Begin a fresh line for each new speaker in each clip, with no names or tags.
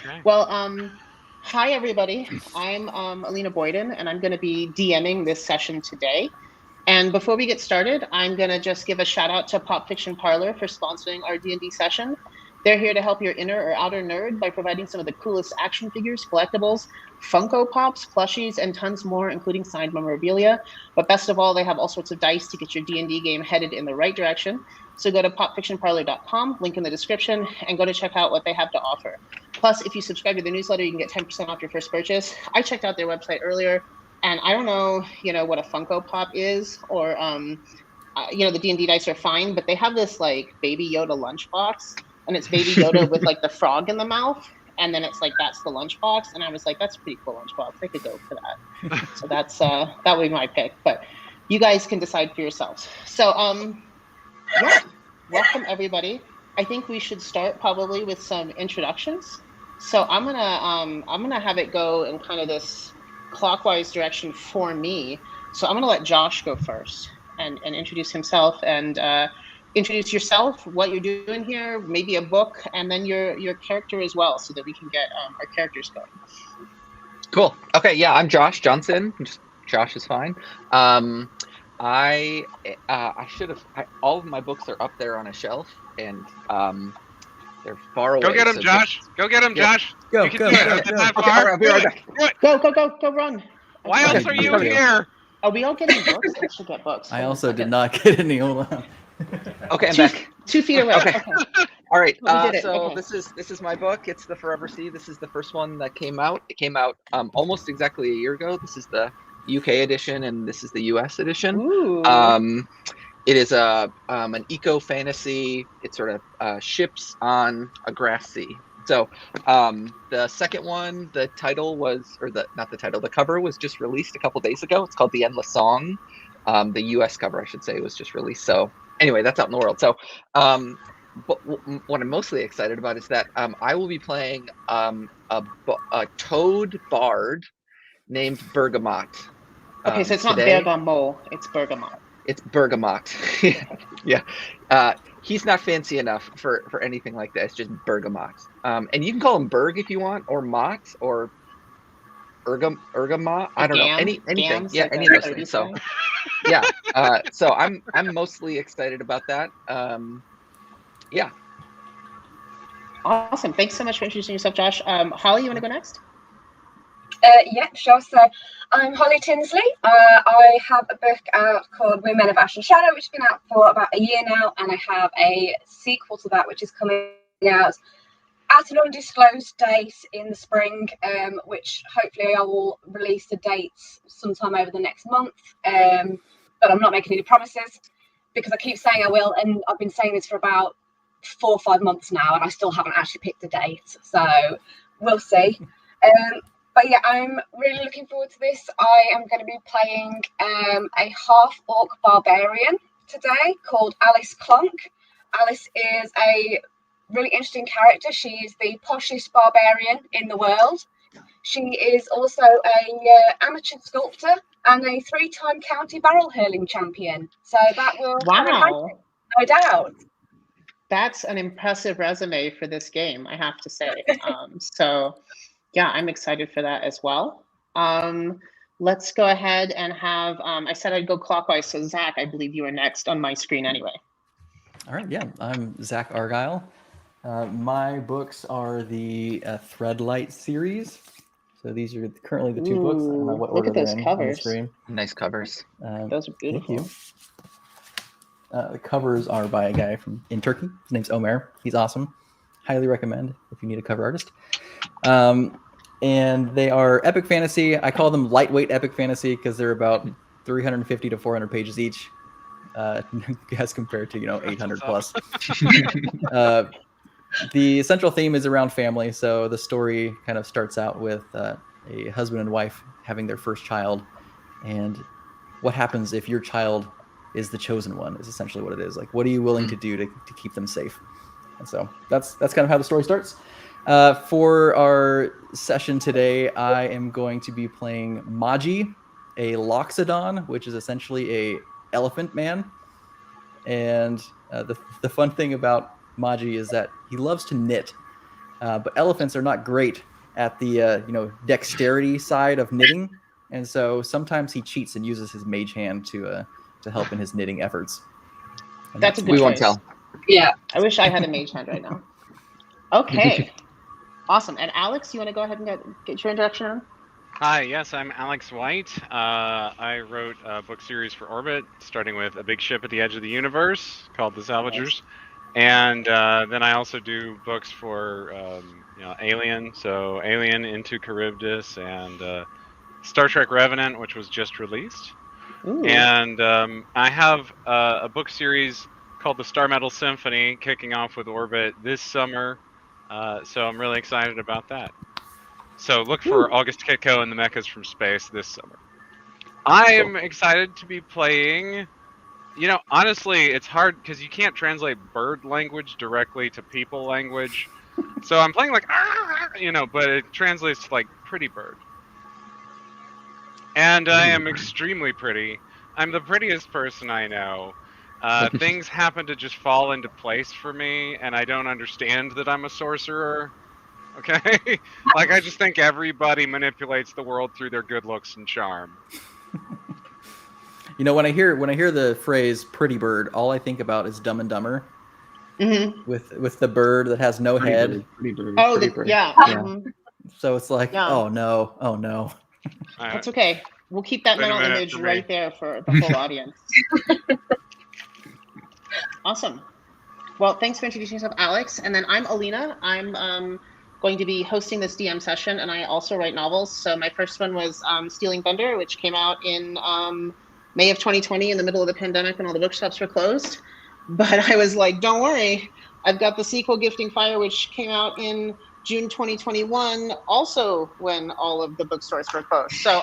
Okay.
Well, hi everybody. I'm Alina Boyden, and I'm going to be DMing this session today. And before we get started, I'm going to just give a shout out to Pop Fiction Parlor for sponsoring our D&D session. They're here to help your inner or outer nerd by providing some of the coolest action figures, collectibles, Funko Pops, plushies, and tons more, including signed memorabilia. But best of all, they have all sorts of dice to get your D&D game headed in the right direction. So go to popfictionparlor.com, link in the description, and go to check out what they have to offer. Plus, if you subscribe to the newsletter, you can get 10% off your first purchase. I checked out their website earlier, and I don't know, what a Funko Pop is, or the D&D dice are fine, but they have this like Baby Yoda lunchbox, and it's Baby Yoda with like the frog in the mouth, and then it's like that's the lunchbox, and I was like, that's a pretty cool lunchbox. I could go for that. So that's that would be my pick, but you guys can decide for yourselves. So yeah, welcome everybody. I think we should start probably with some introductions. So I'm gonna have it go in kind of this clockwise direction for me. So I'm gonna let Josh go first and introduce himself and introduce yourself, what you're doing here, maybe a book, and then your character as well, so that we can get our characters going.
Cool. Okay, yeah, I'm Josh Johnson. Just Josh is fine. I should have. All of my books are up there on a shelf, and they're far away.
Go get him,
so
Josh. Go get him, Josh.
Go,
you can
go,
do it.
go,
It's
go.
not
Okay,
far.
all right, I'll be right back.
Go, run.
Why else are you
Okay.
here?
Are we all getting books? I should get books.
I also did not get any. Hold on.
Okay, I'm back.
2 feet away.
Okay. All right.
We did it.
So
Okay.
this is my book. It's the Forever Sea. This is the first one that came out. It came out almost exactly a year ago. This is the UK edition, and this is the US edition.
Ooh.
It is an eco fantasy. It sort of ships on a grass sea. So the second one, the cover was just released a couple days ago. It's called The Endless Song. The US cover, I should say, was just released. So anyway, that's out in the world. So but what I'm mostly excited about is that I will be playing a toad bard named Bergamot.
Okay, so it's not
today.
Bergamo, it's Bergamot.
It's Bergamot. Yeah. He's not fancy enough for anything like that. It's just Bergamot. And you can call him Berg if you want, or Mott, or Ergamot. I don't know. Anything.
Gams,
Yeah,
like
any of those things. So yeah. So I'm mostly excited about that. Yeah.
Awesome. Thanks so much for introducing yourself, Josh. Holly, you want to go next?
Yeah, sure. So I'm Holly Tinsley. I have a book out called Women of Ash and Shadow, which has been out for about a year now, and I have a sequel to that, which is coming out at an undisclosed date in the spring, which hopefully I will release the dates sometime over the next month. But I'm not making any promises because I keep saying I will, and I've been saying this for about 4 or 5 months now, and I still haven't actually picked a date. So we'll see. But yeah, I'm really looking forward to this. I am going to be playing a half-orc barbarian today called Alice Clonk. Alice is a really interesting character. She is the poshest barbarian in the world. She is also a amateur sculptor and a 3-time county barrel hurling champion. So that will come in handy,
Wow.
no doubt.
That's an impressive resume for this game, I have to say. So yeah, I'm excited for that as well. Let's go ahead and have, I said I'd go clockwise, so Zack, I believe you are next on my screen anyway.
All right, yeah, I'm Zack Argyle. My books are the Threadlight series. So these are currently the 2 books. I don't know what
Look
order
at those
they're in on the
covers.
screen.
Nice covers.
Those are beautiful.
Thank you. The covers are by a guy in Turkey. His name's Omer. He's awesome. Highly recommend if you need a cover artist. And they are epic fantasy. I call them lightweight epic fantasy because they're about 350 to 400 pages each, as compared to 800 plus. The central theme is around family. So the story kind of starts out with a husband and wife having their first child, and what happens if your child is the chosen one is essentially what it is. Like, what are you willing to do to keep them safe? And so that's kind of how the story starts. For our session today, I am going to be playing Maji, a Loxodon, which is essentially a elephant man. And the fun thing about Maji is that he loves to knit. but elephants are not great at the dexterity side of knitting, and so sometimes he cheats and uses his mage hand to help in his knitting efforts. And
That's a good
We
choice.
won't tell.
Yeah.
I wish I had a mage hand right now. Okay. Awesome. And Alex, you want to go ahead and get your introduction on?
Hi, yes, I'm Alex White. I wrote a book series for Orbit, starting with A Big Ship at the Edge of the Universe called The Salvagers. And then I also do books for Alien, so Alien Into Charybdis, and Star Trek Revenant, which was just released.
Ooh.
And I have a book series called The Star Metal Symphony kicking off with Orbit this summer, so I'm really excited about that. So look for August Kitco and the Mechas from Space this summer. I am excited to be playing. Honestly, it's hard because you can't translate bird language directly to people language. So I'm playing like, but it translates to like pretty bird. And I am extremely pretty. I'm the prettiest person I know. Things happen to just fall into place for me, and I don't understand that I'm a sorcerer. Okay? Like, I just think everybody manipulates the world through their good looks and charm.
When I hear the phrase "pretty bird," all I think about is Dumb and Dumber, with the bird that has no head.
Pretty bird.
Oh,
pretty bird.
yeah.
So it's like, oh no.
That's okay. We'll keep that mental image right there for the whole audience. Awesome. Well, thanks for introducing yourself, Alex. And then I'm Alina. I'm going to be hosting this DM session, and I also write novels. So my first one was Stealing Thunder, which came out in May of 2020 in the middle of the pandemic when all the bookshops were closed. But I was like, don't worry. I've got the sequel, Gifting Fire, which came out in June 2021, also when all of the bookstores were closed. So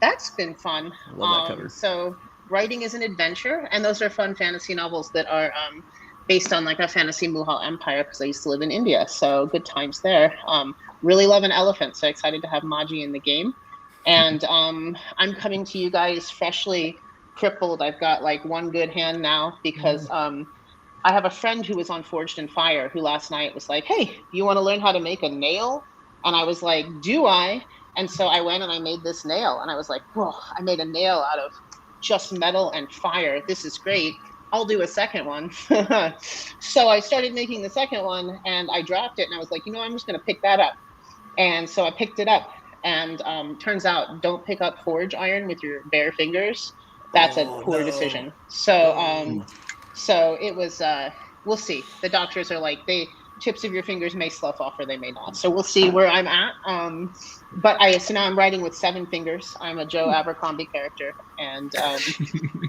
that's been fun.
Love that cover.
So writing is an adventure, and those are fun fantasy novels that are based on like a fantasy Mughal empire, because I used to live in India, so good times there. Really love an elephant, so excited to have Maji in the game. And I'm coming to you guys freshly crippled. I've got like one good hand now because I have a friend who was on Forged in Fire who last night was like, hey, you want to learn how to make a nail? And I was like, do I? And so I went and I made this nail, and I was like, whoa, I made a nail out of just metal and fire. This is great. I'll do a second one. So I started making the second one, and I dropped it, and I was like, I'm just going to pick that up. And so I picked it up, and turns out, don't pick up forge iron with your bare fingers. That's a poor decision. So so it was, we'll see. The doctors are like, tips of your fingers may slough off or they may not. So we'll see where I'm at. So now I'm writing with 7 fingers. I'm a Joe Abercrombie character, and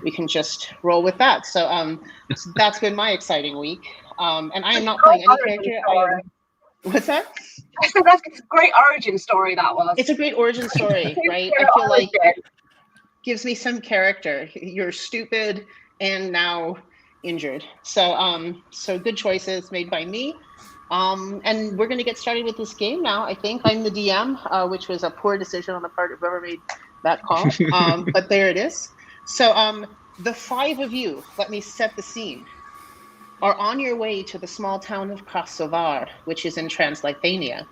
we can just roll with that. So that's been my exciting week. And I am not playing any character. What's that?
I think that's a great origin story, that was.
It's a great origin story, right? I feel like it gives me some character. You're stupid and now injured. So so good choices made by me. And we're going to get started with this game now. I think I'm the DM, which was a poor decision on the part of whoever made that call. But there it is. So the 5 of you, let me set the scene, are on your way to the small town of Kosovar, which is in Transylvania.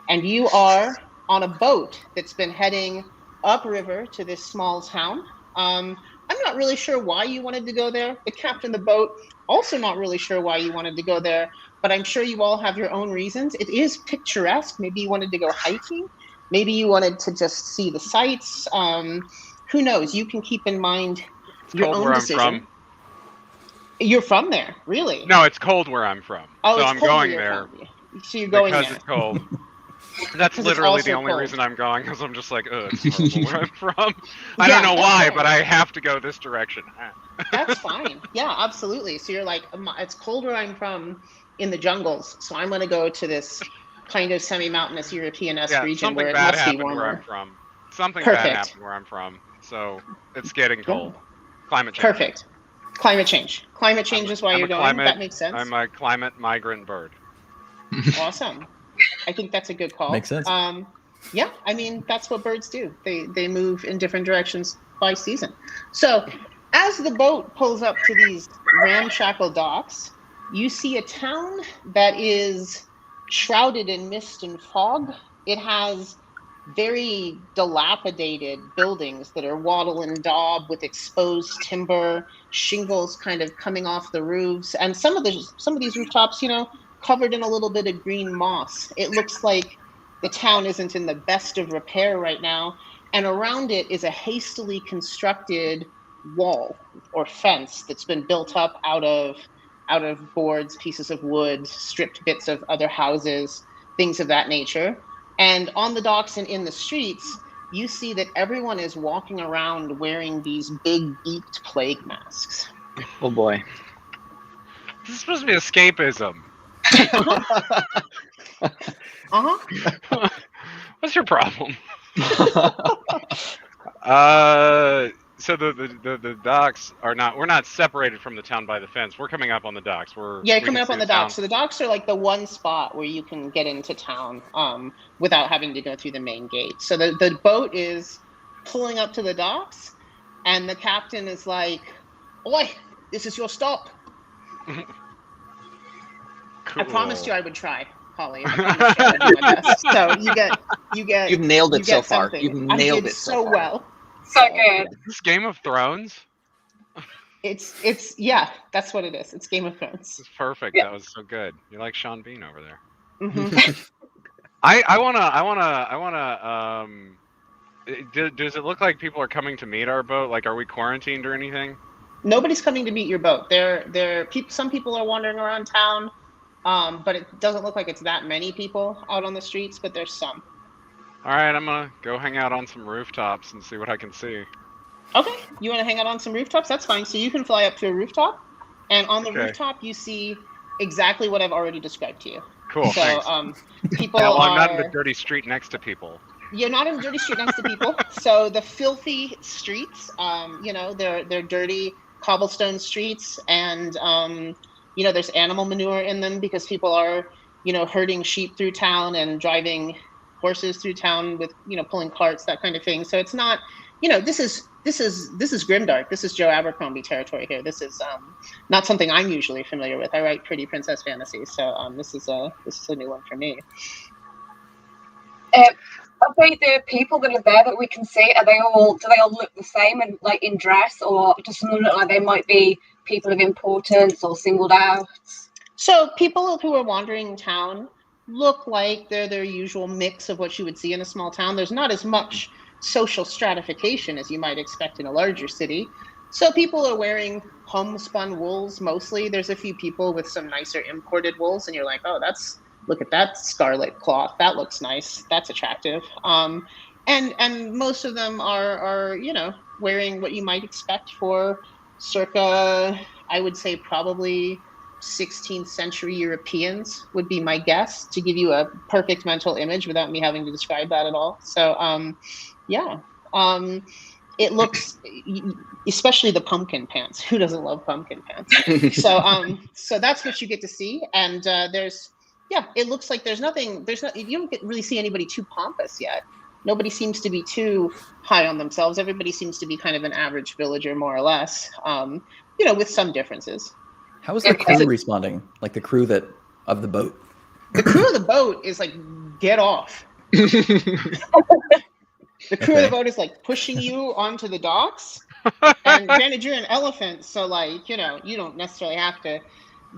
And you are on a boat that's been heading upriver to this small town. I'm not really sure why you wanted to go there. The captain of the boat, also not really sure why you wanted to go there, but I'm sure you all have your own reasons. It is picturesque. Maybe you wanted to go hiking. Maybe you wanted to just see the sights. Who knows? You can keep in mind your own decision.
I'm from.
You're from there, really?
No, it's cold where I'm from.
Oh,
so
it's
I'm
cold
going
where
there.
you're from. So you're going
because
there.
it's cold. That's literally the only reason I'm going, because I'm just like, it's horrible where I'm from. I don't know why, but I have to go this direction.
That's fine. Yeah, absolutely. So you're like, it's cold where I'm from in the jungles, so I'm going to go to this kind of semi-mountainous European-esque region where it must be warmer.
Where I'm from. Something bad happened where I'm from, so it's getting cold. Climate change.
Perfect. Climate change. Climate change is why you're going. That makes sense.
I'm a climate migrant bird.
Awesome. I think that's a good call.
Makes sense.
Yeah, I mean, that's what birds do. They move in different directions by season. So as the boat pulls up to these ramshackle docks, you see a town that is shrouded in mist and fog. It has very dilapidated buildings that are wattle and daub with exposed timber, shingles kind of coming off the roofs, and some of these rooftops, covered in a little bit of green moss. It looks like the town isn't in the best of repair right now, and around it is a hastily constructed wall or fence that's been built up out of boards, pieces of wood, stripped bits of other houses, things of that nature. And on the docks and in the streets, you see that everyone is walking around wearing these big beaked plague masks.
Oh boy.
This is supposed to be escapism.
Uh-huh.
What's your problem? So the docks are not. We're not separated from the town by the fence. We're coming up on the docks.
You're coming up on the docks. So the docks are like the one spot where you can get into town without having to go through the main gate. So the boat is pulling up to the docks, and the captain is like, "Oi, this is your stop."
Cool.
I promised you I would try, Holly. I promised you I would do my best. So you get.
You've nailed it so far.
Something.
You've nailed it
so
far.
well.
So good.
This Game of Thrones.
It's yeah, that's what it is. It's Game of Thrones.
This is perfect.
Yeah.
That was so good. You're like Sean Bean over there.
Mm-hmm.
I wanna. Does it look like people are coming to meet our boat? Like, are we quarantined or anything?
Nobody's coming to meet your boat. Some people are wandering around town, but it doesn't look like it's that many people out on the streets. But there's some.
All right, I'm gonna go hang out on some rooftops and see what I can see.
Okay, you want to hang out on some rooftops? That's fine. So you can fly up to a rooftop, and on the rooftop you see exactly what I've already described to you.
Cool.
So
Thanks.
People
Well, I'm
are.
not in the dirty street next to people.
You're not in the dirty street next to people. So the filthy streets, they're dirty cobblestone streets, and there's animal manure in them because people are, herding sheep through town and driving horses through town with, pulling carts, that kind of thing. So it's not, this is grimdark. This is Joe Abercrombie territory here. This is not something I'm usually familiar with. I write pretty princess fantasy, so this is a new one for me.
I think the people that are there that we can see, do they all look the same and like in dress, or does some of them look like they might be people of importance or singled out?
So people who are wandering town look like they're their usual mix of what you would see in a small town. There's not as much social stratification as you might expect in a larger city. So people are wearing homespun wools mostly. There's a few people with some nicer imported wools, and you're like, oh, look at that scarlet cloth. That looks nice. That's attractive. And most of them are wearing what you might expect for circa, I would say probably 16th century Europeans would be my guess, to give you a perfect mental image without me having to describe that at all. So it looks, especially the pumpkin pants. Who doesn't love pumpkin pants? So that's what you get to see. And it looks like you don't really see anybody too pompous yet. Nobody seems to be too high on themselves. Everybody seems to be kind of an average villager, more or less, with some differences.
How is the crew responding? Like the crew of the boat?
The crew of the boat is like, get off. The crew of the boat is like pushing you onto the docks. And granted, you're an elephant, so like, you don't necessarily have to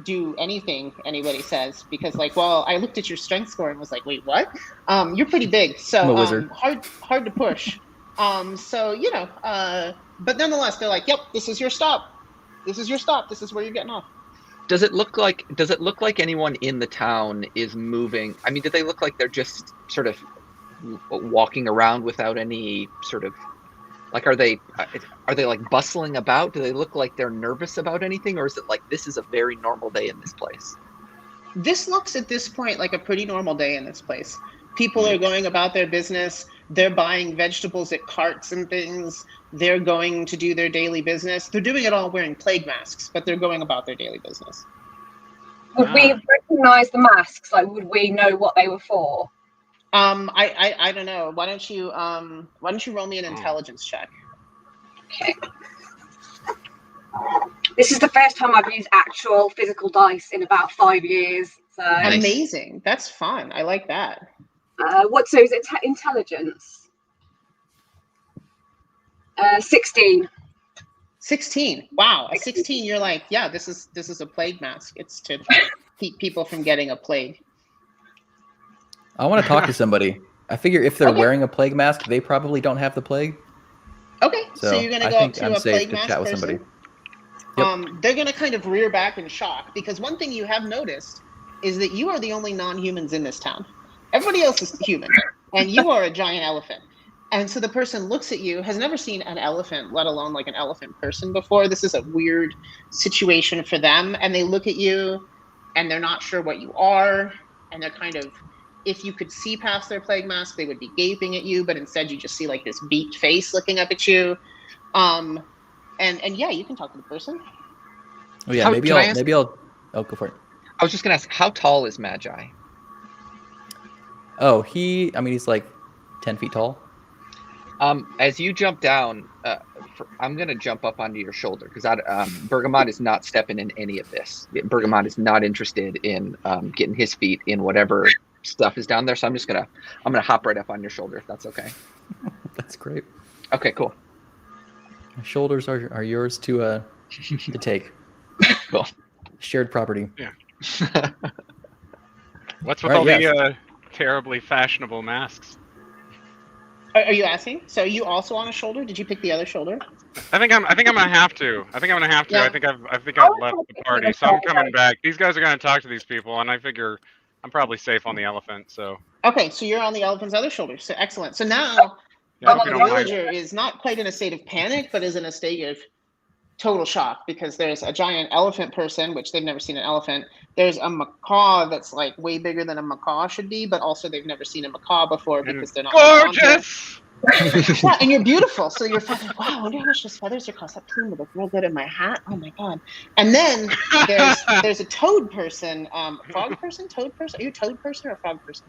do anything anybody says, because like, well, I looked at your strength score and was like, wait, what? You're pretty big, so hard to push. But nonetheless, they're like, yep, this is your stop. This is your stop. This is where you're getting off.
Does it look like anyone in the town is moving? I mean, do they look like they're just sort of walking around without any sort of, like, are they like bustling about? Do they look like they're nervous about anything, or is it like this is a very normal day in this place?
This looks at this point like a pretty normal day in this place. People are going about their business. They're buying vegetables at carts and things. They're going to do their daily business. They're doing it all wearing plague masks, but they're going about their daily business.
Would we recognize the masks? Like, would we know what they were for?
I don't know. Why don't you roll me an intelligence check?
Okay. This is the first time I've used actual physical dice in about 5 years, So,
Nice.
Amazing. That's fun. I like that.
so is it intelligence? 16.
16. Wow. A 16, you're like, yeah, this is a plague mask. It's to keep people from getting a plague.
I want to talk to somebody. I figure if they're
Okay.
wearing a plague mask, they probably don't have the plague.
Okay, so
So
you're gonna
I
go up
think
to
I'm
a
safe
plague
to
mask
chat with
person.
somebody. Yep.
They're gonna kind of rear back in shock because one thing you have noticed is that you are the only non-humans in this town. Everybody else is human, and you are a giant elephant. And so the person looks at you, has never seen an elephant, let alone like an elephant person before. This is a weird situation for them, and they look at you, and they're not sure what you are, and they're kind of, if you could see past their plague mask, they would be gaping at you, but instead you just see like this beaked face looking up at you. And yeah, you can talk to the person.
Oh yeah,
How-
maybe
can I
I'll
ask-
oh, go for it.
I was just gonna ask, how tall is Magi?
Oh, he's like 10 feet tall.
As you jump down, I'm gonna jump up onto your shoulder because Bergamot is not stepping in any of this. Bergamot is not interested in getting his feet in whatever stuff is down there. So I'm gonna hop right up on your shoulder if that's okay.
That's great.
Okay, cool.
My shoulders are yours to take.
Cool.
Shared property.
What's with
All
all
right,
the terribly fashionable masks?
Are you asking? So you also on a shoulder? Did you pick the other shoulder?
I think I'm gonna have to.
Yeah.
I think I've left the party, so I'm coming back. These guys are gonna talk to these people, and I figure I'm probably safe on the elephant. So
Okay, so you're on the elephant's other shoulder. So excellent. So now
yeah, I hope
the
you don't mind.
villager is not quite in a state of panic, but is in a state of total shock because there's a giant elephant person, which they've never seen an elephant. There's a macaw that's like way bigger than a macaw should be, but also they've never seen a macaw before because they're not
Gorgeous.
Yeah, and you're beautiful. So you're feathered. Wow, I wonder how much those feathers are cost. That plume would look real good in my hat. Oh my god. And then there's a toad person, frog person, toad person. Are you a toad person or a frog person?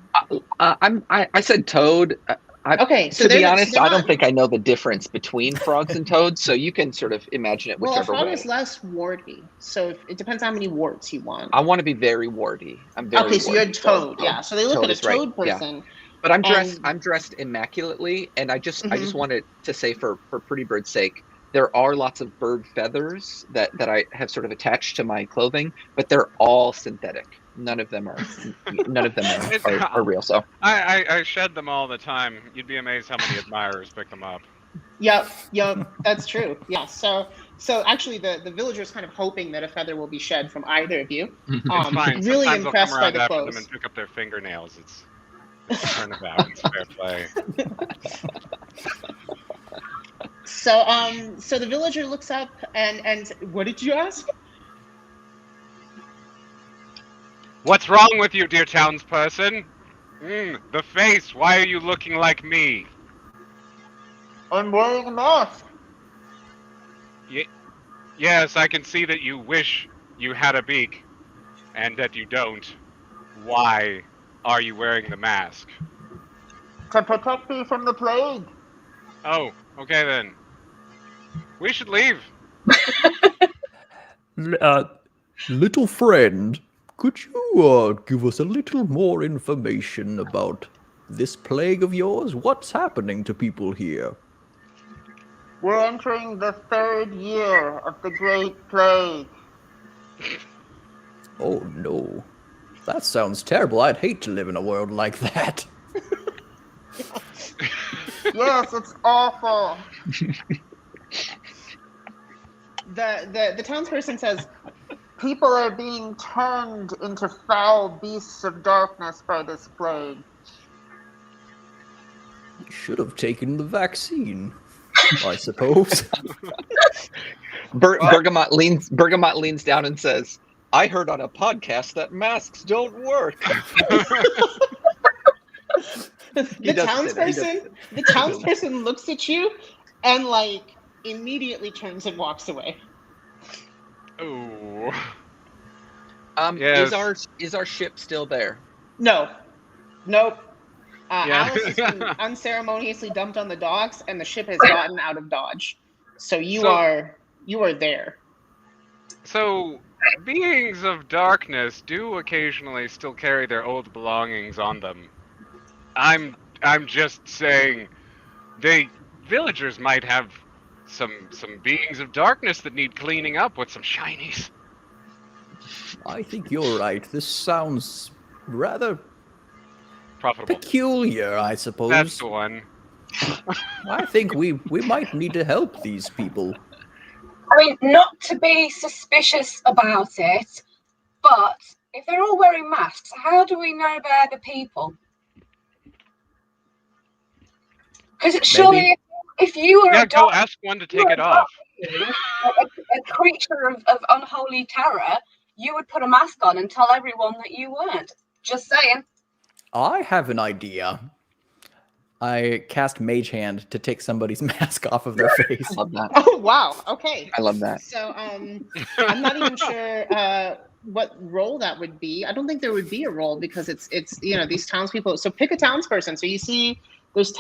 I said toad.
Okay, so
to be honest,
they're
I
not-
don't think I know the difference between frogs and toads, so you can sort of imagine it
Well, a
whichever
frog
way.
is less warty, so it depends how many warts you want.
I want to be very warty. I'm very
Okay, so you're a
warty,
toad. Yeah, so they look
toad
at a
is right,
toad
yeah.
person.
But I'm dressed.
And-
I'm dressed immaculately, and I just
Mhm.
wanted to say, for Pretty Bird's sake, there are lots of bird feathers that I have sort of attached to my clothing, but they're all synthetic. None of them are real. So
I shed them all the time. You'd be amazed how many admirers pick them up.
Yep, that's true. Yeah, so actually the villager's kind of hoping that a feather will be shed from either of you.
It's fine.
Really
Sometimes
impressed
I'll
by
come
the
around after
clothes.
them and pick up their fingernails. It's turnabout. It's fair play.
So the villager looks up and what did you ask?
What's wrong with you, dear townsperson? The face. Why are you looking like me?
I'm wearing a mask.
Yes, I can see that you wish you had a beak, and that you don't. Why are you wearing the mask?
To protect me from the plague.
Oh, okay then. We should leave.
Little friend, could you give us a little more information about this plague of yours? What's happening to people here?
We're entering the 3rd year of the Great Plague.
Oh no. That sounds terrible. I'd hate to live in a world like that.
Yes, it's awful. The townsperson says, people are being turned into foul beasts of darkness by this plague.
You should have taken the vaccine, I suppose.
Bergamot leans down and says, "I heard on a podcast that masks don't work."
The townsperson looks at you and like immediately turns and walks away.
Ooh.
Yes. Is our ship still there?
Nope.
Yeah.
Alice has been unceremoniously dumped on the docks, and the ship has gotten out of Dodge. So you are there.
So beings of darkness do occasionally still carry their old belongings on them. I'm just saying, villagers might have some beings of darkness that need cleaning up with some shinies.
I think you're right. This sounds rather
Profitable.
peculiar, I suppose.
That's the one.
I think we might need to help these people.
I mean, not to be suspicious about it, but if they're all wearing masks, how do we know they're the people? Because surely, if you were
Yeah,
a
go
dark,
ask one to take it off.
a creature of unholy terror, you would put a mask on and tell everyone that you weren't. Just saying.
I have an idea.
I cast Mage Hand to take somebody's mask off of their face.
I love that.
Oh wow. Okay.
I love that.
So I'm not even sure what role that would be. I don't think there would be a role because it's these townspeople. So pick a townsperson. So you see there's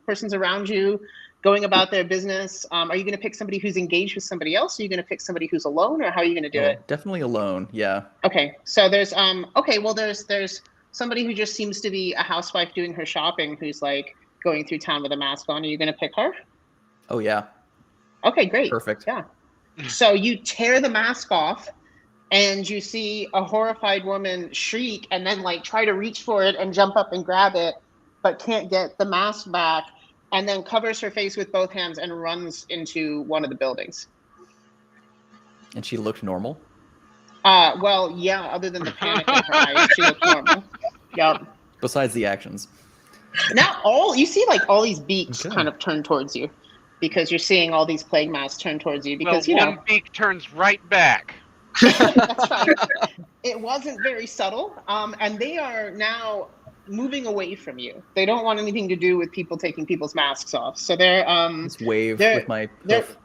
persons around you going about their business. Are you going to pick somebody who's engaged with somebody else? Are you going to pick somebody who's alone, or how are you going to do it?
Definitely alone. Yeah.
Okay. So there's there's somebody who just seems to be a housewife doing her shopping who's like going through town with a mask on. Are you going to pick her?
Oh yeah.
Okay, great.
Perfect.
Yeah. So you tear the mask off and you see a horrified woman shriek and then like try to reach for it and jump up and grab it, but can't get the mask back, and then covers her face with both hands and runs into one of the buildings.
And she looked normal.
Well, yeah, other than the panic in her eyes, she looked normal. Yep.
Besides the actions.
Now you see like all these beaks
Okay.
kind of turn towards you because you're seeing all these plague masks turn towards you because
one beak turns right back.
That's right. It wasn't very subtle, and they are now moving away from you. They don't want anything to do with people taking people's masks off. So they're
Just wave
they're-
with my
they're
hoof.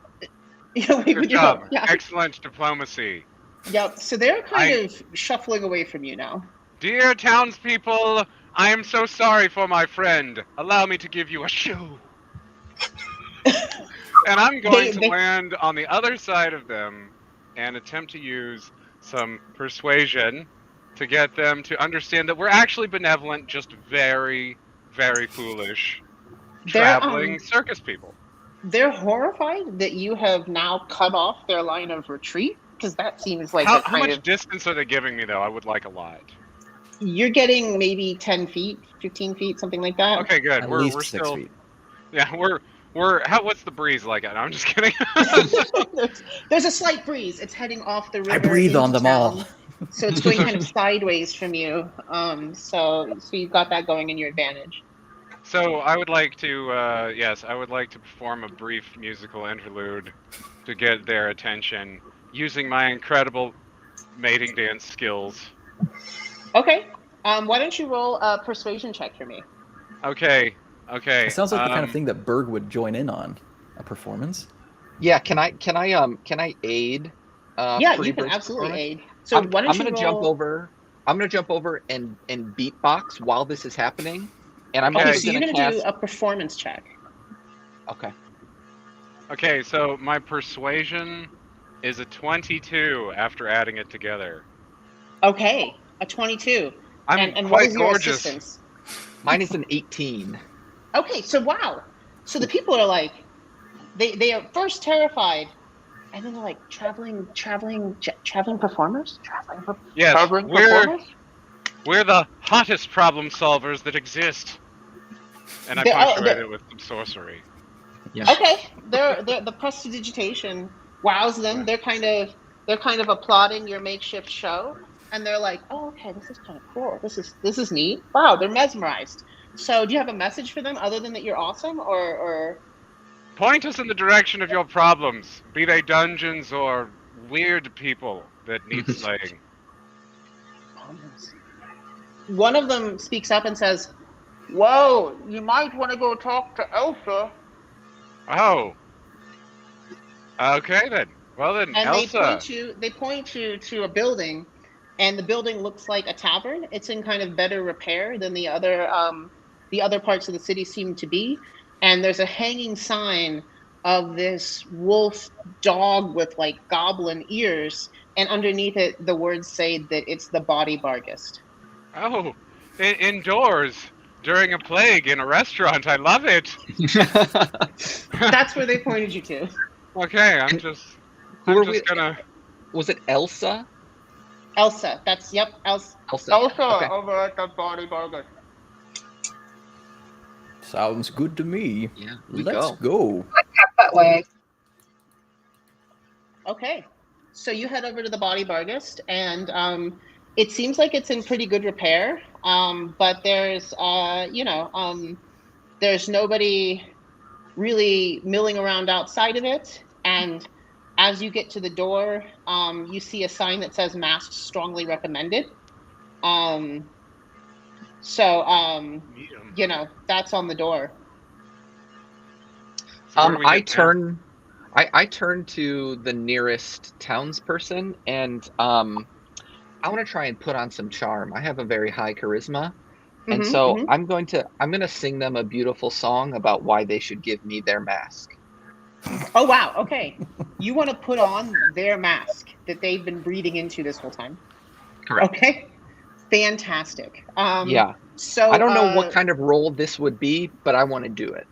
with
Good
your
job.
hook. Yeah.
Excellent diplomacy.
Yep. So they're kind of shuffling away from you now.
Dear townspeople, I am so sorry for my friend. Allow me to give you a shoe. And I'm going to land on the other side of them and attempt to use some persuasion to get them to understand that we're actually benevolent, just very, very foolish traveling circus people.
They're horrified that you have now cut off their line of retreat, because that seems like
How much distance are they giving me, though? I would like a lot.
You're getting maybe 10 feet, 15 feet, something like that.
Okay, good.
At
We're
least 6
still.
feet.
Yeah, what's the breeze like? I'm just kidding.
There's a slight breeze. It's heading off the river.
I breathe on
into
them
town,
all.
So it's going kind of sideways from you. So you've got that going in your advantage.
So I would like to, I would like to perform a brief musical interlude to get their attention using my incredible mating dance skills.
Okay. Why don't you roll a persuasion check for me?
Okay.
It sounds like the kind of thing that Berg would join in on. A performance.
Yeah, can I aid?
Yeah,
Pretty
you can
Bird's
absolutely
performance?
aid. So why don't
I'm
you
gonna
roll...
jump over. I'm gonna jump over and beatbox while this is happening, and I'm
Okay,
also
so you're
gonna
going to
cast.
do a performance check.
Okay.
Okay, so my persuasion is a 22 after adding it together.
Okay, a 22.
I'm
and what
quite
is your
gorgeous.
assistance?
Mine is an 18.
Okay, so wow. So the people are like, they are first terrified, and then they're like, traveling performers?
Yes,
Traveling
we're
performers?
the hottest problem solvers that exist. And I
They're-
punctuate it with some sorcery.
Okay, they're the prestidigitation wows them. They're kind of applauding your makeshift show, and they're like, "Oh, okay, this is kind of cool. This is neat. Wow, they're mesmerized." So, do you have a message for them other than that you're awesome, or?
Point us in the direction of your problems, be they dungeons or weird people that need slaying.
One of them speaks up and says, "Whoa, you might want to go talk to Elsa."
Oh. Okay then. Well then,
And
Elsa.
they point you to a building, and the building looks like a tavern. It's in kind of better repair than the other parts of the city seem to be. And there's a hanging sign of this wolf dog with like goblin ears, and underneath it the words say that it's the Body Bargist.
Oh, indoors during a plague in a restaurant. I love it.
That's where they pointed you to.
Okay, I'm
And
just
Who are
gonna.
Was it Elsa?
Elsa. That's Elsa.
Elsa.
Elsa
Okay.
over at the Body Bargist.
Sounds good to me.
Yeah,
Let's go.
That way.
Okay, so you head over to the Body Bargist, and it seems like it's in pretty good repair. But there's there's nobody really milling around outside of it. And as you get to the door, you see a sign that says "Masks strongly recommended." That's on the door.
So where do we
I
get now?
turn to the nearest townsperson, and I want to try and put on some charm. I have a very high charisma, and so I'm going to sing them a beautiful song about why they should give me their mask.
Oh wow, okay. You want to put on their mask that they've been breathing into this whole time.
Correct.
Okay. Fantastic.
Yeah.
So
I don't know what kind of role this would be, but I want to do it.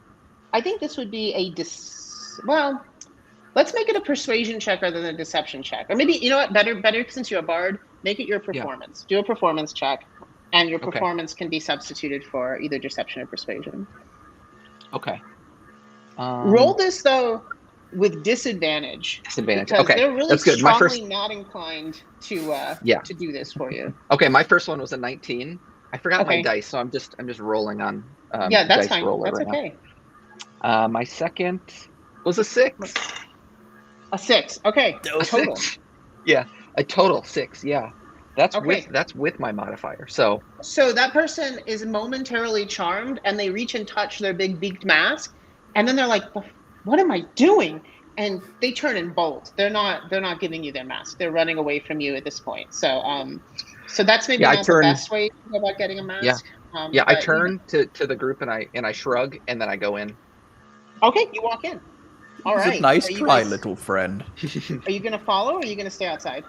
I think this would be well, let's make it a persuasion check rather than a deception check. Or maybe, you know what, better since you're a bard, make it your performance. Do a performance check, and your performance can be substituted for either deception or persuasion.
Okay.
Roll this, though, with disadvantage.
Disadvantage.
Because
Okay,
they're really
that's good.
strongly not inclined to to do this for you.
Okay, my first one was a 19. I forgot my
Okay.
dice, so I'm just rolling on
Yeah, that's
dice
fine.
roller
That's
right
okay.
now. My second was a 6.
A 6. Okay.
A
Total.
6. Yeah, a total 6. Yeah, that's
Okay.
with my modifier. So
that person is momentarily charmed, and they reach and touch their big beaked mask, and then they're like, "What am I doing?" And they turn and bolt. They're not giving you their mask. They're running away from you at this point. So that's maybe not the best way to go about getting a mask.
Yeah. I turn to the group and I shrug, and then I go in.
Okay, you walk in. All
It's
right.
a nice
Are you
try,
guys-
little friend.
Are you gonna follow, or are you gonna stay outside?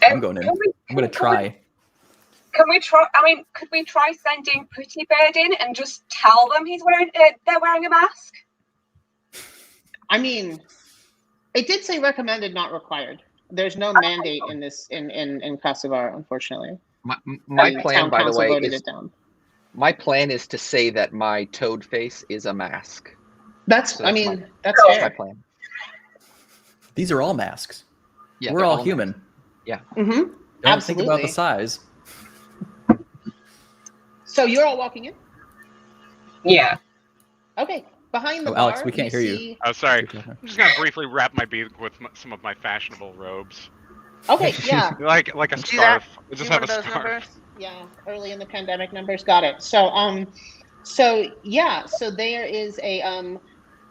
I'm going in. I'm going to try.
Can we try? I mean, could we try sending Pretty Bird in and just tell them they're wearing a mask?
I mean, it did say recommended, not required. There's no mandate in this in Kosovar, unfortunately.
My plan,
Town
by the
council
way,
voted
is
it down.
my plan is to say that my toad face is a mask.
That's
So
that's
That's my
fair.
plan.
These are all masks.
Yeah,
We're
they're
all human.
Yeah.
Mm-hmm.
Don't think about the size.
So you're all walking in?
Yeah.
Okay. Behind the
Oh,
bar,
Alex, we can't hear you.
Oh, sorry. I'm just gonna briefly wrap my beak with some of my fashionable robes,
Okay, yeah.
like a
See that?
scarf. I just
See
have
one
a
of those
scarf.
numbers? Yeah, early in the pandemic numbers. Got it. So there is a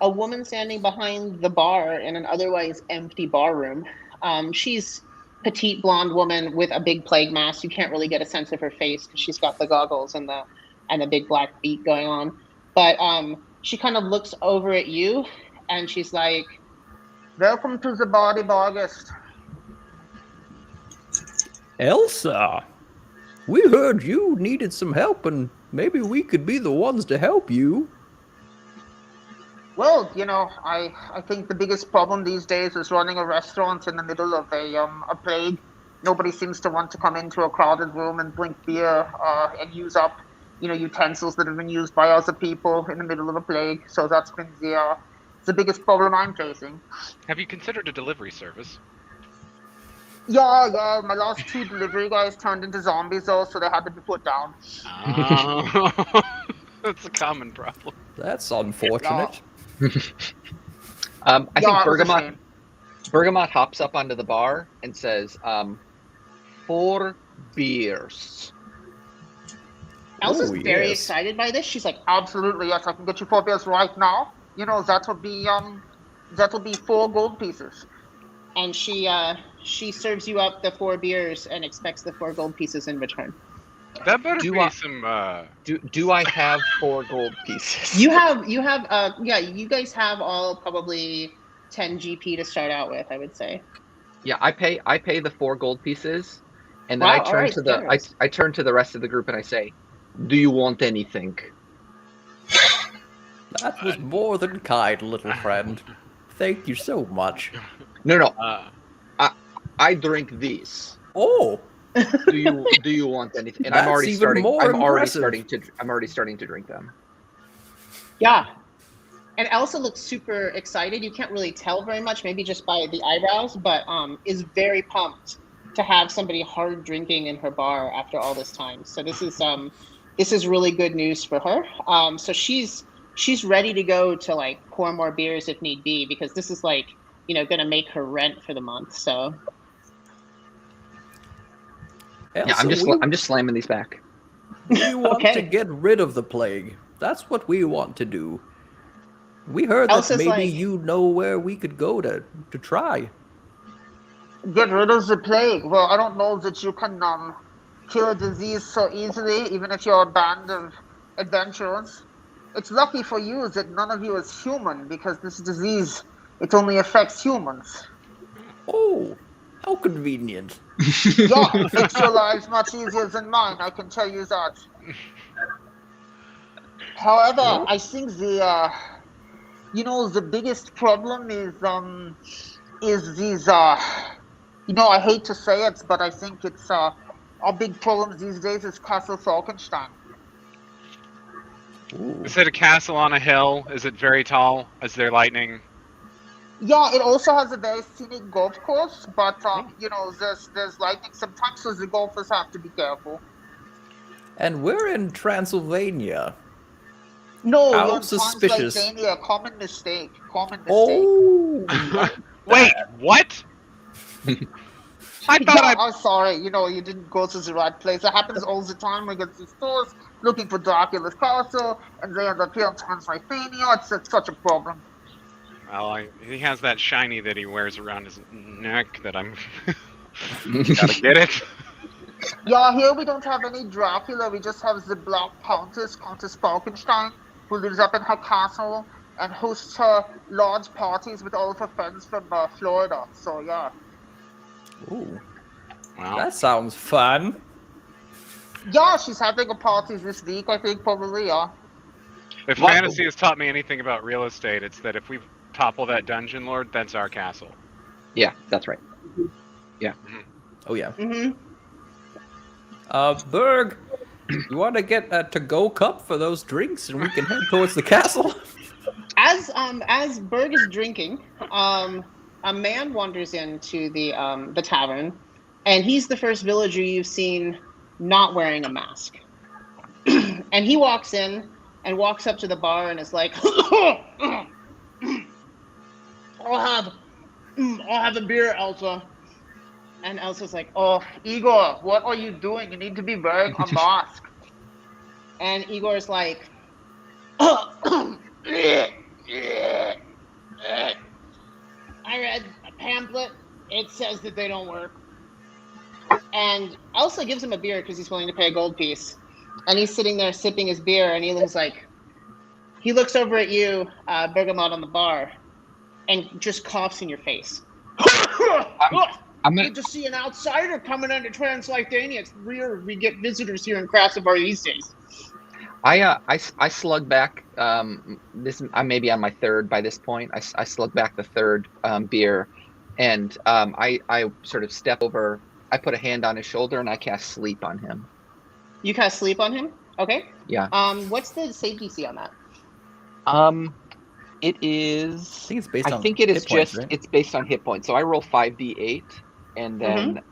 woman standing behind the bar in an otherwise empty bar room. She's petite blonde woman with a big plague mask. You can't really get a sense of her face because she's got the goggles and the big black beak going on. But she kind of looks over at you, and she's like, "Welcome to the Body Bargist."
Elsa, we heard you needed some help, and maybe we could be the ones to help you.
Well, I think the biggest problem these days is running a restaurant in the middle of a plague. Nobody seems to want to come into a crowded room and drink beer and use up, utensils that have been used by other people in the middle of a plague. So that's been the biggest problem I'm facing.
Have you considered a delivery service?
Yeah. My last 2 delivery guys turned into zombies, though, so they had to be put down.
Oh, that's a common problem.
That's unfortunate.
I think
it was a
Bergamot
shame.
Bergamot hops up onto the bar and says, 4 beers.
Elsa's
Oh,
very
yes.
excited by this. She's like, "Absolutely, yes, I can get you 4 beers right now. That'll be 4 gold pieces." And she serves you up the 4 beers and expects the 4 gold pieces in return.
That better
Do
be
I-
some.
Do I have 4 gold pieces?
You have yeah, you guys have all probably 10 GP to start out with, I would say.
Yeah, I pay the 4 gold pieces, and then
Wow,
I
all
turn
right,
to the
generous.
I turn to the rest of the group and I say, "Do you want anything?"
That was more than kind, little friend. Thank you so much.
No,
Uh,
I drink these.
Oh,
Do you want anything? And I'm
That's
already
even
starting.
more
I'm already
impressive.
starting to drink them.
Yeah. And Elsa looks super excited. You can't really tell very much, maybe just by the eyebrows, but is very pumped to have somebody hard drinking in her bar after all this time. So this is really good news for her. So she's ready to go to like pour more beers if need be, because this is like, gonna make her rent for the month. So
Yeah, I'm just slamming these back.
we want
Okay.
to get rid of the plague. That's what we want to do. We heard that
Elsa's
maybe
like-
you know where we could go to try.
Get rid of the plague. Well, I don't know that you can cure disease so easily, even if you're a band of adventurers. It's lucky for you that none of you is human, because this disease, it only affects humans.
Oh, how convenient.
Yeah, it makes your lives much easier than mine, I can tell you that. However, I think the biggest problem is these, I hate to say it, but I think it's, our big problem these days is Castle Falkenstein.
Ooh.
is it a castle on a hill? Is it very tall? Is there lightning?
Yeah, it also has a very scenic golf course, but, there's lightning sometimes, so the golfers have to be careful.
And we're in Transylvania.
No,
How
you're in
suspicious.
Transylvania. Common mistake.
Oh,
Wait, what? I thought
Yeah, I'm sorry. You didn't go to the right place. It happens all the time. We get these stores looking for Dracula's castle, and they end up here in Transylvania. It's such a problem.
Well, he has that shiny that he wears around his neck that I'm. Gotta get it.
Yeah, here we don't have any Dracula. We just have the Black Countess Falkenstein, who lives up in her castle and hosts her large parties with all of her friends from Florida. So, yeah.
ooh,
Wow.
that sounds fun.
Yeah, she's having a party this week, I think, probably, yeah.
If
Wow.
fantasy has taught me anything about real estate, it's that if we topple that dungeon lord, that's our castle.
Yeah, that's right.
Oh yeah.
Mm-hmm.
Berg, you want to get a to-go cup for those drinks, and we can head towards the castle?
As Berg is drinking, a man wanders into the tavern, and he's the first villager you've seen not wearing a mask. And he walks in and walks up to the bar and is like, I'll have a beer, Elsa. And Elsa's like, oh, Igor, what are you doing? You need to be wearing a mask. And Igor's like, I read a pamphlet. It says that they don't work. And Elsa gives him a beer because he's willing to pay a gold piece. And he's sitting there sipping his beer, and he looks over at you, Bergamot, on the bar, and just coughs in your face.
I'm gonna
Good to see an outsider coming into Transylvania. It's rare we get visitors here in Krasnovar these days.
I slug back. I may be on my third by this point. I slug back the third beer, and I sort of step over. I put a hand on his shoulder and I cast sleep on him.
You cast sleep on him? Okay.
Yeah.
What's the save DC on that?
It is.
I think it's based on.
I think it is
hit points,
just.
right?
It's based on hit points. So I roll 5d8, and then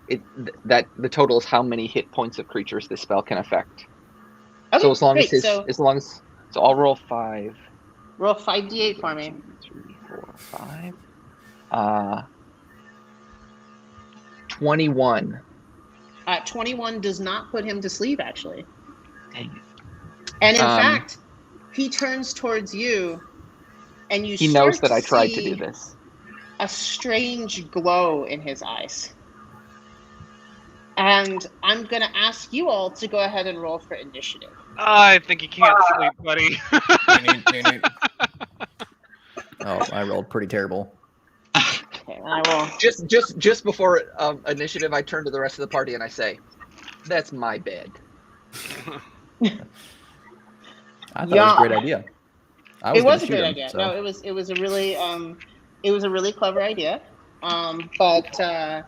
the total is how many hit points of creatures this spell can affect.
Okay,
So as long
great.
as so I'll roll 5.
Roll 5d8 for me.
2, 3, 4, 5. 21.
21 does not put him to sleep, actually.
Dang it.
And in fact, he turns towards you, and
He knows that I tried to do this.
A strange glow in his eyes. And I'm going to ask you all to go ahead and roll for initiative.
I think you can't sleep, buddy.
Oh, I rolled pretty terrible.
Okay, I will.
Just before initiative, I turn to the rest of the party and I say, "That's my bed."
I thought it was a great idea.
It was a great idea. So. No, it was a really clever idea. But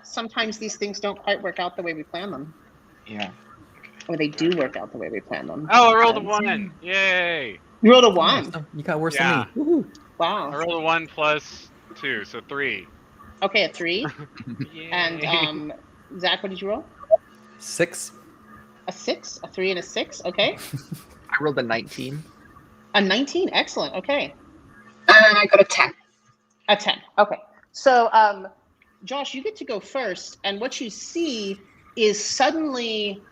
sometimes these things don't quite work out the way we plan them.
Yeah.
Or they do work out the way we plan them.
Oh, I rolled a 1. Yay.
You rolled a 1.
Oh, you got worse than me. Woo-hoo.
Wow.
I rolled a 1 plus 2, so 3.
Okay, a 3. And Zach, what did you roll?
6.
A 6, a 3, and a 6. Okay.
I rolled a 19.
A 19, excellent. Okay.
And I got a 10.
A 10. Okay. So, Josh, you get to go first, and what you see is suddenly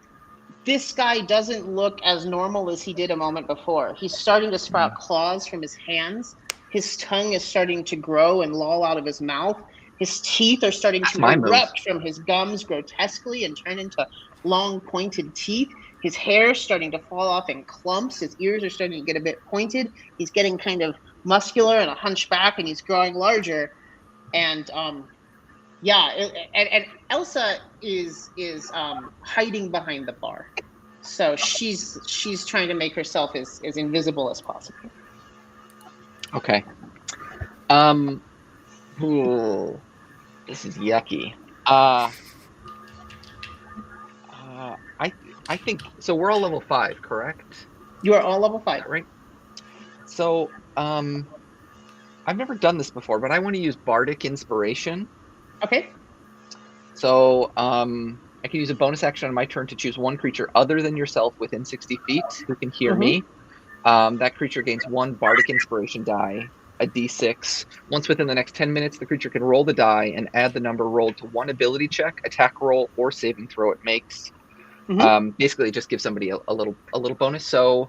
this guy doesn't look as normal as he did a moment before. He's starting to sprout claws from his hands. His tongue is starting to grow and loll out of his mouth. His teeth are starting to erupt from his gums grotesquely and turn into long, pointed teeth. His hair is starting to fall off in clumps. His ears are starting to get a bit pointed. He's getting kind of muscular and a hunchback, and he's growing larger. And and Elsa is hiding behind the bar, so she's trying to make herself as invisible as possible.
Okay. Ooh, this is yucky. I think so. We're all level 5, correct?
You are all level 5,
right? So, I've never done this before, but I want to use Bardic Inspiration.
Okay.
So, I can use a bonus action on my turn to choose one creature other than yourself within 60 feet who can hear me. That creature gains 1 Bardic Inspiration die, a d6. Once within the next 10 minutes, the creature can roll the die and add the number rolled to one ability check, attack roll, or saving throw it makes. Basically, it just gives somebody a little bonus. So,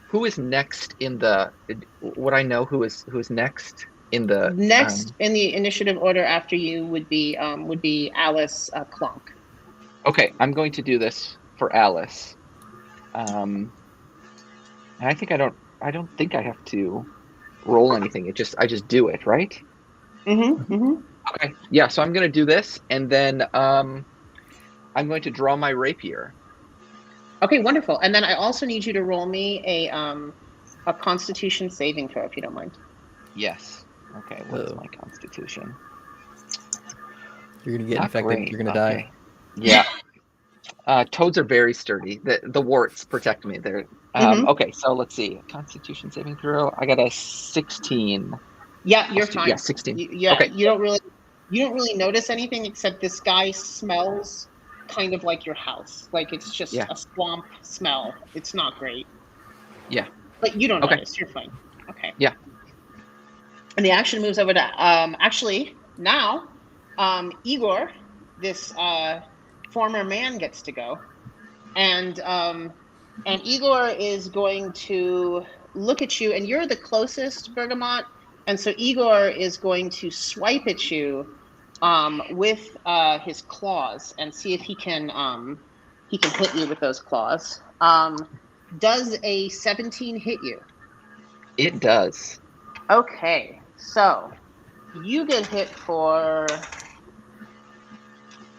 who is next in the? Would I know who is next in the?
Next in the initiative order after you would be Alice Clonk.
Okay, I'm going to do this for Alice. And I think I don't think I have to roll anything. I just do it, right? Okay. Yeah. So I'm going to do this, and then I'm going to draw my rapier.
Okay, wonderful. And then I also need you to roll me a Constitution saving throw, if you don't mind.
Yes. Okay. What is my Constitution?
You're gonna get infected. Great. You're gonna die.
Yeah. Toads are very sturdy. The warts protect me. They're okay. So let's see. Constitution saving throw. I got a 16.
Yeah, you're fine.
Yeah, 16.
Okay. You don't really notice anything except this guy smells kind of like your house. Like it's just a swamp smell. It's not great.
Yeah.
But you don't notice. You're fine. Okay.
Yeah.
And the action moves over to actually now Igor, this former man, gets to go. And Igor is going to look at you, and you're the closest, Bergamot. And so Igor is going to swipe at you with his claws and see if he can hit you with those claws. Does a 17 hit you?
It does.
Okay, so you get hit for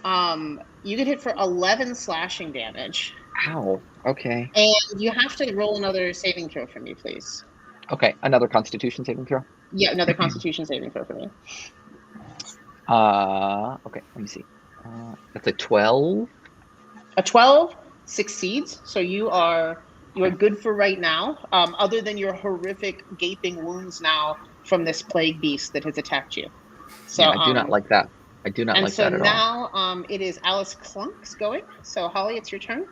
11 slashing damage.
Ow. Okay.
And you have to roll another saving throw for me, please.
Okay, another Constitution saving throw.
Yeah, another Constitution saving throw for me.
Okay, let me see. That's a 12.
A 12 succeeds, so you are good for right now, other than your horrific gaping wounds now from this plague beast that has attacked you. So
I do not like that. I do not like that at all.
And so now it is Alice Clunk's going. So Holly, it's your turn.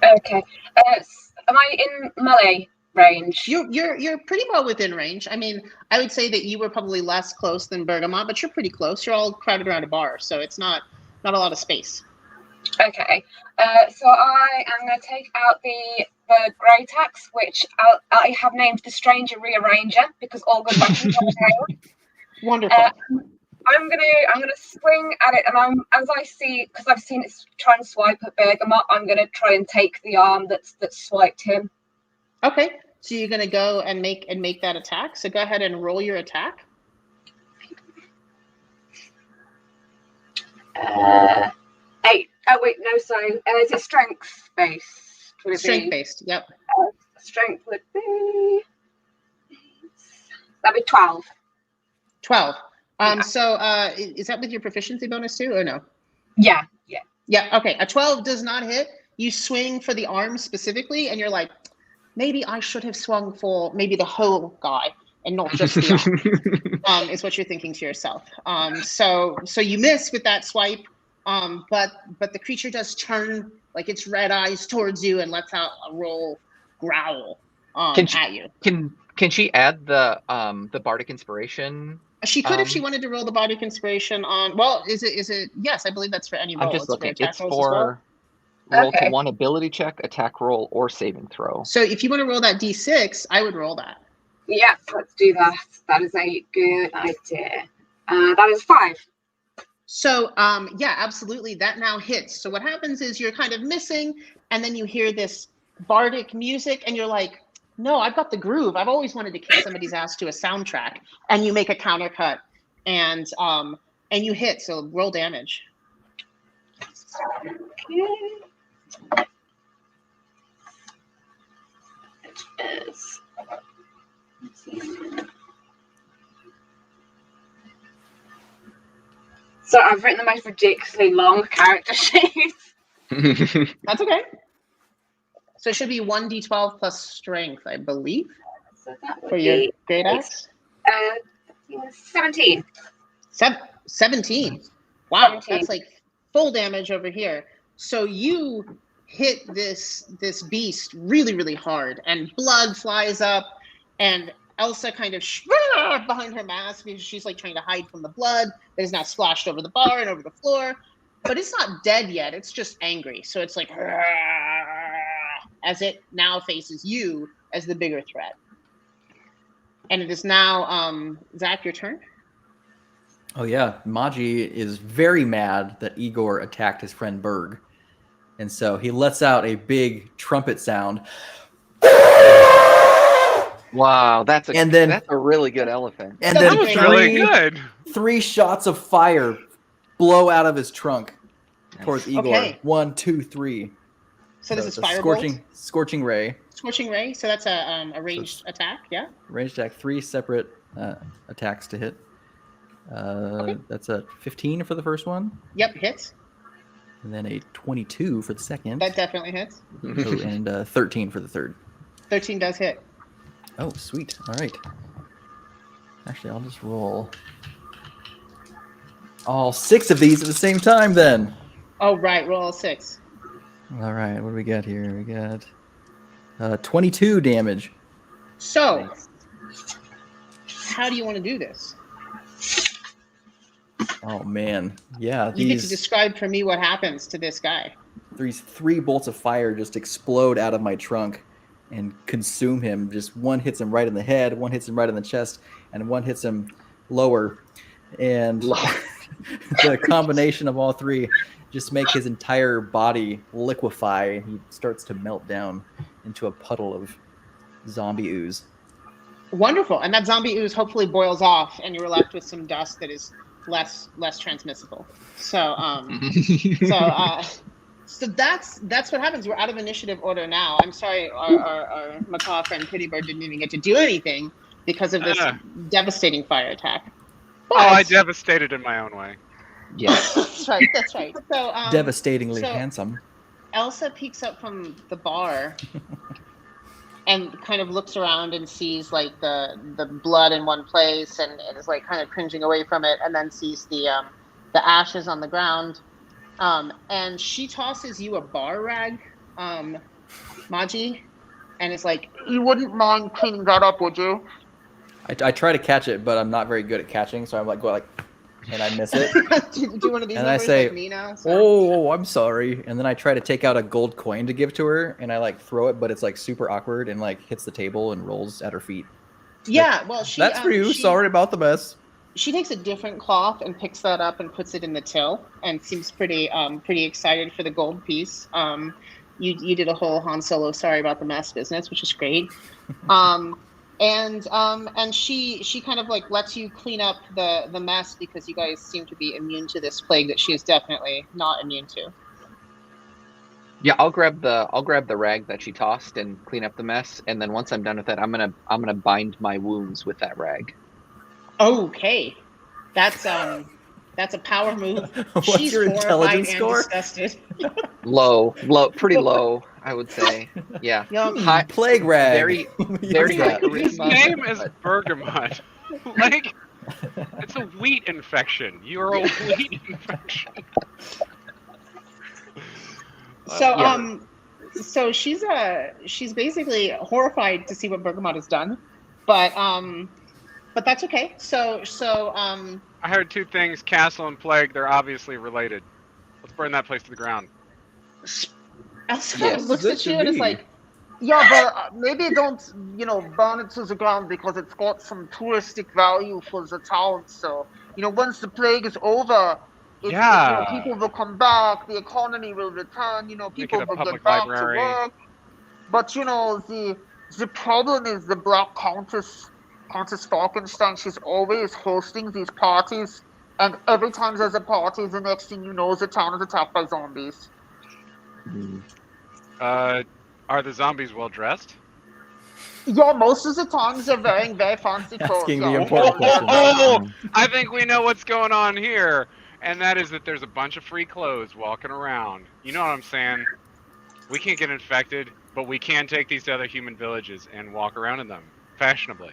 Okay. Am I in melee range?
You're pretty well within range. I mean, I would say that you were probably less close than Bergamot, but you're pretty close. You're all crowded around a bar, so it's not a lot of space.
Okay. So I am going to take out the great axe, which I have named the Stranger Rearranger because all good weapons are nailed.
Wonderful.
I'm gonna swing at it, and as I see, because I've seen it try and swipe at Bergamot, I'm gonna try and take the arm that's swiped him.
Okay, so you're gonna go and make that attack. So go ahead and roll your attack.
8. Oh wait, no, sorry. Is it strength based?
Strength based. Yep.
Strength would be. That'd be 12.
12.
Yeah.
So is that with your proficiency bonus too, or no?
Yeah.
Yeah. Okay. A 12 does not hit. You swing for the arm specifically, and you're like, maybe I should have swung for maybe the whole guy and not just the arm. Is what you're thinking to yourself. So you miss with that swipe. But the creature does turn like its red eyes towards you and lets out a growl at you.
Can she add the Bardic Inspiration?
She could if she wanted to roll the Bardic Inspiration on. Well, is it? Yes, I believe that's for any roll.
I'm just looking. It's
rolls
for
as well.
roll to 1 ability check, attack roll, or saving throw.
So if you want to roll that D6, I would roll that.
Yeah, let's do that. That is a good idea. That is 5.
So yeah, absolutely, that now hits. So what happens is you're kind of missing, and then you hear this bardic music, and you're like, no, I've got the groove. I've always wanted to kick somebody's ass to a soundtrack. And you make a counter cut, and you hit. So roll damage.
Okay. It is. Let's see. So I've written the most ridiculously long character sheet.
That's okay. So it should be 1d12 plus strength, I believe,
So that would
for your
be
great axe.
17.
17. Wow,
17.
That's like full damage over here. So you hit this beast really, really hard, and blood flies up, and Elsa kind of behind her mask because she's like trying to hide from the blood that is now splashed over the bar and over the floor. But it's not dead yet. It's just angry. So it's like as it now faces you as the bigger threat. And it is now Zack, your turn.
Oh yeah, Magi is very mad that Igor attacked his friend Berg, and so he lets out a big trumpet sound.
Wow, that's a really good elephant.
And
That
then
was really good.
3 shots of fire blow out of his trunk towards Igor.
Okay.
1, 2, 3.
So this is
it's a
firebolt.
scorching ray.
Scorching ray. So that's a ranged attack. Yeah.
Ranged attack, 3 separate attacks to hit.
Okay.
That's a 15 for the first one,
Yep. Hits.
and then a 22 for the second,
That definitely hits.
and 13 for the third.
13 does hit.
Oh, sweet. All right. Actually, I'll just roll all 6 of these at the same time then.
Oh, right. Roll 6.
All right, what do we got here? We got 22 damage.
So, how do you want to do this?
Oh, man. Yeah,
You get to
these
describe for me what happens to this guy.
3 bolts of fire just explode out of my trunk and consume him. Just one hits him right in the head, one hits him right in the chest, and one hits him lower. And the combination of all 3 just make his entire body liquefy. He starts to melt down into a puddle of zombie ooze.
Wonderful. And that zombie ooze hopefully boils off, and you're left with some dust that is less transmissible. So so that's what happens. We're out of initiative order now. I'm sorry, our macaw friend Pretty Bird didn't even get to do anything because of this devastating fire attack. But,
I devastated in my own way.
Yes.
That's right. So
Devastatingly
so-
handsome.
Elsa peeks up from the bar and kind of looks around and sees like the blood in one place and is like kind of cringing away from it, and then sees the ashes on the ground. And she tosses you a bar rag, Magi, and it's like, you wouldn't mind cleaning that up, would you?
I try to catch it, but I'm not very good at catching, so I'm like, go like, and I miss it.
do one of these
And I
numbers
say,
like me now? So-
Oh, I'm sorry. And then I try to take out a gold coin to give to her, and I like throw it, but it's like super awkward and like hits the table and rolls at her feet.
yeah, well,
That's for you. Sorry about the mess.
she takes a different cloth and picks that up and puts it in the till, and seems pretty excited for the gold piece. You did a whole Han Solo sorry about the mess business, which is great. And she kind of like lets you clean up the mess because you guys seem to be immune to this plague that she is definitely not immune to.
Yeah, I'll grab the rag that she tossed and clean up the mess, and then once I'm done with that, I'm gonna bind my wounds with that rag.
Okay, that's a power move.
What's
She's
your
horrified
intelligence
and
score?
disgusted.
Low, pretty low, I would say. Yeah.
Yup.
High,
Plague rag.
very
Use that.
His
charisma,
name is
but-
Bergamot. Like, it's a wheat infection. You're a wheat infection.
So
Yeah.
so she's basically horrified to see what Bergamot has done, but that's okay. So
I heard two things: castle and plague. They're obviously related. Let's burn that place to the ground.
Elsa
Yes,
looks
that
at you
should
and is
be.
like, yeah, but maybe don't burn it to the ground because it's got some touristic value for the town. So once the plague is over,
Yeah.
people will come back, the economy will return, people
it a
will
public
get back
library.
to work. But the problem is the Black Countess Falkenstein. She's always hosting these parties, and every time there's a party, the next thing you know, the town is attacked by zombies.
Are the zombies well dressed?
Yeah, most of the times they're wearing very fancy clothes.
Asking the
yeah.
important questions.
Oh, I think we know what's going on here, and that is that there's a bunch of free clothes walking around. You know what I'm saying? We can't get infected, but we can take these to other human villages and walk around in them fashionably.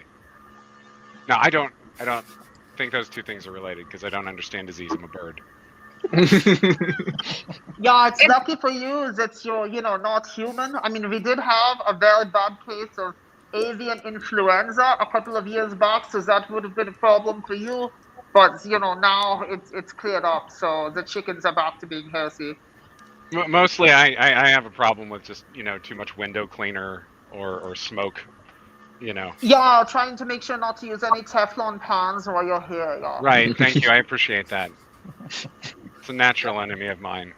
No, I don't think those two things are related because I don't understand disease. I'm a bird.
Yeah, it's lucky for you that you're, not human. I mean, we did have a very bad case of avian influenza a couple of years back, so that would have been a problem for you. But now it's cleared up, so the chickens are back to being healthy.
Mostly, I have a problem with just too much window cleaner or smoke.
Yeah, trying to make sure not to use any Teflon pans while you're here. Yeah.
Right. Thank you. I appreciate that. It's a natural enemy of mine.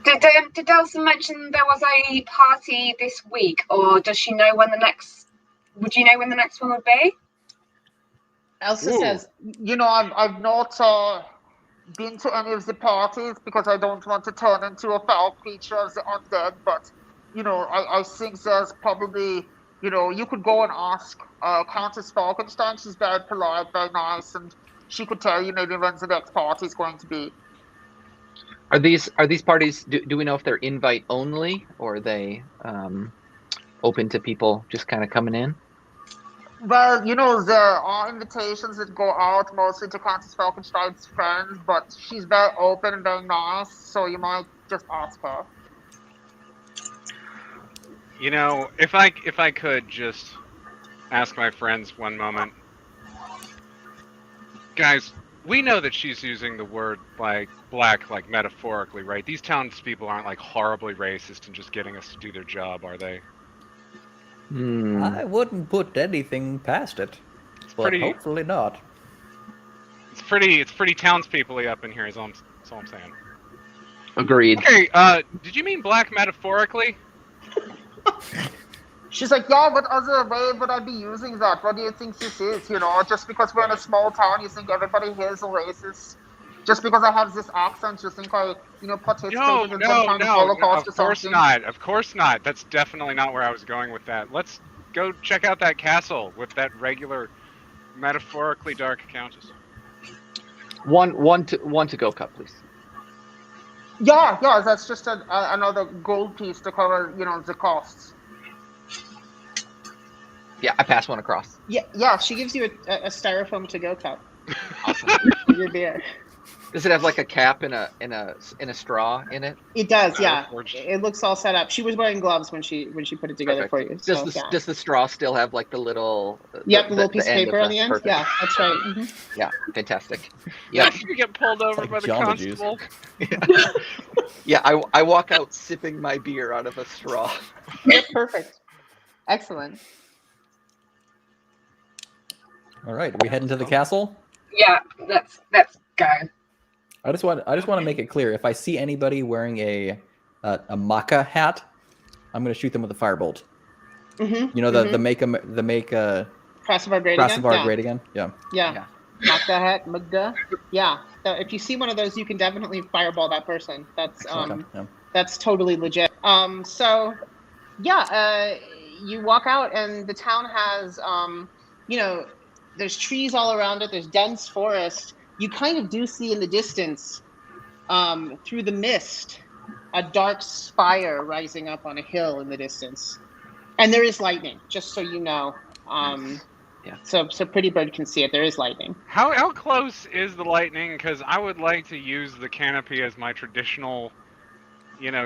Did Elsa mention there was a party this week, or does she know when the next? Would you know when the next one would be?
Elsa
Ooh.
says, I've not been to any of the parties because I don't want to turn into a foul creature of the undead, but I think there's probably you could go and ask Countess Falkenstein. She's very polite, very nice, and she could tell you maybe when the next party is going to be.
Are these parties? Do we know if they're invite only, or are they open to people just kind of coming in?
Well, there are invitations that go out mostly to Countess Falkenstein's friends, but she's very open and very nice, so you might just ask her.
If I could just ask my friends one moment. Guys, we know that she's using the word like black like metaphorically, right? These townspeople aren't like horribly racist and just getting us to do their job, are they?
I wouldn't put anything past it, but
pretty-
hopefully not.
It's pretty townspeople-y up in here, is all I'm saying.
Agreed.
Okay, did you mean black metaphorically?
She's like, yeah, what other way would I be using that? What do you think this is? Just because we're in a small town, you think everybody here is a racist? Just because I have this accent, you think I, participated in some kind of Holocaust or
of course
something?
not. Of course not. That's definitely not where I was going with that. Let's go check out that castle with that regular, metaphorically dark countess.
One to go cup, please.
Yeah, that's just another gold piece to cover, the costs.
Yeah, I pass one across.
Yeah, she gives you a styrofoam to-go cup.
Awesome.
For your beer.
Does it have like a cap and a straw in it?
It does, yeah.
Forged.
It looks all set up. She was wearing gloves when she put it together
Perfect.
for you.
Does the straw still have like the little?
The little piece of
end
paper on the end.
Perfect.
Yeah, that's right. Mhm.
Yeah, fantastic. Yeah,
You get pulled over
like
by the
Jamba Juice.
constable.
yeah. I walk out sipping my beer out of a straw.
Yep, perfect. Excellent.
All right, we head into the castle.
Yeah, let's go.
I just want to make it clear. If I see anybody wearing a maca hat, I'm going to shoot them with a firebolt.
Mm-hmm.
You know the make
Crossbar grade
Crossbar
again.
grade again. Yeah.
Yeah. Magda hat, Magda. Yeah. So if you see one of those, you can definitely fireball that person. That's
Yeah.
that's totally legit. You walk out and the town has there's trees all around it. There's dense forest. You kind of do see in the distance, through the mist, a dark spire rising up on a hill in the distance. And there is lightning, just so you know.
Yeah.
So Pretty Bird can see it. There is lightning.
How close is the lightning? Because I would like to use the canopy as my traditional,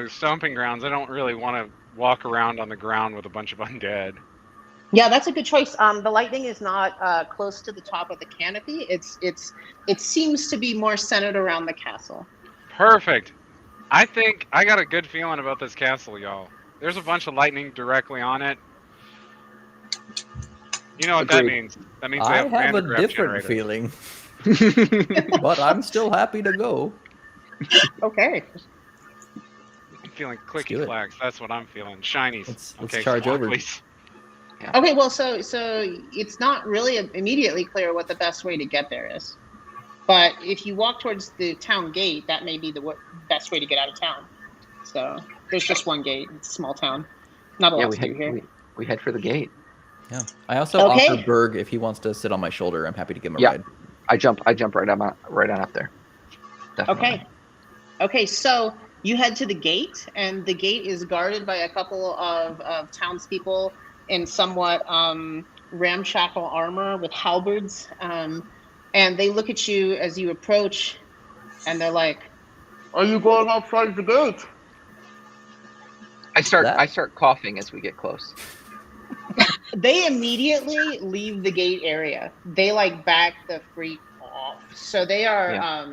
stomping grounds. I don't really want to walk around on the ground with a bunch of undead.
Yeah, that's a good choice. The lightning is not close to the top of the canopy. It seems to be more centered around the castle.
Perfect. I think I got a good feeling about this castle, y'all. There's a bunch of lightning directly on it. You know what that means? That means we
I have a different feeling, but I'm still happy to go.
Okay.
I'm feeling clicky clacks. That's what I'm feeling. Shinies.
Let's charge over.
Please.
Yeah. Okay, well, so it's not really immediately clear what the best way to get there is. But if you walk towards the town gate, that may be the best way to get out of town. So there's just one gate. It's a small town. Not a lot to do here.
We head for the gate.
Yeah. I also offer Berg if he wants to sit on my shoulder. I'm happy to give him a ride.
I jump right on up there. Definitely.
Okay. So you head to the gate, and the gate is guarded by a couple of townspeople in somewhat ramshackle armor with halberds, and they look at you as you approach, and they're like, "Are you going outside the gate?"
I start coughing as we get close.
They immediately leave the gate area. They back the freak off. So they are.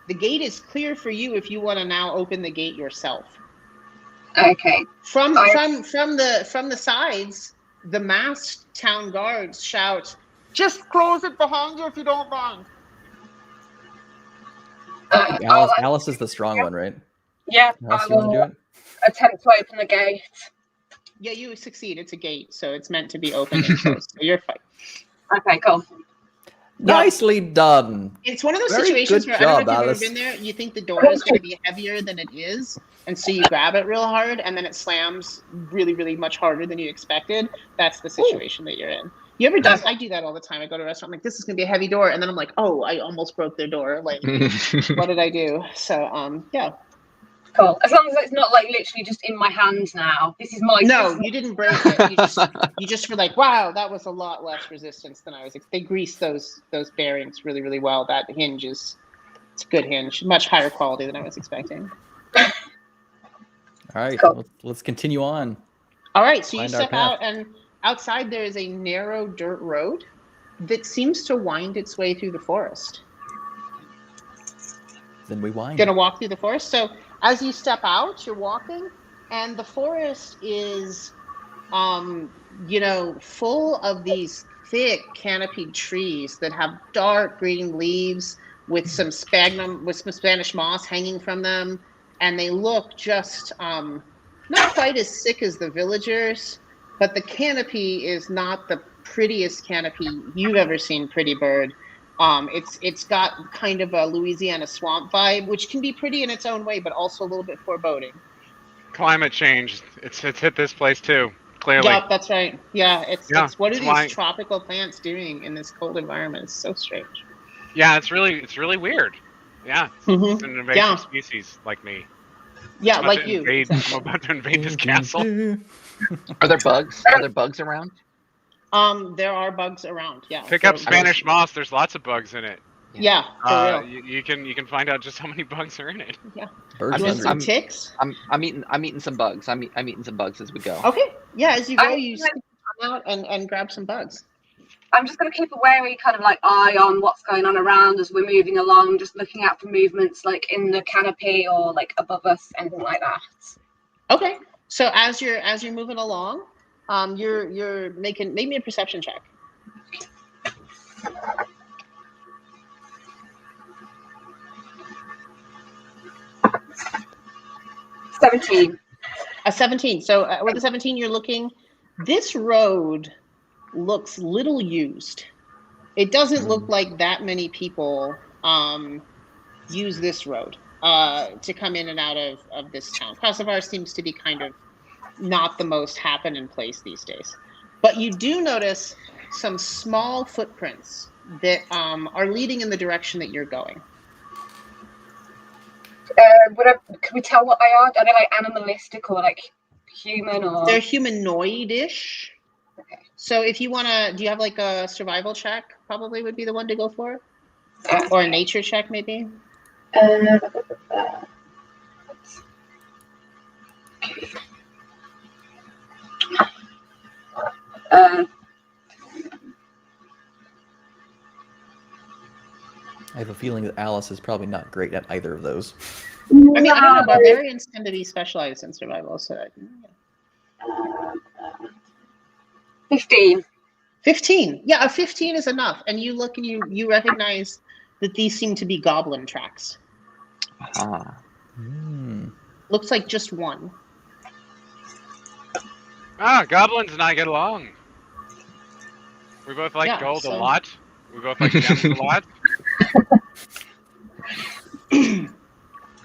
The gate is clear for you if you want to now open the gate yourself.
Okay.
From the sides, the masked town guards shout, "Just close it behind you if you don't mind."
Alice is the strong one, right?
Yeah.
Alice, you want to do it?
Attempt to open the gate.
Yeah, you succeed. It's a gate, so it's meant to be open and closed. So you're fine.
Okay, cool.
Nicely done.
It's one of those
Very
situations
good
where I don't
job,
know if
Alice.
you've ever been there. You think the door is going to be heavier than it is, and so you grab it real hard, and then it slams really, really much harder than you expected. That's the situation that you're in. You ever done? I do that all the time. I go to a restaurant, I'm like, this is going to be a heavy door, and then I'm like, oh, I almost broke their door. Like, what did I do? So, yeah.
Cool. As long as it's not literally just in my hand now. This is my.
No, you didn't break it. You just were like, wow, that was a lot less resistance than I was. They grease those bearings really, really well. That hinge it's a good hinge, much higher quality than I was expecting.
All right, cool. Let's continue on.
All right, so you step out, and outside there is a narrow dirt road that seems to wind its way through the forest.
Then we wind.
Gonna walk through the forest. So as you step out, you're walking, and the forest is, full of these thick canopied trees that have dark green leaves with some Spanish moss hanging from them, and they look just not quite as sick as the villagers, but the canopy is not the prettiest canopy you've ever seen, Pretty Bird. It's got kind of a Louisiana swamp vibe, which can be pretty in its own way, but also a little bit foreboding.
Climate change. It's hit this place too. Clearly.
Yeah, that's right. Yeah, it's what are these tropical plants doing in this cold environment? It's so strange.
Yeah, it's really weird. Yeah, it's an invasive species like me.
Yeah, like you.
I'm about to invade this castle.
Are there bugs? Are there bugs around?
There are bugs around. Yeah.
Pick up Spanish moss. There's lots of bugs in it.
Yeah, for real.
You can find out just how many bugs are in it.
Yeah.
I'm
ticks.
I'm eating some bugs. I'm eating some bugs as we go.
Okay. Yeah, as you go, you come out and grab some bugs.
I'm just going to keep a wary kind of eye on what's going on around as we're moving along, just looking out for movements in the canopy or above us, anything like that.
Okay. So as you're moving along, you're make me a perception check. A 17. So with a 17, you're looking. This road looks little used. It doesn't look like that many people use this road to come in and out of this town. Kosovar seems to be kind of not the most happening place these days. But you do notice some small footprints that are leading in the direction that you're going.
Can we tell what they are? Are they like animalistic or like human or?
They're humanoid-ish.
Okay.
So if you want to, do you have like a survival check? Probably would be the one to go for. Or a nature check, maybe.
I have a feeling that Alice is probably not great at either of those.
I mean, I don't know. Barbarians tend to be specialized in survival, so.
15.
15. Yeah, a 15 is enough. And you look and you recognize that these seem to be goblin tracks.
Ah.
Looks like just one.
Ah, goblins and I get along. We both like
Yeah,
gold
so-
a lot. We both like gems a lot.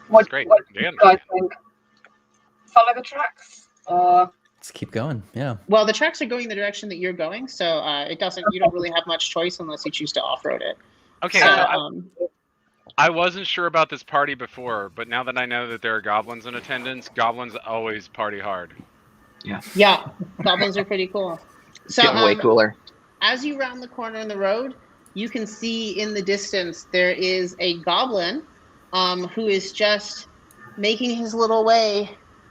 What,
great.
what do
Dan.
you guys think? Follow the tracks? Or
Let's keep going. Yeah.
Well, the tracks are going the direction that you're going, so it doesn't. You don't really have much choice unless you choose to off-road it.
Okay,
So,
so I wasn't sure about this party before, but now that I know that there are goblins in attendance, goblins always party hard.
yeah, goblins are pretty cool. So
Getting way cooler.
as you round the corner in the road, you can see in the distance there is a goblin who is just making his little way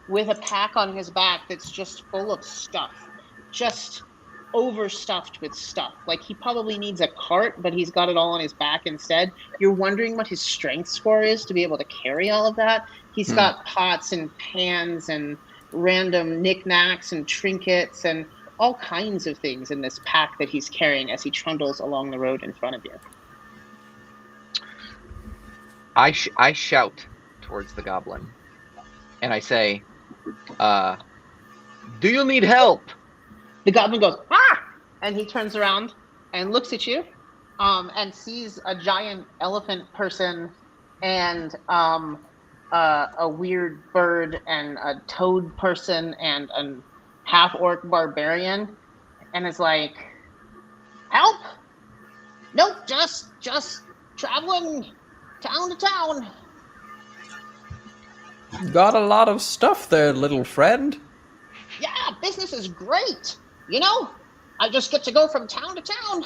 with a pack on his back that's just full of stuff, just overstuffed with stuff. Like he probably needs a cart, but he's got it all on his back instead. You're wondering what his strength score is to be able to carry all of that. He's got pots and pans and random knickknacks and trinkets and all kinds of things in this pack that he's carrying as he trundles along the road in front of you.
I shout towards the goblin, and I say, "Do you need help?"
The goblin goes, "Ah!" And he turns around and looks at you and sees a giant elephant person and a weird bird and a toad person and a half-orc barbarian, and is like, "Help? Nope, just traveling town to town."
Got a lot of stuff there, little friend.
Yeah, business is great. You know, I just get to go from town to town,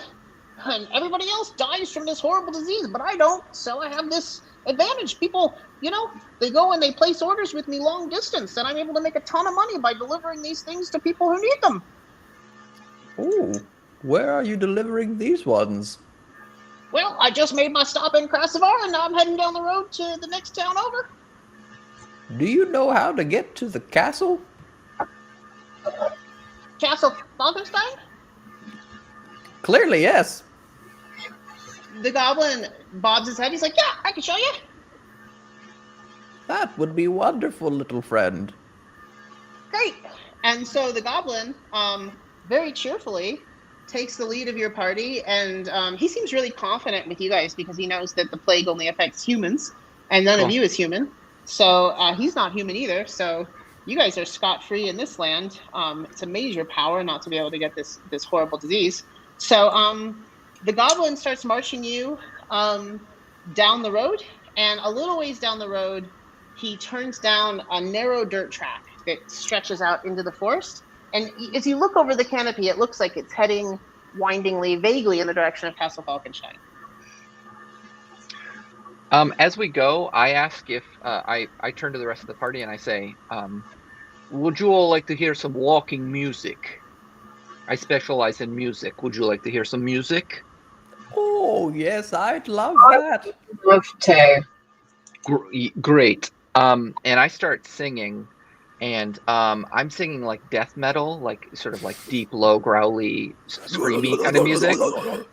and everybody else dies from this horrible disease, but I don't, so I have this advantage. People, you know, they go and they place orders with me long distance, and I'm able to make a ton of money by delivering these things to people who need them.
Oh, where are you delivering these ones?
Well, I just made my stop in Kosovar, and now I'm heading down the road to the next town over.
Do you know how to get to the castle?
Castle Falkenstein?
Clearly, yes.
The goblin bobs his head. He's like, "Yeah, I can show you."
That would be wonderful, little friend.
Great. And so the goblin, very cheerfully, takes the lead of your party, and he seems really confident with you guys because he knows that the plague only affects humans, and none of you is human. So he's not human either. So you guys are scot-free in this land. It's a major power not to be able to get this horrible disease. So the goblin starts marching you down the road, and a little ways down the road, he turns down a narrow dirt track that stretches out into the forest. And as you look over the canopy, it looks like it's heading windingly, vaguely in the direction of Castle Falkenstein.
As we go, I ask if I turn to the rest of the party and I say, "Would you all like to hear some walking music? I specialize in music. Would you like to hear some music?"
Oh, yes, I'd love that.
Love to.
Great. And I start singing, and I'm singing like death metal, like sort of like deep, low, growly, screamy kind of music.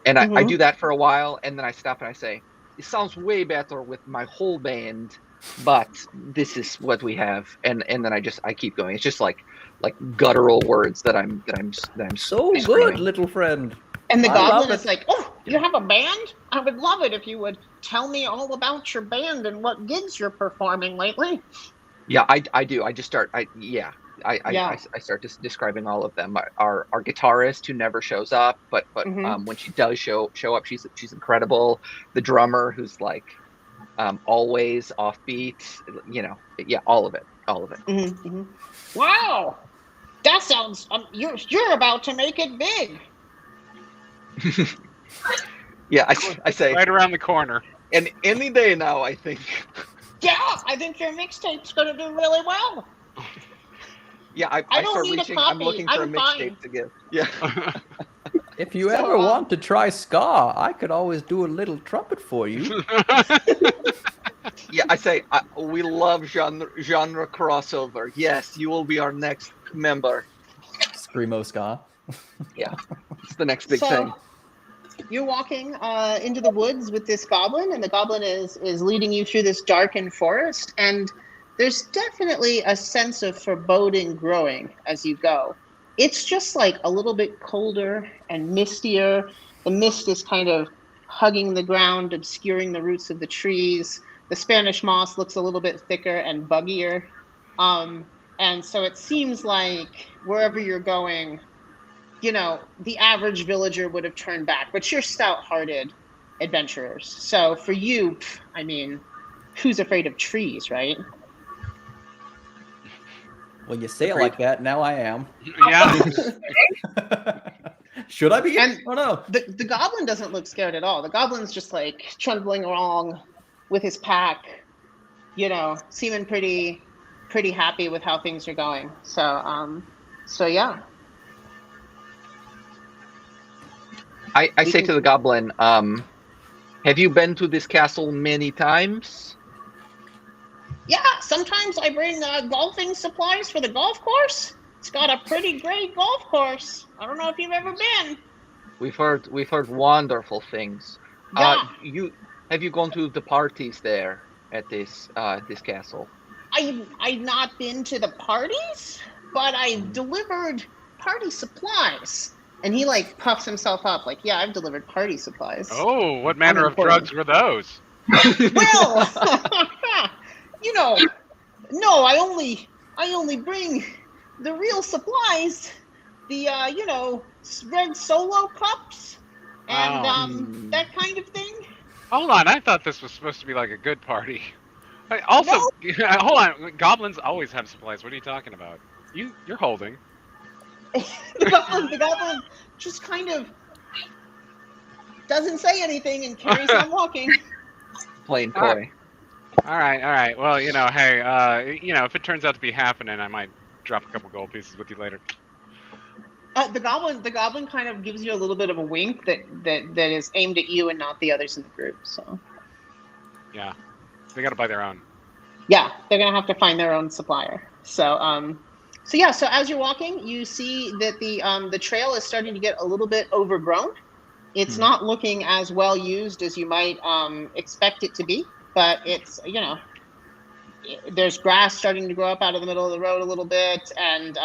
And I do that for a while, and then I stop and I say, "It sounds way better with my whole band, but this is what we have." And then I keep going. It's just like guttural words that I'm
So good,
screaming.
little friend.
And the
I
goblin
love
is
it.
like, "Oh, you have a band? I would love it if you would tell me all about your band and what gigs you're performing lately."
Yeah, I do. I just start. I start describing all of them. Our guitarist who never shows up, but when she does show up, she's incredible. The drummer who's like always offbeat. You know, yeah, all of it.
Wow, that sounds. You're about to make it big.
Yeah, I say
right around the corner.
And any day now, I think.
Yeah, I think your mixtape's going to do really well.
Yeah, I
don't
start
need a
reaching. I'm
copy.
looking for
I'm
a mixtape
fine.
to give. Yeah.
If you
So,
ever want to try ska, I could always do a little trumpet for you.
Yeah, I say we love genre crossover. Yes, you will be our next member.
Screamo ska.
Yeah, it's the next big thing.
You're walking into the woods with this goblin, and the goblin is leading you through this darkened forest, and there's definitely a sense of foreboding growing as you go. It's just like a little bit colder and mistier. The mist is kind of hugging the ground, obscuring the roots of the trees. The Spanish moss looks a little bit thicker and buggier. And so it seems like wherever you're going, you know, the average villager would have turned back, but you're stout-hearted adventurers. So for you, I mean, who's afraid of trees, right?
Well, you say it like that. Now I am.
Yeah.
Should I be?
And
Oh no.
The goblin doesn't look scared at all. The goblin's just like trundling along with his pack, you know, seeming pretty happy with how things are going. So yeah.
I say to the goblin, have you been to this castle many times?
Yeah, sometimes I bring golfing supplies for the golf course. It's got a pretty great golf course. I don't know if you've ever been.
We've heard wonderful things.
Yeah.
Have you gone to the parties there at this castle?
I've not been to the parties, but I've delivered party supplies. And he like puffs himself up like, yeah, I've delivered party supplies.
Oh, what manner of drugs were those?
Well, you know, no, I only bring the real supplies, the you know, red Solo cups and that kind of thing.
Hold on, I thought this was supposed to be like a good party. Also, hold on, goblins always have supplies. What are you talking about? You're holding.
The goblin just kind of doesn't say anything and carries on walking.
Plain coy.
All right. Well, you know, hey, you know, if it turns out to be happening, I might drop a couple gold pieces with you later.
The goblin kind of gives you a little bit of a wink that is aimed at you and not the others in the group. So
yeah, they got to buy their own.
Yeah, they're gonna have to find their own supplier. So so as you're walking, you see that the trail is starting to get a little bit overgrown. It's not looking as well used as you might expect it to be, but it's, you know, there's grass starting to grow up out of the middle of the road a little bit, and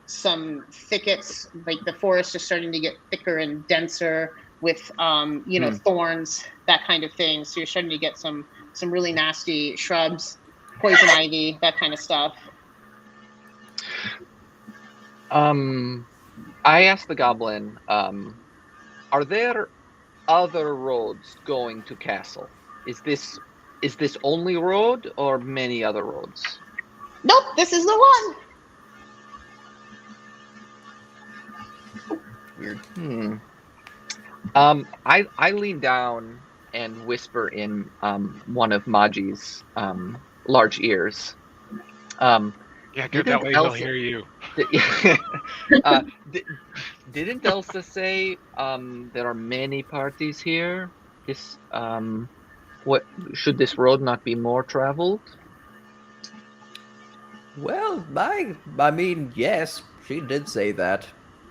some thickets, like the forest is starting to get thicker and denser with you know, thorns, that kind of thing. So you're starting to get some really nasty shrubs, poison ivy, that kind of stuff.
I asked the goblin, are there other roads going to castle? Is this only road or many other roads?
Nope, this is the one.
Weird. I lean down and whisper in one of Maji's large ears.
Yeah, good. That way he'll hear you.
Didn't Elsa say there are many parties here? What should this road not be more traveled?
Well, I mean, yes, she did say that.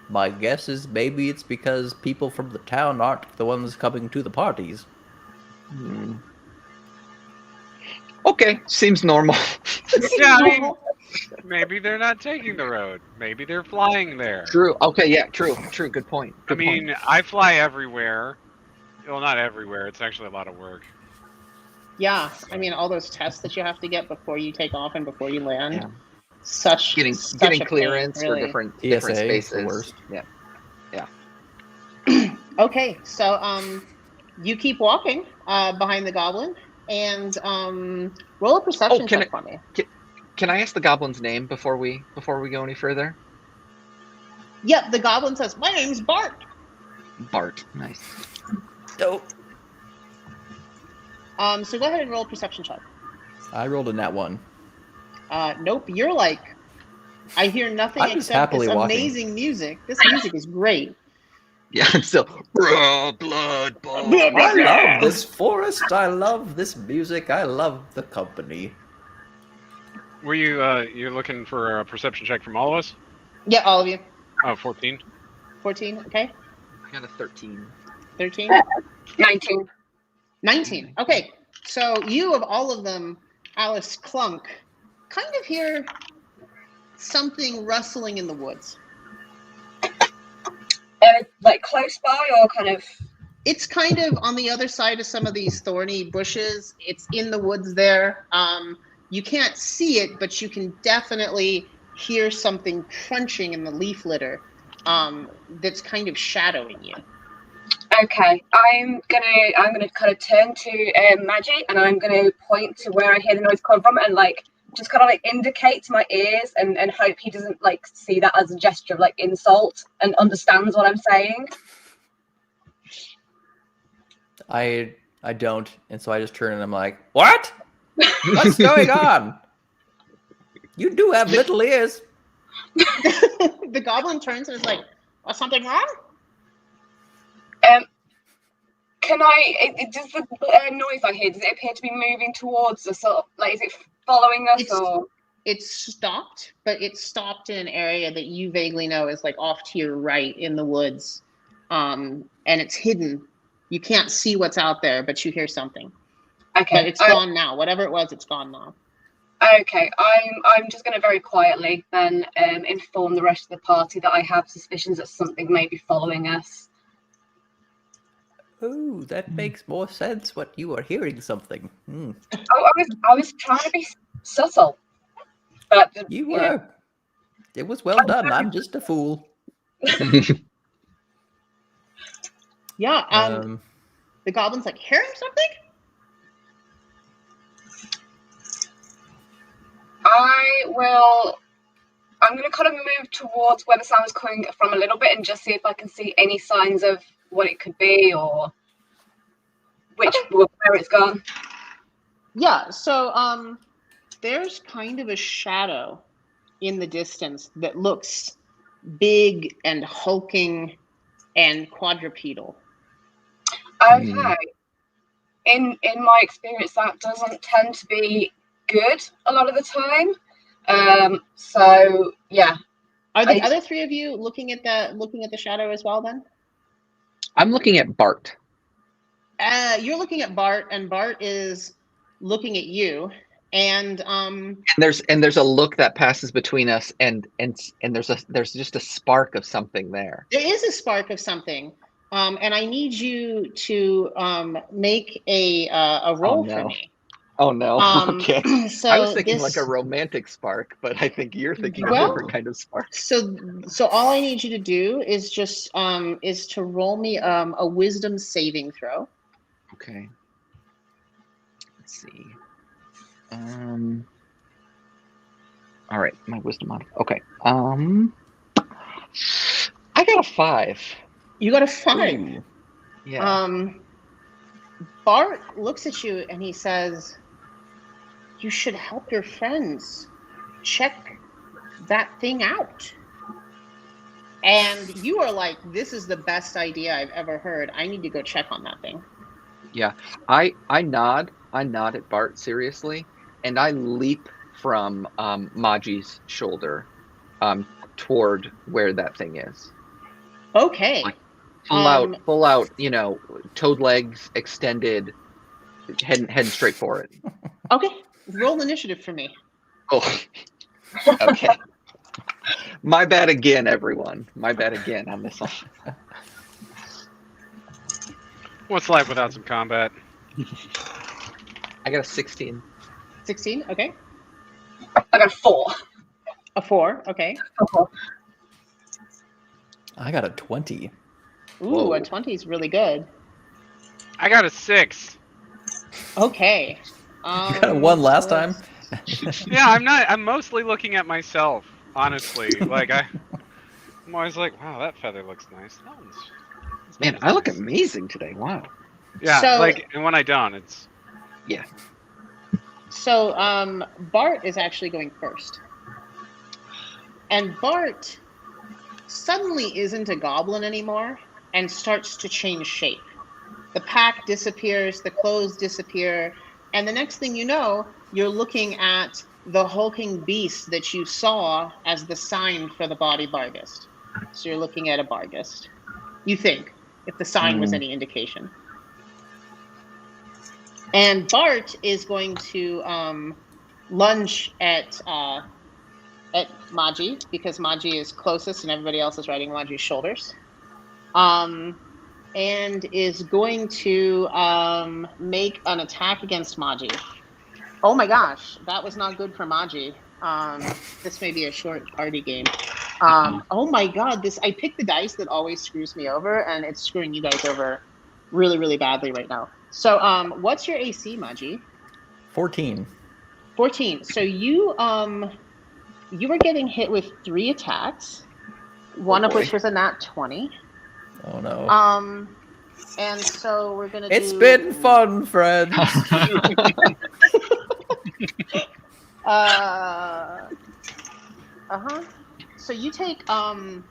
My guess is maybe it's because people from the town aren't the ones coming to the parties.
Hmm. Okay, seems normal.
Yeah, I mean, maybe they're not taking the road. Maybe they're flying there.
True. Okay, yeah, true. Good point.
I mean, I fly everywhere. Well, not everywhere. It's actually a lot of work.
Yeah, I mean, all those tests that you have to get before you take off and before you land.
Yeah.
Such
getting
a
clearance
pain, really.
for different
TSA is
spaces.
the worst.
Yeah.
Okay, so you keep walking behind the goblin and roll a perception check for me.
Can I ask the goblin's name before we go any further?
Yep, the goblin says, "My name's Bart."
Bart. Nice.
Dope.
So go ahead and roll a perception check.
I rolled a nat 1.
Nope, you're like, I hear nothing
I'm just
except
happily
this
walking.
amazing music. This music is great.
Yeah, I'm still blood ball.
I love this forest. I love this music. I love the company.
Were you you're looking for a perception check from all of us?
Yeah, all of you.
Oh, 14.
14, okay.
I got a 13.
13?
19.
19. Okay, so you of all of them, Alice Clunk, kind of hear something rustling in the woods.
Like close by or kind of?
It's kind of on the other side of some of these thorny bushes. It's in the woods there. You can't see it, but you can definitely hear something crunching in the leaf litter that's kind of shadowing you.
Okay, I'm gonna kind of turn to Maggie, and I'm gonna point to where I hear the noise come from, and like just kind of like indicate to my ears, and hope he doesn't like see that as a gesture of like insult and understands what I'm saying.
I don't, and so I just turn and I'm like, "What? What's going on? You do have little ears."
The goblin turns and is like, "Was something wrong?"
Can I? Does the noise I hear? Does it appear to be moving towards us? Or like, is it following us? Or
it's stopped, but it's stopped in an area that you vaguely know is like off to your right in the woods, and it's hidden. You can't see what's out there, but you hear something.
Okay,
but it's gone now. Whatever it was, it's gone now.
Okay, I'm just going to very quietly then inform the rest of the party that I have suspicions that something may be following us.
Oh, that makes more sense. What you are hearing something.
Oh, I was trying to be subtle, but
You were. It was well done. I'm just a fool.
Yeah. The goblin's like, hearing something?
I'm going to kind of move towards where the sound is coming from a little bit and just see if I can see any signs of what it could be or where it's gone.
Yeah, so there's kind of a shadow in the distance that looks big and hulking and quadrupedal.
Okay. In my experience, that doesn't tend to be good a lot of the time. So yeah.
Are the other three of you looking at the shadow as well then?
I'm looking at Bart.
You're looking at Bart, and Bart is looking at you, and
there's a look that passes between us, and there's just a spark of something there.
There is a spark of something, and I need you to make a roll for me.
Oh no! Okay.
So
I was thinking like a romantic spark, but I think you're thinking a different kind of spark.
So all I need you to do is just is to roll me a wisdom saving throw.
Okay. Let's see. All right, my wisdom mod. Okay. I got a 5.
You got a 5.
Ooh.
Yeah.
Bart looks at you and he says, "You should help your friends. Check that thing out." And you are like, "This is the best idea I've ever heard. I need to go check on that thing."
Yeah. I nod at Bart seriously, and I leap from Maji's shoulder toward where that thing is.
Okay.
Like, full out, you know, toad legs extended, heading straight for it.
Okay. Roll initiative for me.
Oh, okay. My bad again, everyone. My bad again on this one.
What's life without some combat?
I got a 16.
16. Okay.
I got a 4.
A 4. Okay.
I got a 20.
Ooh,
Whoa.
a 20 is really good.
I got a 6.
Okay.
You got a 1 last time?
Yeah, I'm mostly looking at myself, honestly. Like I'm always like, wow, that feather looks nice. That one's
Man, I look amazing today. Wow.
Yeah,
So-
like, and when I don't, it's
Yeah.
So Bart is actually going first. And Bart suddenly isn't a goblin anymore and starts to change shape. The pack disappears, the clothes disappear, and the next thing you know, you're looking at the hulking beast that you saw as the sign for the body Bargist. So you're looking at a Bargist. You think, if the sign was any indication. And Bart is going to lunge at Maji, because Maji is closest and everybody else is riding Maji's shoulders. And is going to make an attack against Maji. Oh my gosh, that was not good for Maji. This may be a short party game. Oh my god, I picked the dice that always screws me over, and it's screwing you guys over really, really badly right now. So what's your AC, Maji?
14.
14. So you were getting hit with 3 attacks, one of which was a nat 20.
Oh no.
And so we're gonna
It's been fun, friends.
So you take 20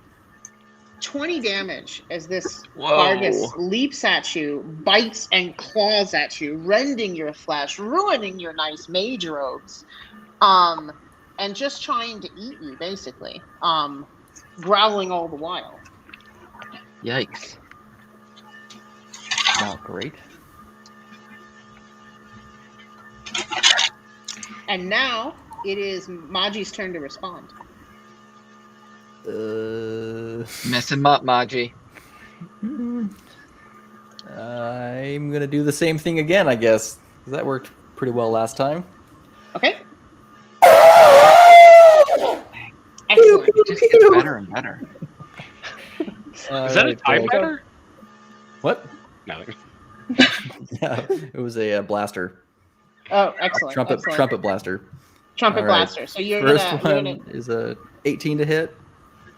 damage as this
Whoa.
Bargus leaps at you, bites and claws at you, rending your flesh, ruining your nice mage robes, and just trying to eat you, basically, growling all the while.
Yikes.
Not great.
And now it is Maji's turn to respond.
Mess him up, Maji.
I'm gonna do the same thing again, I guess. That worked pretty well last time.
Okay. Excellent.
It just gets better and better.
is that a TIE fighter?
What?
No.
Yeah, it was a blaster.
Oh, excellent.
Trumpet blaster.
Trumpet
All right.
blaster. So you're
First
gonna
one is a 18 to hit,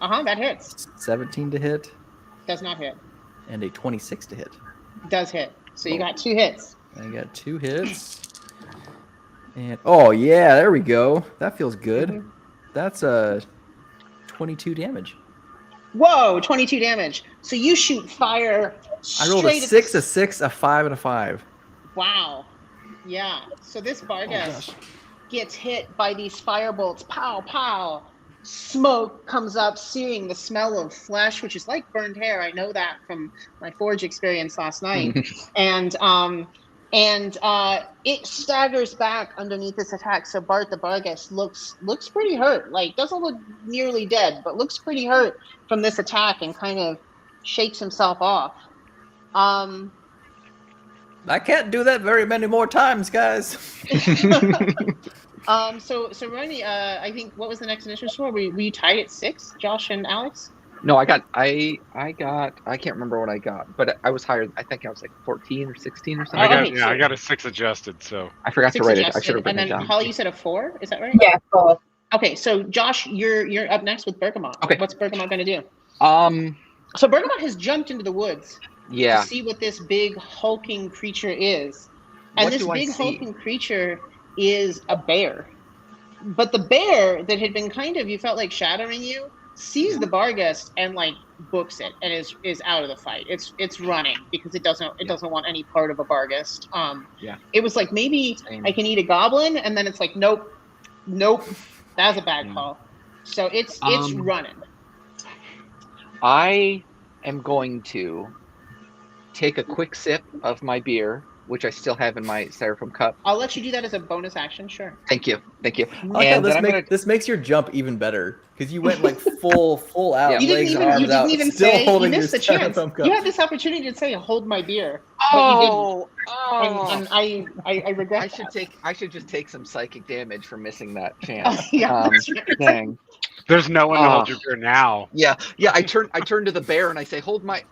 that hits.
17 to hit,
Does not hit.
and a 26 to hit.
Does hit. So you got 2 hits.
I got 2 hits. And oh yeah, there we go. That feels good.
Mhm.
That's 22 damage.
Whoa, 22 damage. So you shoot fire.
I rolled a
straight at
6,
the-
a 6, a 5, and a 5.
Wow. Yeah. So this Bargus
gosh.
gets hit by these firebolts. Pow, pow. Smoke comes up, searing the smell of flesh, which is like burned hair. I know that from my Forge experience last night. And it staggers back underneath this attack. So Bart the Bargus looks pretty hurt. Like, doesn't look nearly dead, but looks pretty hurt from this attack and kind of shakes himself off.
I can't do that very many more times, guys.
So Ronnie, I think, what was the next initiative score? Were you tied at 6, Josh and Alex?
No, I can't remember what I got, but I was higher. I think I was like 14 or 16 or something.
I
I got a 6 adjusted, so
I forgot to
6
write it. I
adjusted.
should have
And
written it
then
down.
Holly, you said a 4, is that right?
Yeah, 4.
Okay, so Josh, you're up next with Bergamot.
Okay.
What's Bergamot going to do?
Um,
So Bergamot has jumped into the woods
yeah.
to see what this big hulking creature is. And
What
this
do I
big
see?
hulking creature is a bear. But the bear that had been kind of, you felt like shadowing you, sees the Bargus and like books it and is out of the fight. It's running because it doesn't want any part of a Bargus.
Yeah.
It was like, maybe
Same.
I can eat a goblin, and then it's like, nope, Nope. That was a bad call. So it's running.
I am going to take a quick sip of my beer, which I still have in my styrofoam cup.
I'll let you do that as a bonus action, sure.
Thank you.
I like how this makes your jump even better because you went like full out, legs and arms out, still holding your styrofoam cup.
You had this opportunity to say, "Hold my beer,"
but
and I regret.
I should just take some psychic damage for missing that chance.
Dang.
There's no one to hold your beer now.
Yeah. I turn to the bear and I say, "Hold my."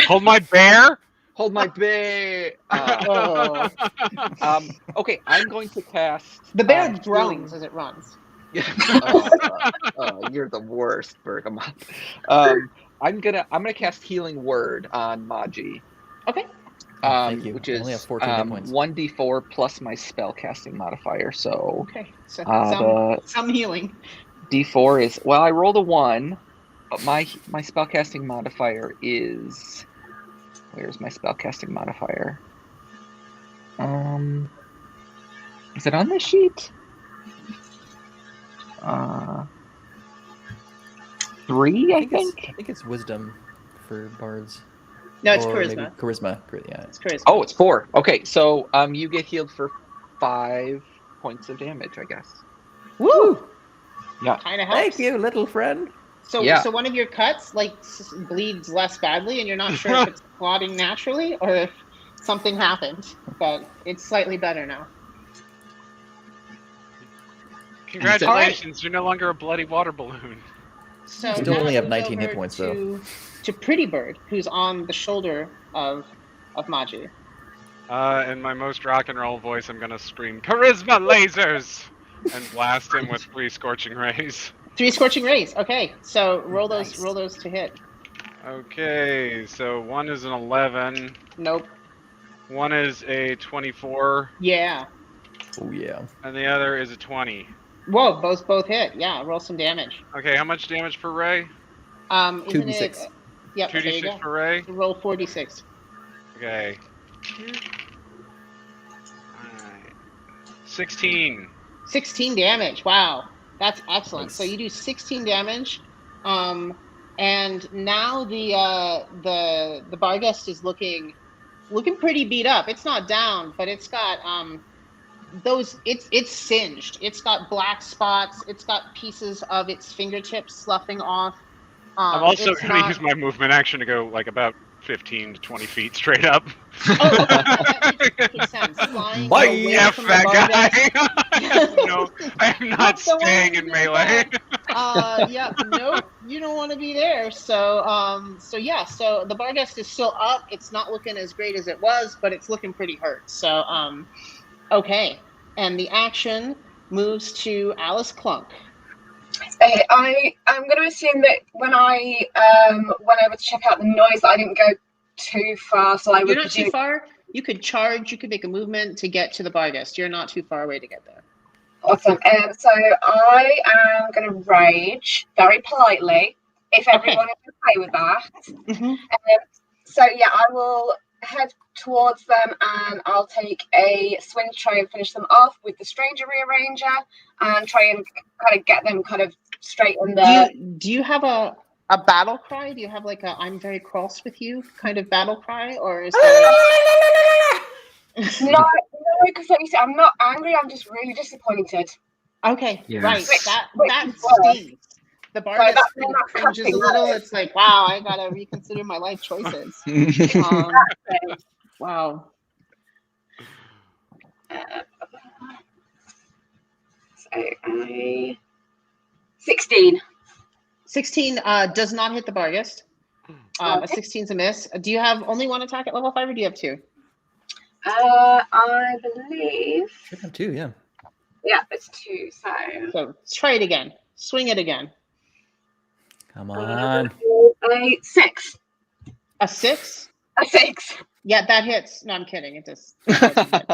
Hold my bear.
Hold my bear. Okay, I'm going to cast.
The bear groans as it runs.
Yeah. You're the worst, Bergamot. I'm gonna cast Healing Word on Maji.
Okay.
Thank you.
Which
I
is
only have 14 hit points.
1d4 plus my spellcasting modifier. So
okay, so some healing.
D4 is I rolled a 1, but my spellcasting modifier is. Where's my spellcasting modifier? Is it on this sheet? 3, I think.
I think it's wisdom for bards.
No, it's charisma.
Charisma. Yeah,
it's charisma.
Oh, it's 4. Okay, so you get healed for 5 points of damage, I guess.
Woo!
Yeah.
Kind of helps.
Thank you, little friend.
So one of your cuts bleeds less badly, and you're not sure if it's clotting naturally or if something happened, but it's slightly better now.
Congratulations! You're no longer a bloody water balloon.
So
still only have 19 hit points though.
To Pretty Bird, who's on the shoulder of Maji.
In my most rock and roll voice, I'm gonna scream "Charisma lasers!" and blast him with 3 scorching rays.
3 scorching rays. Okay, so roll those to hit.
Okay, so 1 is an 11.
Nope.
1 is a 24.
Yeah.
Oh yeah.
And the other is a 20.
Whoa, both hit. Yeah, roll some damage.
Okay, how much damage per ray?
2d6.
Yep.
2d6 per ray.
Roll 4d6.
Okay. 16.
16 damage. Wow. That's excellent.
Nice.
So you do 16 damage, and now the Barghest is looking pretty beat up. It's not down, but it's got it's singed. It's got black spots. It's got pieces of its fingertips sloughing off.
I'm also going to use my movement action to go like about 15 to 20 feet straight up.
Oh, okay. That makes sense. Flying
Bye,
away
F
from
that
the
guy. No, I'm not staying in melee.
Nope, you don't want to be there. So the Barghest is still up. It's not looking as great as it was, but it's looking pretty hurt. So, okay. And the action moves to Alice Clunk.
I'm going to assume that when I went over to check out the noise, I didn't go too far. So
You're not too far. You could charge. You could make a movement to get to the Barghest. You're not too far away to get there.
Awesome. So I am going to rage very politely, if everyone is okay with that.
Mm-hmm.
So yeah, I will head towards them and I'll take a swing to try and finish them off with the stranger rearranger and try and kind of get them kind of straight in there.
Do you have a battle cry? Do you have like a "I'm very cross with you" kind of battle cry, or is there?
No, because like you said, I'm not angry. I'm just really disappointed.
Okay,
Yes.
right. That stings. The Barghest cringes a little. It's like, wow, I gotta reconsider my life choices. Wow.
16.
16 does not hit the Barghest. A 16's a miss. Do you have only 1 attack at level 5, or do you have 2?
I believe.
Should have 2, yeah.
Yeah, it's 2.
So try it again. Swing it again.
Come on.
A 6.
A 6?
A 6.
Yeah, that hits. No, I'm kidding. It just doesn't hit.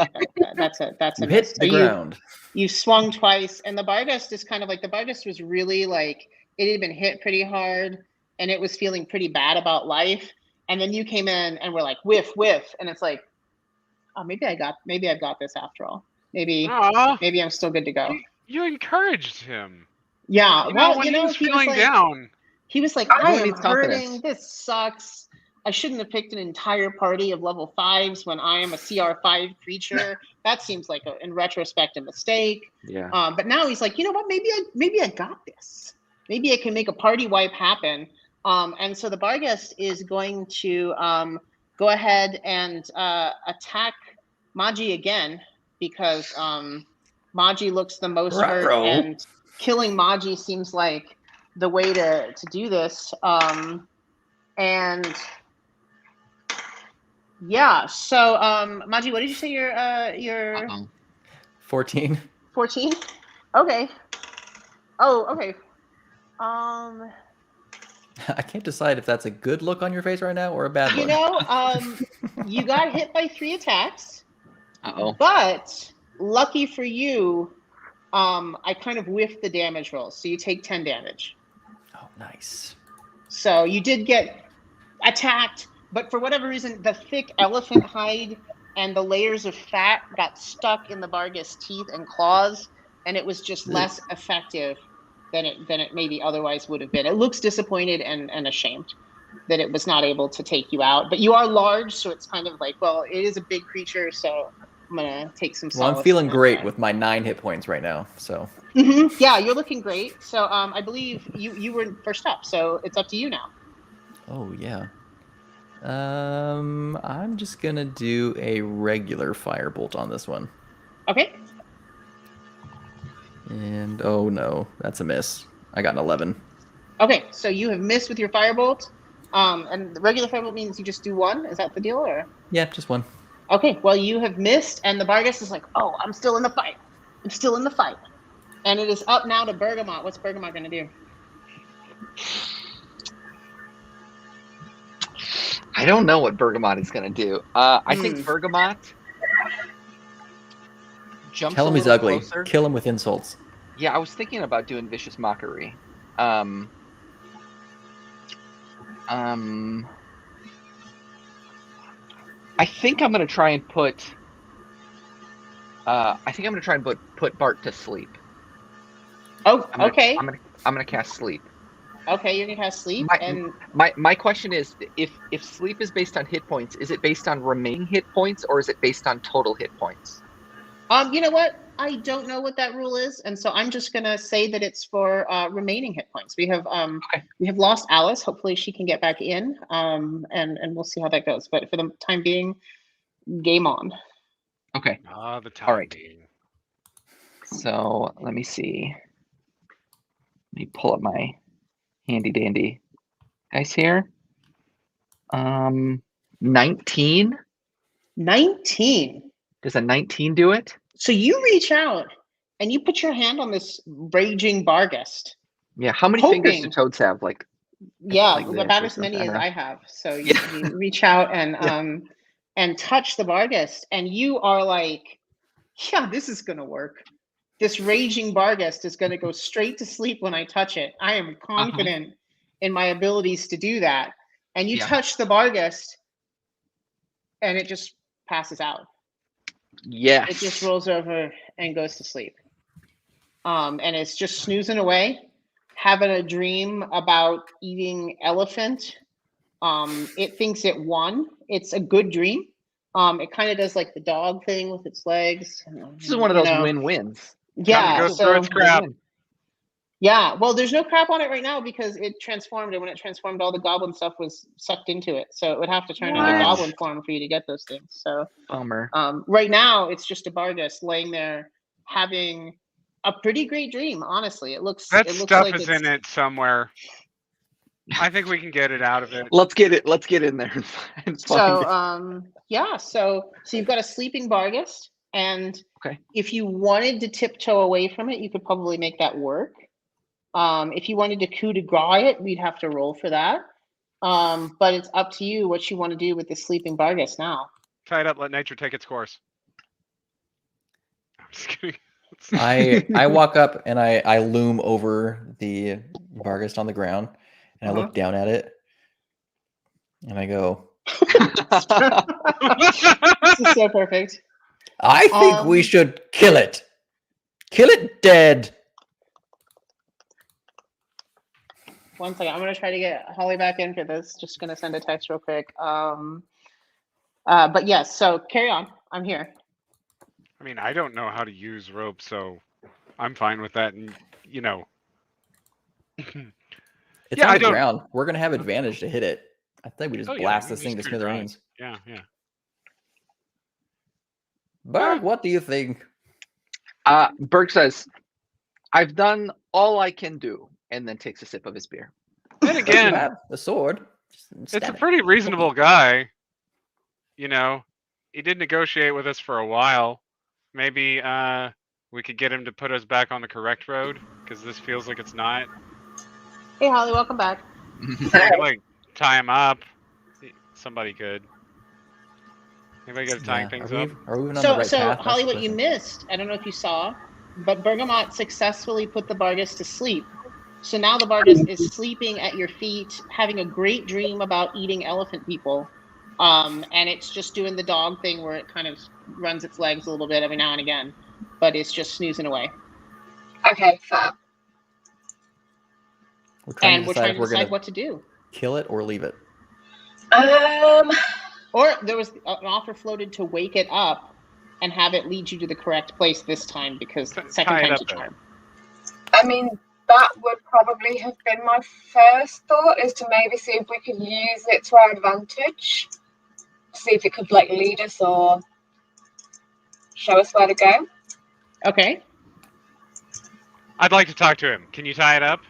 That's a
You
miss.
hit the ground.
You swung twice, and the Barghest is kind of like, the Barghest was really like, it had been hit pretty hard, and it was feeling pretty bad about life. And then you came in and were like, whiff, whiff, and it's like, oh, maybe I've got this after all. maybe
Aw,
I'm still good to go.
you encouraged him.
Yeah,
You
well,
know, when
you
he
know,
was feeling down.
he was like, I
Everyone
am
needs confidence.
hurting. This sucks. I shouldn't have picked an entire party of level 5s when I am a CR5 creature. That seems like, in retrospect, a mistake.
Yeah.
But now he's like, you know what? Maybe I got this. Maybe I can make a party wipe happen. And so the Barghest is going to go ahead and attack Maji again because Maji looks the most hurt,
Ruh-roh.
and killing Maji seems like the way to do this. And yeah, so Maji, what did you say your
Uh-oh.
14.
14? Okay. Oh, okay.
I can't decide if that's a good look on your face right now or a bad
You
look.
know, you got hit by 3 attacks,
Uh-oh.
but lucky for you, I kind of whiffed the damage rolls, so you take 10 damage.
Oh, nice.
So you did get attacked, but for whatever reason, the thick elephant hide and the layers of fat got stuck in the Barghest's teeth and claws, and it was just less effective than it maybe otherwise would have been. It looks disappointed and ashamed that it was not able to take you out. But you are large, so it's kind of like, well, it is a big creature, so I'm gonna take some
Well, I'm
solace
feeling
in that.
great with my 9 hit points right now. So
Yeah, you're looking great. So I believe you were first up, so it's up to you now.
oh yeah. I'm just gonna do a regular firebolt on this one.
Okay.
And oh no, that's a miss. I got an 11.
Okay, so you have missed with your firebolt. And the regular firebolt means you just do one. Is that the deal, or?
Yeah, just one.
Okay, well, you have missed, and the Barghest is like, oh, I'm still in the fight. I'm still in the fight. And it is up now to Bergamot. What's Bergamot going to do?
I don't know what Bergamot is going to do. I think Bergamot jumps
Tell him
a
he's
little
ugly.
closer.
Kill him with insults.
Yeah, I was thinking about doing Vicious Mockery. I think I'm going to try and put put Bart to sleep.
Oh, okay.
I'm gonna cast sleep.
Okay, you're going to cast sleep.
My question is, if sleep is based on hit points, is it based on remaining hit points or is it based on total hit points?
You know what? I don't know what that rule is, and so I'm just going to say that it's for remaining hit points. We have lost Alice. Hopefully she can get back in, and we'll see how that goes. But for the time being, game on.
Okay.
Ah, the time
All right.
being.
So let me see. Let me pull up my handy dandy guys here. 19.
19.
Does a 19 do it?
So you reach out and you put your hand on this raging Barghest.
Yeah. How many fingers do toads have? Like
Yeah,
like this
about
or
as many
something,
as
right?
I have. So you reach out and touch the Barghest, and you are like, yeah, this is gonna work. This raging Barghest is gonna go straight to sleep when I touch it. I am confident in my abilities to do that. And you touch the Barghest, and it just passes out.
Yes.
It just rolls over and goes to sleep. And it's just snoozing away, having a dream about eating elephant. It thinks it won. It's a good dream. It kind of does like the dog thing with its legs.
This is one of those win-wins.
Yeah.
Go through its crap.
Yeah. Well, there's no crap on it right now because it transformed, and when it transformed, all the goblin stuff was sucked into it. So it would have to turn into goblin form for you to get those things. So
bummer.
Right now, it's just a Barghest laying there having a pretty great dream. Honestly, it looks
Stuff
like
is in it somewhere. I think we can get it out of it.
Let's get in there and find it.
Yeah. So you've got a sleeping Barghest, and
Okay.
if you wanted to tiptoe away from it, you could probably make that work. If you wanted to coup de grace it, we'd have to roll for that. But it's up to you what you want to do with the sleeping Barghest now.
Tie it up, let nature take its course. I'm just kidding.
I walk up and I loom over the Barghest on the ground, and I look down at it, and I go,
This is so perfect.
I think we should kill it. Kill it dead.
One second. I'm going to try to get Holly back in for this. Just going to send a text real quick. But yes, so carry on. I'm here.
I mean, I don't know how to use rope, so I'm fine with that. And, you know.
It's
Yeah,
on
I
the
don't-
ground. We're going to have advantage to hit it. I think we just
Oh, yeah,
blast
we
this thing to
just shoot it right.
smithereens.
Yeah, yeah.
Berg, what do you think?
Berg says, "I've done all I can do," and then takes a sip of his beer.
Then
You
again,
have the sword. Just
it's
stab
a
it.
pretty reasonable guy. You know, he did negotiate with us for a while. Maybe we could get him to put us back on the correct road, because this feels like it's not.
Hey, Holly, welcome back.
We could, like, tie him up. Somebody could. Anybody good at tying things up?
Are we even on the right
So
path? That's
Holly,
the
what you
question.
missed, I don't know if you saw, but Bergamot successfully put the Bargus to sleep. So now the Bargus is sleeping at your feet, having a great dream about eating elephant people. And it's just doing the dog thing where it kind of runs its legs a little bit every now and again, but it's just snoozing away.
Okay, fair.
We're trying
And
to
we're
decide
trying
if
to
we're
decide
going to
what to do.
kill it or leave it.
Or there was an offer floated to wake it up and have it lead you to the correct place this time, because second
Tie it
time's
up,
a charm.
I mean, that would probably have been my first thought, is to maybe see if we could use it to our advantage. See if it could, like, lead us or show us where to go.
Okay.
I'd like to talk to him. Can you tie it up?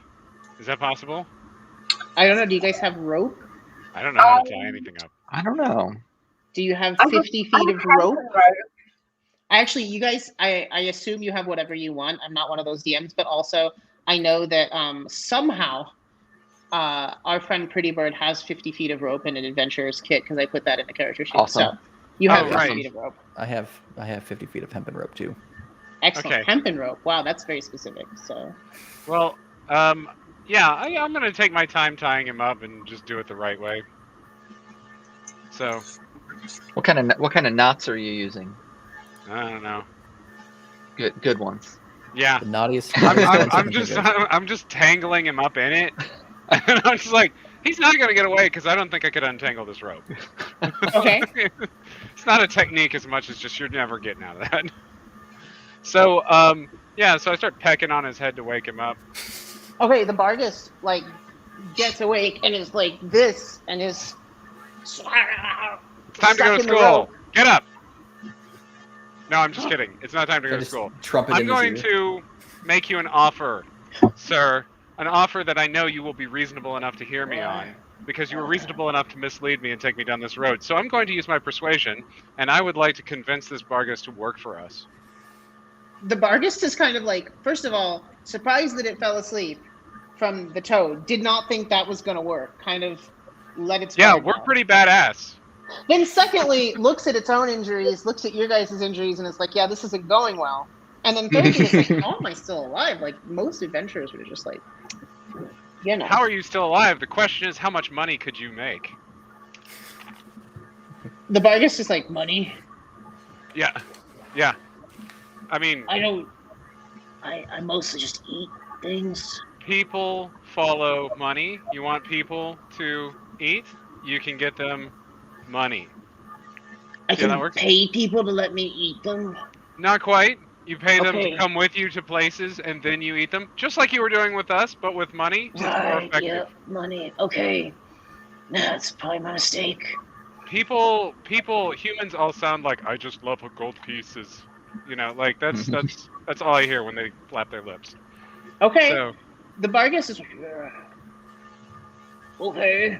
Is that possible?
I don't know. Do you guys have rope?
I don't know how to tie anything up.
I don't know.
Do you have
I have-
50
I
feet
have
of rope?
hempen rope.
Actually, you guys, I assume you have whatever you want. I'm not one of those DMs, but also I know that somehow our friend Pretty Bird has 50 feet of rope in an adventurer's kit, because I put that in the character sheet.
Awesome.
So you have
Oh,
50
right.
feet of rope.
I have 50 feet of hempen rope too.
Excellent.
Okay.
Hempen rope. Wow, that's very specific. So
Well, yeah, I'm going to take my time tying him up and just do it the right way. So,
What kind of knots are you using?
I don't know.
Good ones.
Yeah.
The naughtiest.
I'm just tangling him up in it. And I'm just like, he's not going to get away, because I don't think I could untangle this rope.
okay.
It's not a technique as much as just you're never getting out of that. So, yeah, so I start pecking on his head to wake him up.
Okay, the Bargus like gets awake and is like this and is
It's time to go to school. Get up. No, I'm just kidding. It's not time to go to school.
Trumpet
I'm
in his
going
ear.
to make you an offer, sir. An offer that I know you will be reasonable enough to hear me on, because you were reasonable enough to mislead me and take me down this road. So I'm going to use my persuasion, and I would like to convince this Bargus to work for us.
The Bargus is kind of like, first of all, surprised that it fell asleep from the toad. Did not think that was going to work. Kind of let its
Yeah,
guard
we're
down.
pretty badass.
Then secondly, looks at its own injuries, looks at your guys' injuries, and is like, yeah, this isn't going well. And then thirdly, it's like, how am I still alive? Like, most adventurers were just like, you know.
How are you still alive? The question is, how much money could you make?
The Bargus is like, money?
Yeah. Yeah. I mean,
I mostly just eat things.
people follow money. You want people to eat? You can get them money.
I
See how that
can
works?
pay people to let me eat them.
Not quite. You pay them
Okay.
to come with you to places, and then you eat them, just like you were doing with us, but with money. It's more effective.
Yeah, money. Okay. That's probably my mistake.
Humans all sound like, I just love gold pieces. You know, like that's all I hear when they flap their lips.
Okay.
So,
The Bargus is like, okay.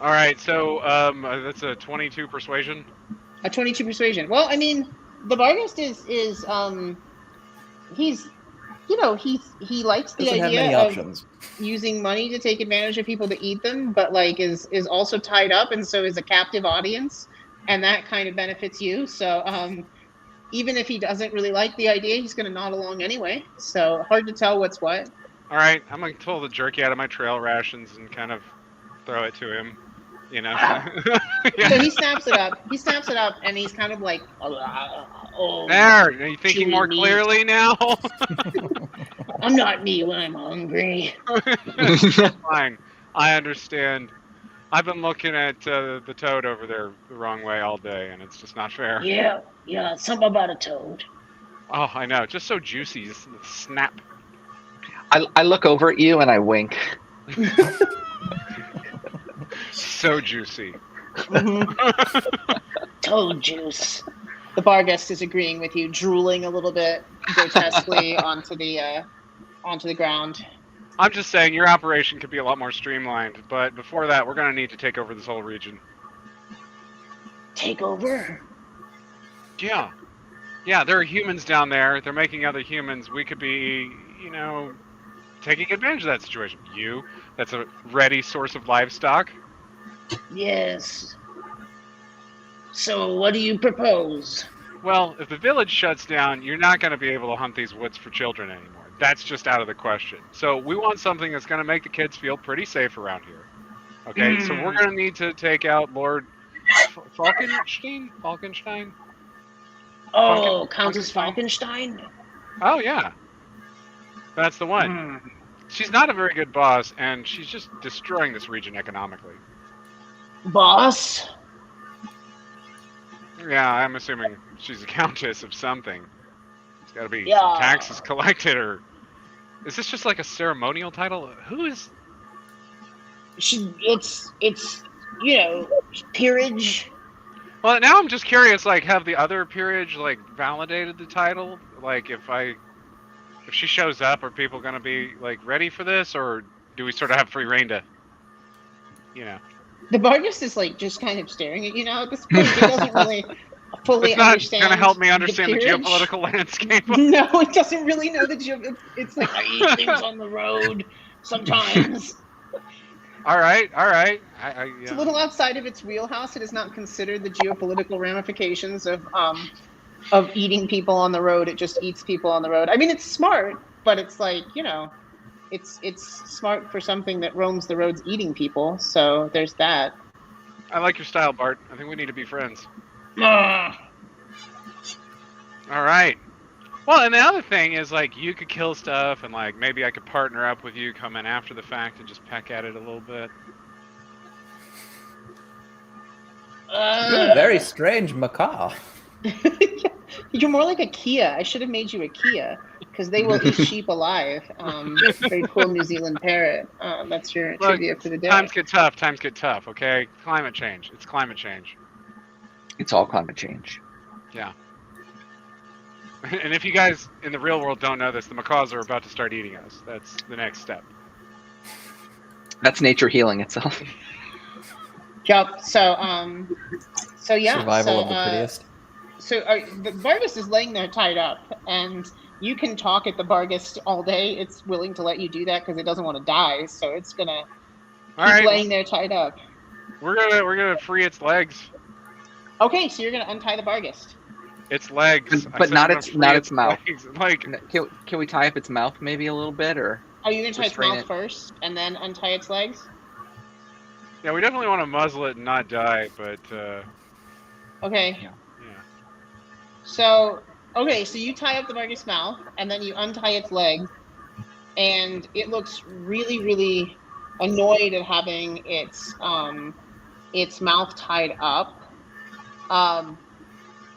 all right. So, that's a 22 persuasion.
A 22 persuasion. Well, I mean, the Bargus is he's, you know, he likes the
Doesn't have many
idea of
options.
using money to take advantage of people to eat them, but like is also tied up, and so is a captive audience, and that kind of benefits you. So even if he doesn't really like the idea, he's going to nod along anyway. So hard to tell what's what.
All right. I'm gonna pull the jerky out of my trail rations and kind of throw it to him. You know.
So he snaps it up. He snaps it up, and he's kind of like, "Oh,
There, are you thinking
chewy
more
meat.
clearly now?
I'm not me when I'm hungry."
Fine, I understand. I've been looking at the toad over there the wrong way all day, and it's just not fair.
Yeah, something about a toad.
Oh, I know, just so juicy, just snap.
I look over at you and I wink.
So juicy.
Toad juice. The Barghest is agreeing with you, drooling a little bit grotesquely onto the ground.
I'm just saying your operation could be a lot more streamlined, but before that, we're gonna need to take over this whole region.
Take over?
Yeah. Yeah, there are humans down there. They're making other humans. We could be, taking advantage of that situation. That's a ready source of livestock.
Yes. So what do you propose?
Well, if the village shuts down, you're not going to be able to hunt these woods for children anymore. That's just out of the question. So we want something that's going to make the kids feel pretty safe around here. Okay, so we're going to need to take out Lord Falkenstein?
Oh, Countess Falkenstein?
Oh, yeah. That's the one. She's not a very good boss, and she's just destroying this region economically.
Boss?
Yeah, I'm assuming she's a countess of something. It's got to be some taxes collected, or... Is this just like a ceremonial title? Who is...
It's peerage.
Well, now I'm just curious, like, have the other peerage, like, validated the title? Like, if she shows up, are people going to be, like, ready for this? Or do we sort of have free reign to,
The Barghest is, like, just kind of staring at you now at this point. He doesn't really fully understand.
It's not going to help me understand the geopolitical landscape.
No, it doesn't really know the It's like, I eat things on the road sometimes.
All right.
It's a little outside of its wheelhouse. It has not considered the geopolitical ramifications of eating people on the road. It just eats people on the road. I mean, it's smart, but it's like, it's smart for something that roams the roads eating people. So there's that.
I like your style, Bart. I think we need to be friends.
Ugh.
All right. Well, and the other thing is, like, you could kill stuff, and, like, maybe I could partner up with you, come in after the fact, and just peck at it a little bit.
You're a very strange macaw.
You're more like a Kia. I should have made you a Kia, because they will eat sheep alive. Very cool New Zealand parrot. That's your trivia for the day.
Times get tough, okay? Climate change. It's climate change.
It's all climate change.
Yeah. And if you guys in the real world don't know this, the macaws are about to start eating us. That's the next step.
That's nature healing itself.
Yep. So yeah.
Survival of the prettiest.
So the Barghest is laying there tied up, and you can talk at the Barghest all day. It's willing to let you do that because it doesn't want to die. So it's gonna keep laying there tied up.
We're gonna free its legs.
Okay, so you're gonna untie the Barghest.
Its legs,
but not its mouth.
Legs. Like,
can we tie up its mouth maybe a little bit, or?
Are you gonna tie its mouth first and then untie its legs?
Yeah, we definitely want to muzzle it and not die, but.
Okay.
Yeah.
So you tie up the Barghest's mouth and then you untie its leg, and it looks really, really annoyed at having its mouth tied up.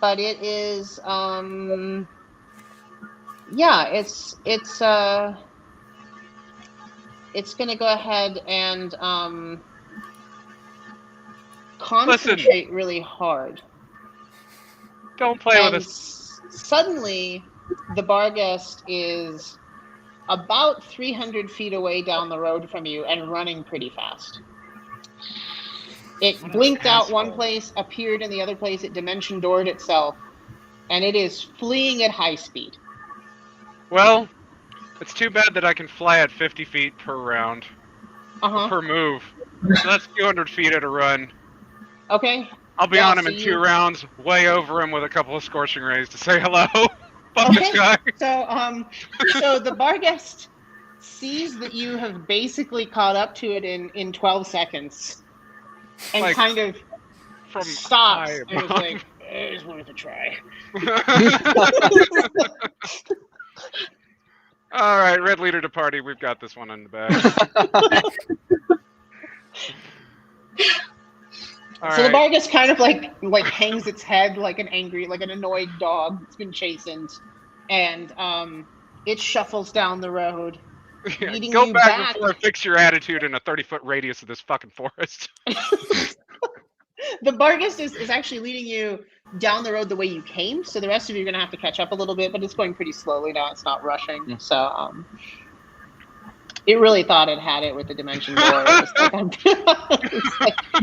But it is, it's gonna go ahead and concentrate really hard.
Don't play with us.
Suddenly, the Barghest is about 300 feet away down the road from you and running pretty fast. It blinked out one place, appeared in the other place, it dimension doored itself, and it is fleeing at high speed.
Well, it's too bad that I can fly at 50 feet per round. Per move. So that's 200 feet at a run.
Okay.
I'll be on him in 2 rounds, way over him with a couple of scorching rays to say hello. Fuck this guy.
So the Barghest sees that you have basically caught up to it in 12 seconds. and
Like,
kind of
from
stops.
high
It was
above.
like, it was worth a try.
All right, red leader to party. We've got this one in the bag. All
So the
right.
Bargus kind of like hangs its head like an annoyed dog that's been chastened, and it shuffles down the road,
Yeah,
leading
go
you
back before I fix your attitude in a 30-foot radius of this fucking forest.
The Bargus is actually leading you down the road the way you came, so the rest of you are going to have to catch up a little bit, but it's going pretty slowly now. It's not rushing. So it really thought it had it with the dimension door.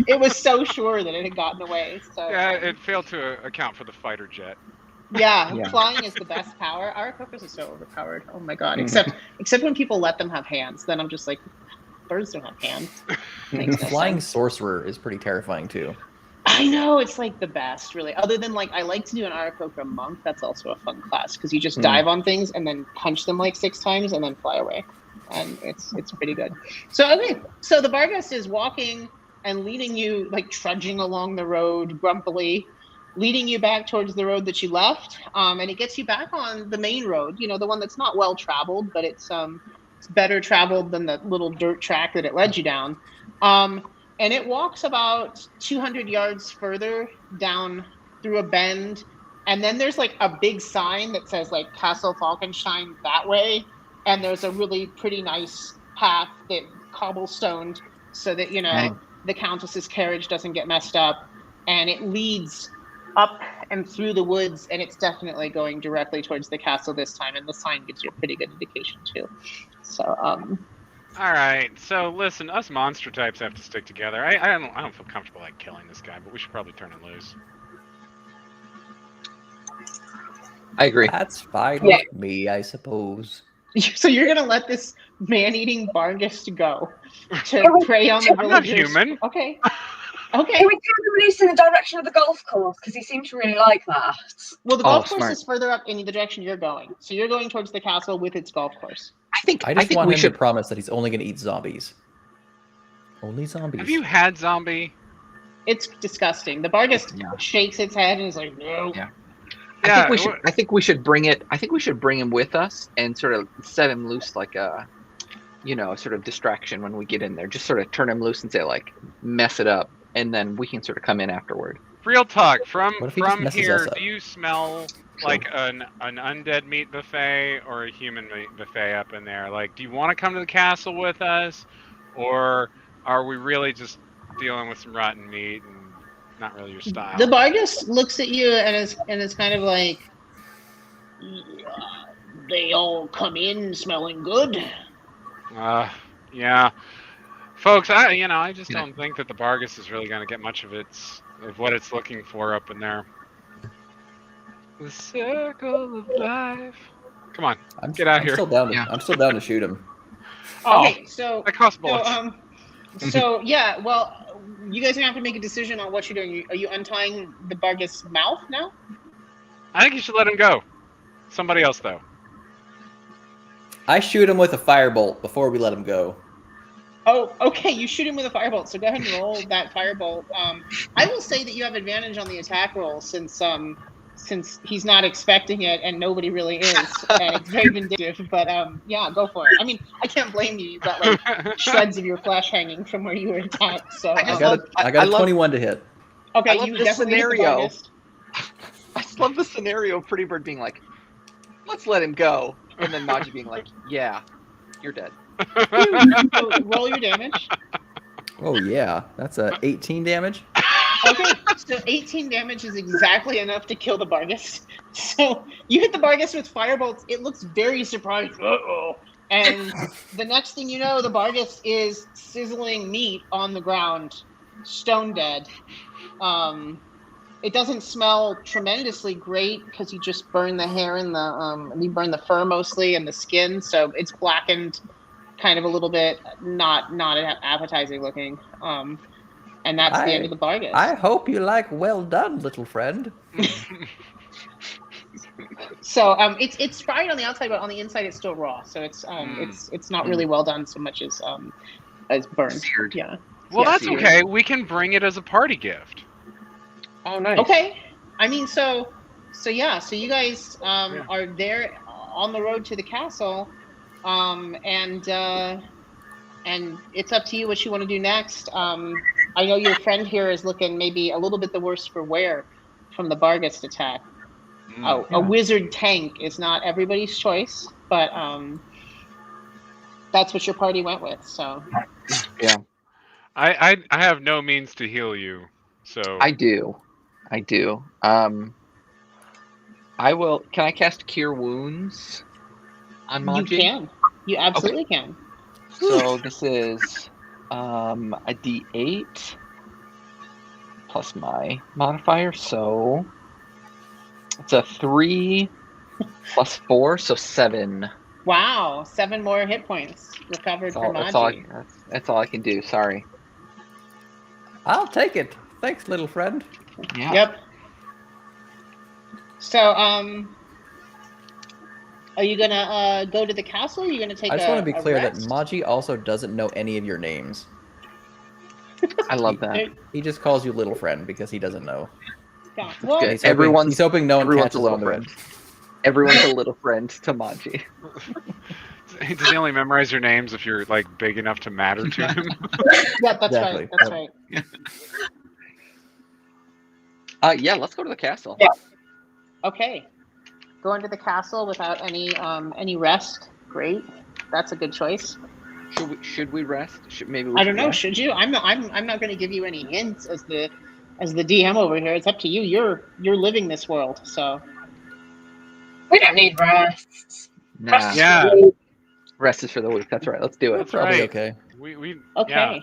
It was so sure that it had gotten away. So
Yeah, it failed to account for the fighter jet.
yeah,
Yeah.
flying is the best power. Our Cocos is so overpowered. Oh my god! Except when people let them have hands, then I'm just like, birds don't have hands. Makes no
Flying
sense.
sorcerer is pretty terrifying too.
I know, it's like the best, really. Other than like, I like to do an Aarakocra monk. That's also a fun class because you just dive on things and then punch them like 6 times and then fly away, and it's pretty good. So okay, so the Bargus is walking and leading you, like trudging along the road grumpily, leading you back towards the road that you left, and it gets you back on the main road. You know, the one that's not well traveled, but it's better traveled than the little dirt track that it led you down. And it walks about 200 yards further down through a bend. And then there's like a big sign that says like Castle Falkenstein that way. And there's a really pretty nice path that cobblestoned so that, you know, the Countess's carriage doesn't get messed up. And it leads up and through the woods. And it's definitely going directly towards the castle this time. And the sign gives you a pretty good indication too. So,
All right, so listen, us monster types have to stick together. I don't feel comfortable like killing this guy, but we should probably turn him loose.
I agree.
That's fine
Yeah.
with me, I suppose.
So you're gonna let this man-eating Bargus go to prey on the
I'm not
villagers?
human.
Okay.
Can we turn him loose in the direction of the golf course? Because he seems to really like that.
Well, the golf course
smart.
is further up in the direction you're going. So you're going towards the castle with its golf course.
I just want
we
him
should
to promise that he's only going to eat zombies. Only zombies.
Have you had zombie?
It's disgusting. The Bargus shakes its head and is like, no.
Yeah.
Yeah,
I think we should bring him with us and sort of set him loose like a, you know, sort of distraction when we get in there. Just sort of turn him loose and say like, mess it up, and then we can sort of come in afterward.
Real talk, from
What if he just messes
here,
us up?
do you smell like an undead meat buffet or a human meat buffet up in there? Like, do you want to come to the castle with us, or are we really just dealing with some rotten meat and not really your style?
The Bargus looks at you and is kind of like, they all come in smelling good.
Yeah, folks, I just don't think that the Bargus is really going to get much of what it's looking for up in there. The circle of life. Come on, get out here.
I'm still down to shoot him.
Okay, so
that costs bullets.
So yeah, well, you guys are gonna have to make a decision on what you're doing. Are you untying the Bargus' mouth now?
I think you should let him go. Somebody else, though.
I shoot him with a firebolt before we let him go.
Oh, okay. You shoot him with a firebolt. So go ahead and roll that firebolt. I will say that you have advantage on the attack roll since he's not expecting it and nobody really is, and it's very vindictive. But yeah, go for it. I mean, I can't blame you. You've got like shreds of your flesh hanging from where you were attacked. So
I got a 21 to hit.
Okay,
I love
you
this
definitely hit the
scenario.
Bargus.
I just love the scenario of Pretty Bird being like, let's let him go. And then Maji being like, yeah, you're dead.
So roll your damage.
Oh yeah, that's a 18 damage.
Okay, so 18 damage is exactly enough to kill the Bargus. So you hit the Bargus with firebolts. It looks very surprised. Uh-oh. And the next thing you know, the Bargus is sizzling meat on the ground, stone dead. It doesn't smell tremendously great because you just burn the hair and you burn the fur mostly and the skin, so it's blackened, kind of a little bit, not appetizing looking. And that's the end of the Bargus.
I hope you like well done, little friend.
So it's fried on the outside, but on the inside it's still raw. So it's not really well done so much as burnt.
Seared.
Yeah.
Well,
Yes,
that's
you-
okay. We can bring it as a party gift.
Oh, nice.
Okay. I mean, so yeah. So you guys
Yeah.
are there on the road to the castle, and it's up to you what you want to do next. I know your friend here is looking maybe a little bit the worse for wear from the Bargist attack.
Mm.
A wizard tank is not everybody's choice, but that's what your party went with. So
Yeah,
I have no means to heal you, so
I do. I will. Can I cast Cure Wounds on Maji?
you can, you absolutely can.
So this is a D8 plus my modifier, so it's a 3 plus 4, so 7.
Wow, 7 more hit points recovered for Maji.
That's all I can do. Sorry.
I'll take it. Thanks, little friend.
Yeah.
Yep. So, are you gonna go to the castle? Or are you gonna take?
I just want to be clear that
rest?
Maji also doesn't know any of your names.
I love that.
He just calls you little friend because he doesn't know.
Yeah, well,
Good.
He's hoping,
Everyone's-
he's hoping no one
everyone's
catches
a little
on to
friend.
it.
Everyone's a little friend to Maji.
does he only memorize your names if you're like big enough to matter to him?
yeah, that's
Exactly.
right. That's right.
Yeah, let's go to the castle.
Yeah.
Okay, going to the castle without any rest. Great, that's a good choice.
Should we rest? Maybe we
I don't know.
rest?
Should you? I'm not going to give you any hints as the DM over here. It's up to you. You're living this world, so.
We don't need rest.
Nah.
Yeah.
Rest is for the weak. That's right. Let's do it.
That's
Probably
right.
okay.
We
Okay.
Yeah.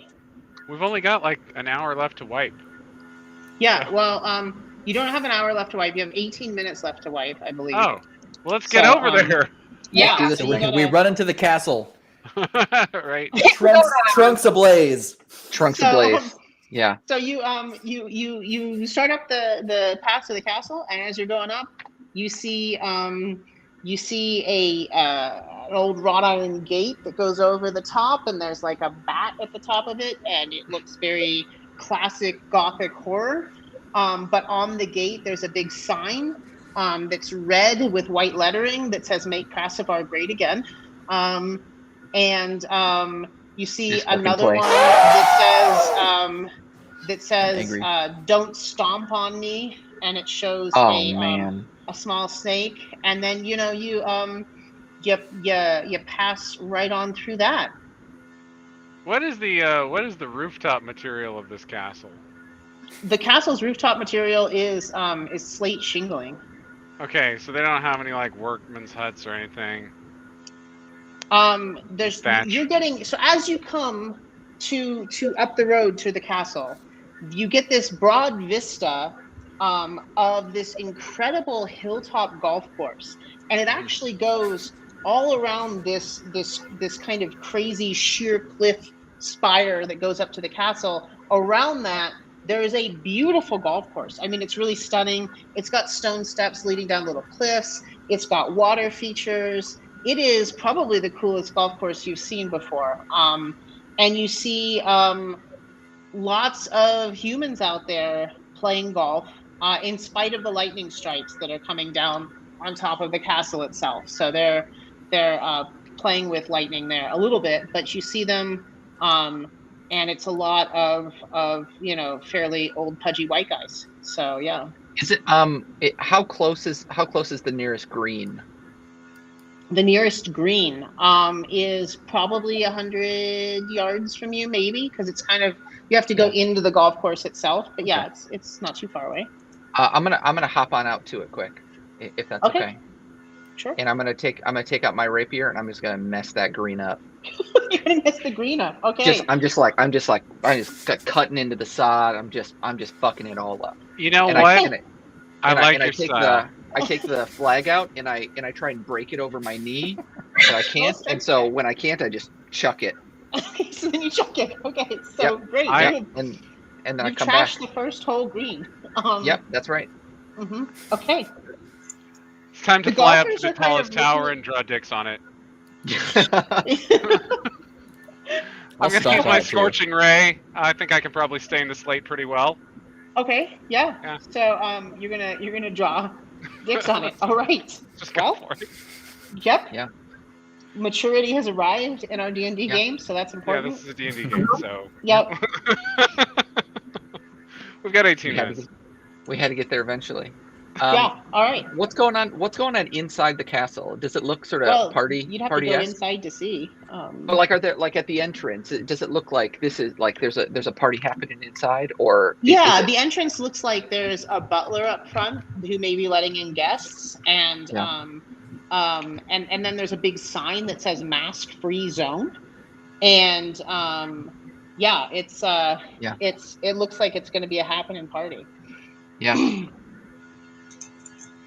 We've only got like an hour left to wipe.
Yeah. Well, you don't have an hour left to wipe. You have 18 minutes left to wipe, I believe.
Oh, well, let's get
So,
over there.
Yeah.
do this.
so
We,
you gotta-
we run into the castle.
Right.
Trunks ablaze.
Trunks
So,
ablaze. Yeah.
So you start up the path to the castle, and as you're going up, you see an old wrought iron gate that goes over the top, and there's like a bat at the top of it, and it looks very classic Gothic horror. But on the gate, there's a big sign that's red with white lettering that says "Make Cassivar Great Again." You see
Just fucking
another
play.
one that says
Angry.
"Don't stomp on me," and it shows
Oh man.
a small snake, and then you pass right on through that.
What is the rooftop material of this castle?
The castle's rooftop material is slate shingling.
Okay, so they don't have any like workman's huts or anything.
There's
Thatch.
you're getting so as you come to up the road to the castle, you get this broad vista of this incredible hilltop golf course, and it actually goes all around this kind of crazy sheer cliff spire that goes up to the castle. Around that, there is a beautiful golf course. I mean, it's really stunning. It's got stone steps leading down little cliffs. It's got water features. It is probably the coolest golf course you've seen before. And you see lots of humans out there playing golf, in spite of the lightning strikes that are coming down on top of the castle itself. So they're playing with lightning there a little bit, but you see them, and it's a lot of fairly old pudgy white guys. So yeah.
Is it how close is the nearest green?
The nearest green is probably 100 yards from you, maybe, because it's kind of you have to go into the golf course itself. But yeah, it's not too far away.
I'm gonna hop on out to it quick, if that's okay.
Sure.
And I'm gonna take out my rapier and I'm just gonna mess that green up.
You're gonna mess the green up. Okay.
I'm just cutting into the sod. I'm just fucking it all up.
You know
And
what? I like your
take
style.
I take the flag out and I try and break it over my knee, but I can't. And so when I can't, I just chuck it.
Okay, so then you chuck it. Okay, so
Yep.
great.
I-
good.
And then
You
I come back.
trashed the first hole green.
Yep, that's right.
Okay.
It's time to
The
fly up to
golfers
the
are kind
tallest
of
tower
looking
and draw dicks on it. I'm gonna
stomp
use
on
my
it, too.
scorching ray. I think I can probably stain the slate pretty well.
Okay, yeah.
Yeah.
So you're gonna draw dicks on it. All right.
Just go
Well,
for it.
yep.
Yeah.
Maturity has arrived in our D&D
Yeah.
game, so that's
Yeah,
important.
this is a D&D game, so.
Yep.
We've got 18
We had,
minutes.
we had to get there eventually.
Yeah. All right.
What's going on? What's going on inside the castle? Does it look sort of
Well,
party?
you'd have to go
party-esque?
inside to see.
But like, are there like at the entrance? Does it look like this is like there's a party happening inside, or
Yeah,
is it-
the entrance looks like there's a butler up front who may be letting in guests, and
Yeah.
and then there's a big sign that says mask-free zone, and yeah, it looks like it's going to be a happening party.
yeah.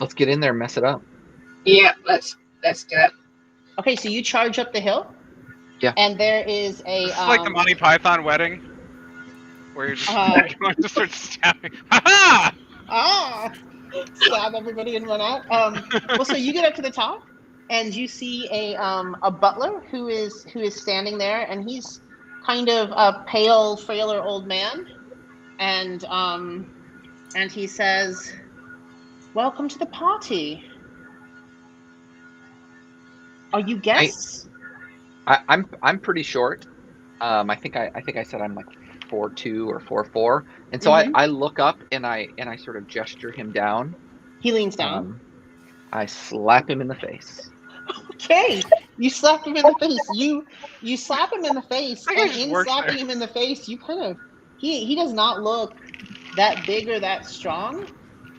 Let's get in there and mess it up.
Yeah, let's do it.
Okay, so you charge up the hill.
Yeah.
And there is a
This is like the Monty Python wedding, where you're just going to start stabbing. Ha
stab everybody and run out. Well, so you get up to the top, and you see a butler who is standing there, and he's kind of a pale, frailer old man, and he says, "Welcome to the party. Are you guests?"
I'm pretty short. I think I said I'm like 4'2" or 4'4", and so
Mhm.
I look up and I sort of gesture him down.
He leans down.
I slap him in the face.
Okay, you slap him in the face. You slap him in the face,
I think it
and
just
in
works
slapping
there.
him in the face, you kind of he does not look that big or that strong,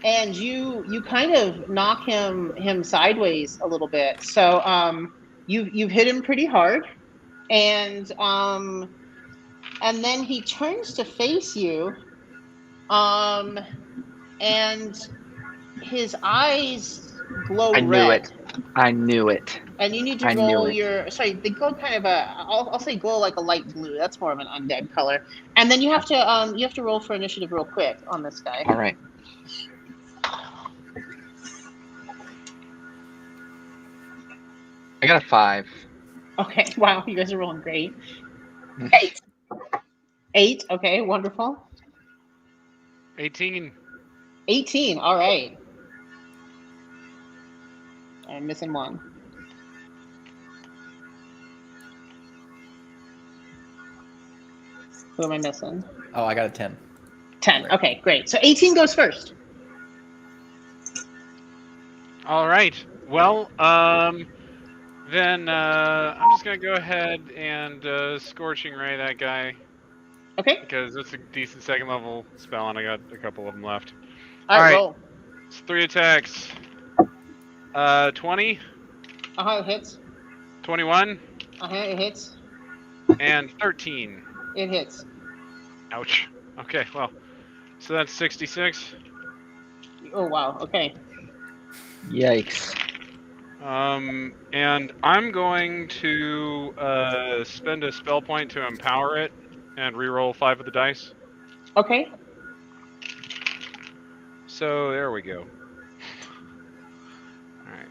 and you kind of knock him sideways a little bit. So you've hit him pretty hard, and then he turns to face you, and his eyes glow red.
I knew it.
And you need to
I knew
roll
it.
they glow kind of I'll say glow like a light blue. That's more of an undead color. And then you have to roll for initiative real quick on this guy.
All right. I got a 5.
Okay, wow, you guys are rolling great.
8.
8, okay, wonderful.
18.
18, all right. I'm missing one. Who am I missing?
Oh, I got a 10.
10, okay, great. So 18 goes first.
All right. Well, then I'm just gonna go ahead and scorching ray that guy
Okay,
because it's a decent second level spell, and I got a couple of them left.
all right,
All right.
roll.
It's 3 attacks. 20,
It hits.
21,
It hits.
and 13.
It hits.
Ouch. Okay. Well, so that's 66.
Oh, wow, okay.
Yikes.
And I'm going to spend a spell point to empower it and reroll 5 of the dice.
Okay,
So there we go. Alright.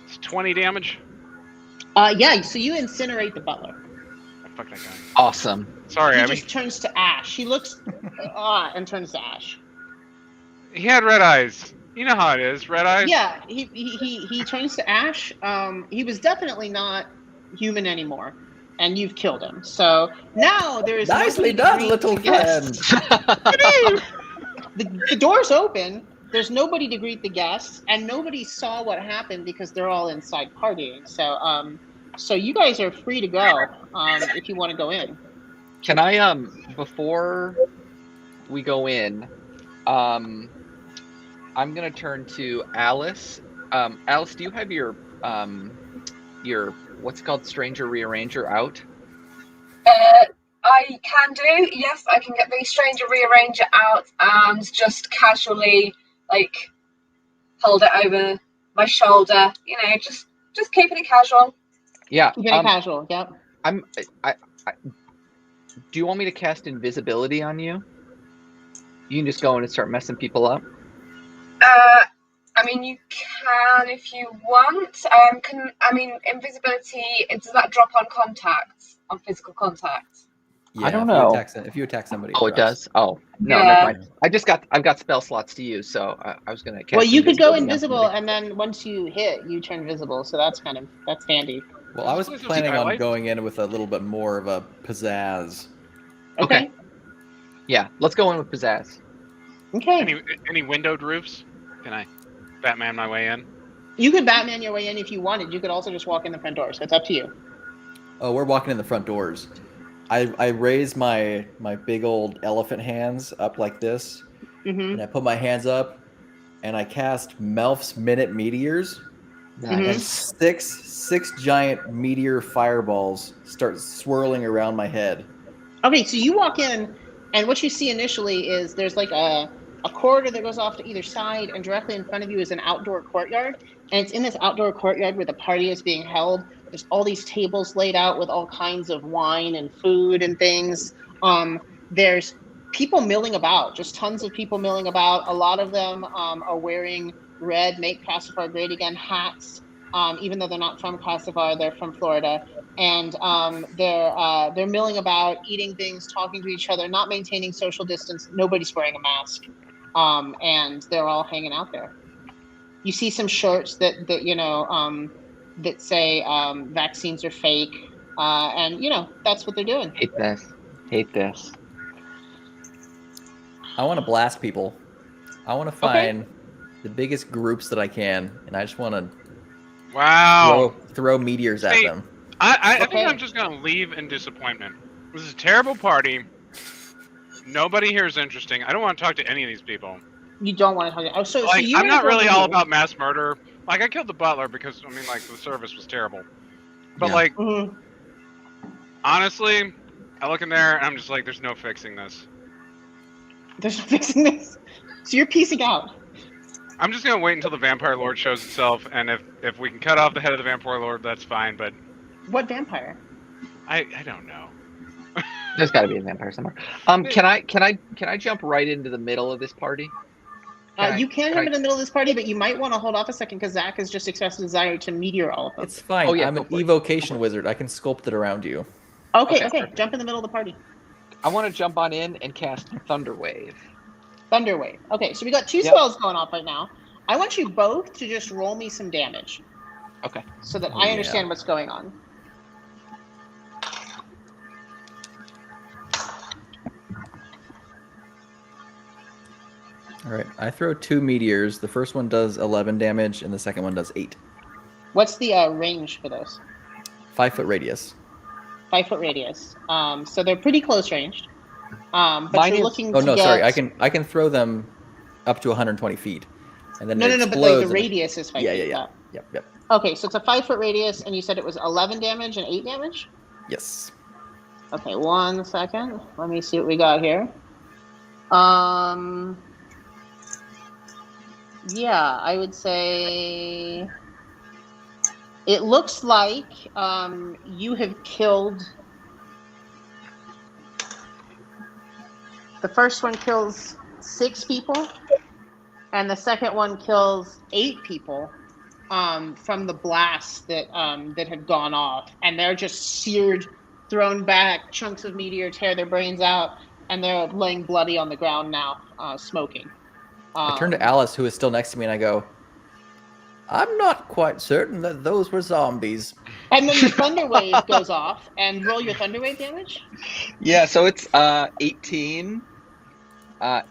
It's 20 damage.
yeah, so you incinerate the butler.
Oh, fuck that guy.
Awesome.
Sorry,
He
I mean,
just turns to ash. He looks and turns to ash.
he had red eyes. You know how it is, red eyes.
Yeah, he turns to ash. He was definitely not human anymore, and you've killed him. So now there is
Nicely
nobody
done,
to greet
little
the guests.
friend.
The door's open. There's nobody to greet the guests, and nobody saw what happened because they're all inside partying. So you guys are free to go if you want to go in.
Can I before we go in, I'm gonna turn to Alice. Alice, do you have your what's it called, Stranger Rearranger out?
I can do, yes, I can get the Stranger Rearranger out and just casually, like, hold it over my shoulder, you know, just keeping it casual.
Yeah.
Very casual. Yep.
Do you want me to cast invisibility on you? You can just go in and start messing people up.
I mean, you can if you want. Invisibility, does that drop on contact, on physical contact?
Yeah,
I don't
if
know.
If you attack somebody,
Oh, it
drops.
does. Oh no,
Yeah.
never mind. I've got spell slots to use, so I was gonna cast.
Well, you could go
invisibility on
invisible,
somebody.
and then once you hit, you turn visible. So that's handy.
Well, I was
This is
planning on
Skylight.
going in with a little bit more of a pizzazz.
Okay. Yeah, let's go in with pizzazz.
Okay.
Any windowed roofs? Can I Batman my way in?
You could Batman your way in if you wanted. You could also just walk in the front door. So it's up to you.
Oh, we're walking in the front doors. I raise my big old elephant hands up like this,
Mm-hmm.
and I put my hands up, and I cast Melf's Minute Meteors,
Mm-hmm.
and six giant meteor fireballs start swirling around my head.
Okay, so you walk in, and what you see initially is there's like a corridor that goes off to either side, and directly in front of you is an outdoor courtyard. And it's in this outdoor courtyard where the party is being held. There's all these tables laid out with all kinds of wine and food and things. There's people milling about, just tons of people milling about. A lot of them are wearing red Make Cassifar Great Again hats, even though they're not from Cassifar, they're from Florida. And they're milling about, eating things, talking to each other, not maintaining social distance. Nobody's wearing a mask, and they're all hanging out there. You see some shirts that that say vaccines are fake, and that's what they're doing.
Hate this.
I want to blast people. I want to find the biggest groups that I can, and I just want to
Wow.
throw meteors at
See,
them.
I
Okay.
think I'm just gonna leave in disappointment. This is a terrible party. Nobody here is interesting. I don't want to talk to any of these people.
You don't want to talk. Oh, so
Like,
you
I'm not really all
move.
about mass murder. Like, I killed the butler because the service was terrible. But
Yeah.
Mhm.
honestly, I look in there and I'm just like, there's no fixing this.
There's no fixing this. So you're piecing out.
I'm just gonna wait until the Vampire Lord shows itself, and if we can cut off the head of the Vampire Lord, that's fine. But
What vampire?
I don't know.
There's got to be a vampire somewhere. Can I jump right into the middle of this party?
You can jump in the middle of this party, but you might want to hold off a second because Zack has just expressed a desire to meteor all of them.
It's fine.
Oh, yeah,
I'm
go
an
for it.
evocation wizard. I can sculpt it around you.
Okay.
perfect.
Jump in the middle of the party.
I want to jump on in and cast Thunder Wave.
Thunder Wave. Okay, so we got two
Yep.
spells going off right now. I want you both to just roll me some damage
Okay.
so that
Oh,
I
yeah.
understand what's going on.
All right. I throw 2 meteors. The first one does 11 damage, and the second one does 8.
What's the range for those?
5-foot radius.
5-foot radius. So they're pretty close ranged. But
Mine
you're
is-
looking
Oh
to
no,
get...
sorry. I can throw them up to 120 feet, and then
No,
it
but like
explodes
the
and-
radius is 5 feet.
Yeah. Yep.
Okay, so it's a 5-foot radius, and you said it was 11 damage and 8 damage?
Yes.
Okay, 1 second. Let me see what we got here. Yeah, I would say it looks like you have killed. The first one kills 6 people, and the second one kills 8 people from the blast that had gone off, and they're just seared, thrown back. Chunks of meteor tear their brains out, and they're laying bloody on the ground now, smoking.
I turn to Alice, who is still next to me, and I go, I'm not quite certain that those were zombies.
And then the thunder wave goes off, and roll your thunder wave damage.
Yeah, so it's 18.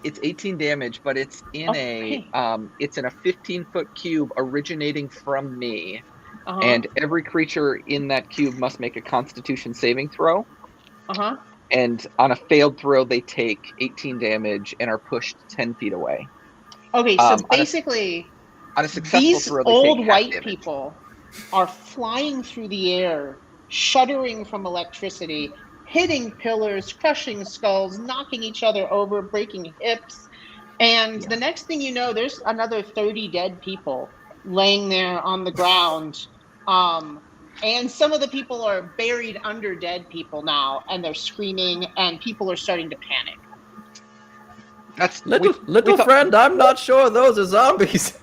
It's 18 damage, but it's in
Okay.
it's in a 15-foot cube originating from me,
Uh-huh.
and every creature in that cube must make a Constitution saving throw.
Uh-huh.
And on a failed throw, they take 18 damage and are pushed 10 feet away.
Okay, so
on a-
basically,
On a successful
these
throw, they
old
take half
white
damage.
people are flying through the air, shuddering from electricity, hitting pillars, crushing skulls, knocking each other over, breaking hips. And the next thing you know, there's another 30 dead people laying there on the ground. And some of the people are buried under dead people now, and they're screaming, and people are starting to panic.
That's
Little
we thought-
friend, I'm not sure those are zombies.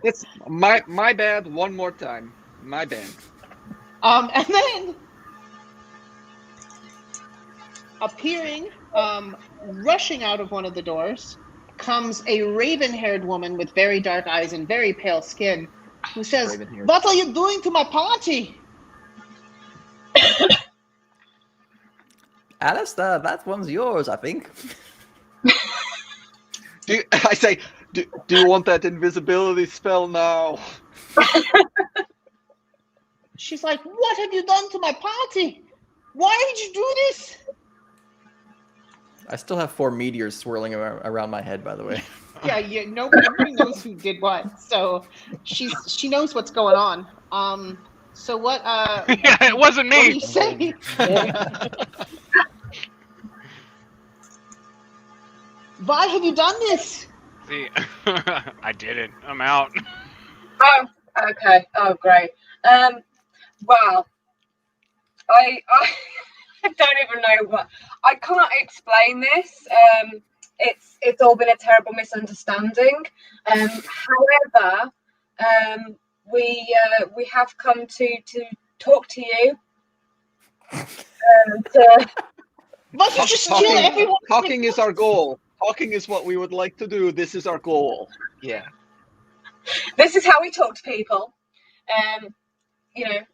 It's my bad. One more time. My bad.
And then appearing, rushing out of one of the doors, comes a raven-haired woman with very dark eyes and very pale skin, who says,
Raven-haired.
"What are you doing to my party?"
Alistair, that one's yours, I think.
Do you want that invisibility spell now?
She's like, "What have you done to my party? Why did you do this?"
I still have 4 meteors swirling around my head, by the way.
Yeah, nobody knows who did what, so she knows what's going on. So what?
Yeah, it wasn't
What do
me.
you say? Why have you done this?
See, I did it. I'm out.
Oh, okay. Oh, great. Well, I don't even know what. I can't explain this. It's all been a terrible misunderstanding. However, we have come to talk to you.
But you just kill everyone.
Talking is our goal. Talking is what we would like to do. This is our goal. Yeah.
This is how we talk to people.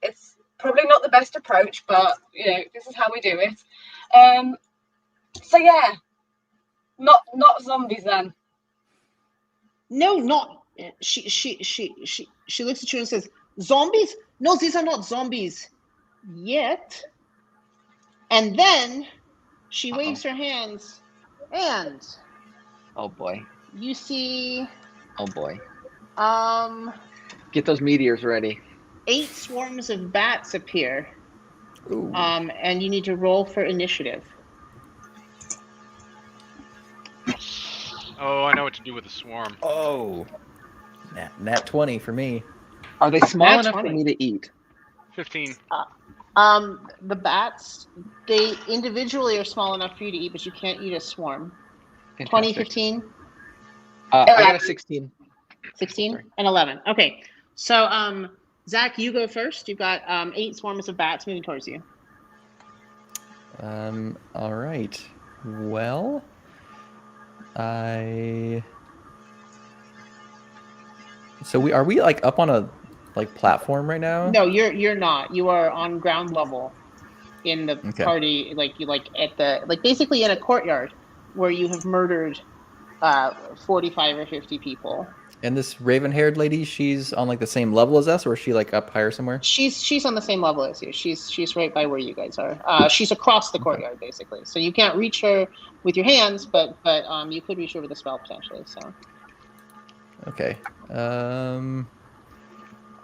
It's probably not the best approach, but this is how we do it. So yeah, not zombies then.
No, not. She looks at you and says, "Zombies? No, these are not zombies yet." And then she waves her hands, and
Oh boy.
you see
Oh boy.
Get
those meteors ready.
8 swarms of bats appear.
Ooh.
And you need to roll for initiative.
Oh, I know what to do with a swarm.
Oh. Nat 20 for me.
Are they small
That's
enough for
funny.
me to eat?
15.
The bats, they individually are small enough for you to eat, but you can't eat a swarm. 20, 15?
I got a 16.
16
Sorry.
and 11. Okay. So, Zack, you go first. You've got 8 swarms of bats moving towards you.
All right. Well, are we like up on a platform right now?
No, you're not. You are on ground level in the party, basically in a courtyard where you have murdered 45 or 50 people.
And this raven-haired lady, she's on the same level as us, or is she up higher somewhere?
She's on the same level as you. She's right by where you guys are. She's across the courtyard basically, so you can't reach her with your hands, but you could reach her with a spell potentially. So.
Okay.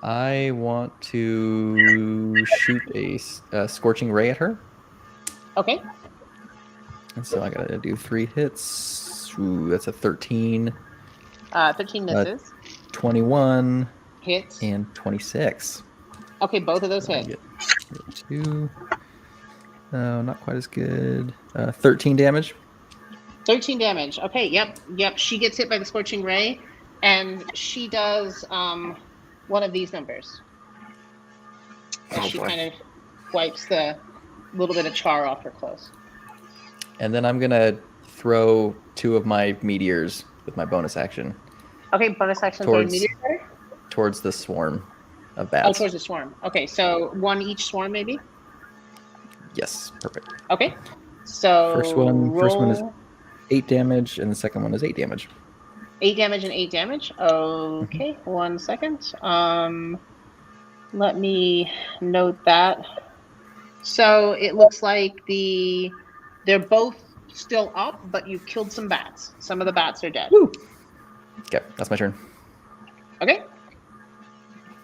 I want to shoot a scorching ray at her.
Okay.
And so I gotta do 3 hits. Ooh, that's a 13.
13 misses.
21.
Hits.
And 26.
Okay, both of those hit.
Get 2. No, not quite as good. 13 damage.
13 damage. Okay, yep. She gets hit by the scorching ray, and she does one of these numbers. As she kind of wipes the little bit of char off her clothes.
And then I'm gonna throw 2 of my meteors with my bonus action.
Okay, bonus action for meteor.
Towards the swarm of bats.
Oh, towards the swarm. Okay, so 1 each swarm, maybe.
Yes, perfect.
Okay, so
first one is 8 damage, and the second one is 8 damage.
8 damage and 8 damage. Okay, 1 second. Let me note that. So it looks like they're both still up, but you've killed some bats. Some of the bats are dead.
Woo! Okay, that's my turn.
Okay.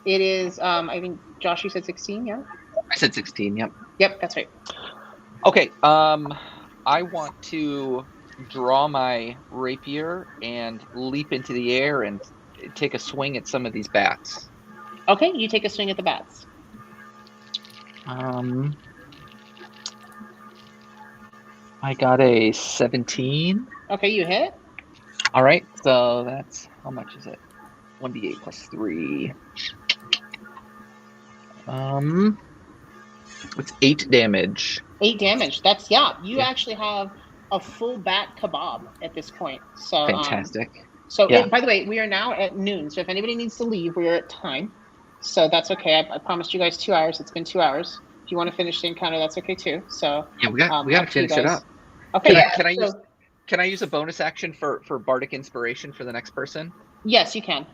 It is, I think, Josh, you said 16, yeah?
I said 16, yep.
Yep, that's right.
Okay, I want to draw my rapier and leap into the air and take a swing at some of these bats.
Okay, you take a swing at the bats.
I got a 17.
Okay, you hit.
All right, so that's, how much is it? 1d8 plus 3. It's 8 damage.
8 damage. That's You
Yeah.
actually have a full bat kebab at this point. So
Fantastic.
So by the way, we are now at noon. So if anybody needs to leave, we are at time. So that's okay. I promised you guys 2 hours. It's been 2 hours. If you want to finish the encounter, that's okay too. So
Yeah, we got to finish it up.
Okay.
Can I use a bonus action for Bardic Inspiration for the next person?
Yes, you can.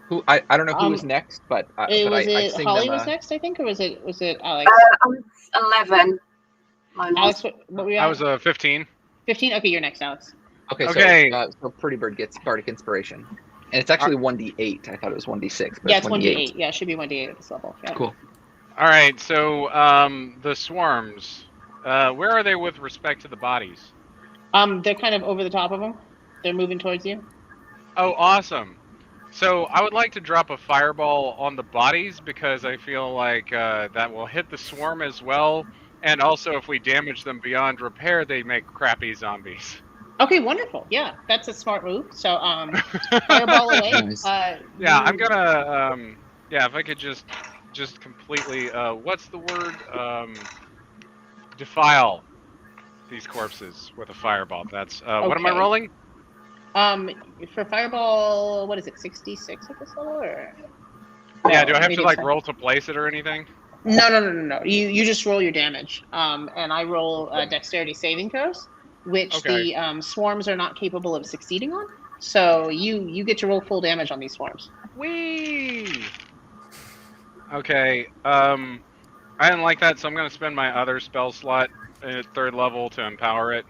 Who I don't know who was next, but I sing
Holly
them,
was next, I think, or was it Alex?
I was 11.
Alex, what were you at?
I was 15.
15. Okay, you're next, Alex.
Okay. So Pretty Bird gets Bardic Inspiration, and it's actually 1d8. I thought it was 1d6, but
yeah, it's 1d8. Yeah, it should be 1d8 at this level. Yeah.
Cool.
All right, so the swarms, where are they with respect to the bodies?
They're kind of over the top of them. They're moving towards you.
Oh, awesome. So I would like to drop a fireball on the bodies because I feel like that will hit the swarm as well. And also, if we damage them beyond repair, they make crappy zombies.
Okay, wonderful. Yeah, that's a smart move. So, fireball away.
Nice.
I'm gonna. If I could just completely. What's the word? Defile these corpses with a fireball. That's what am I
Okay.
rolling?
For fireball, what is it? 66 at this level, or?
Yeah. Do I have
maybe
to
it's
roll to place it or anything?
No. You just roll your damage. And I roll dexterity saving throws, which
Okay.
the swarms are not capable of succeeding on. So you get to roll full damage on these swarms.
Whee! Okay. I didn't like that, so I'm gonna spend my other spell slot at 3rd level to empower it.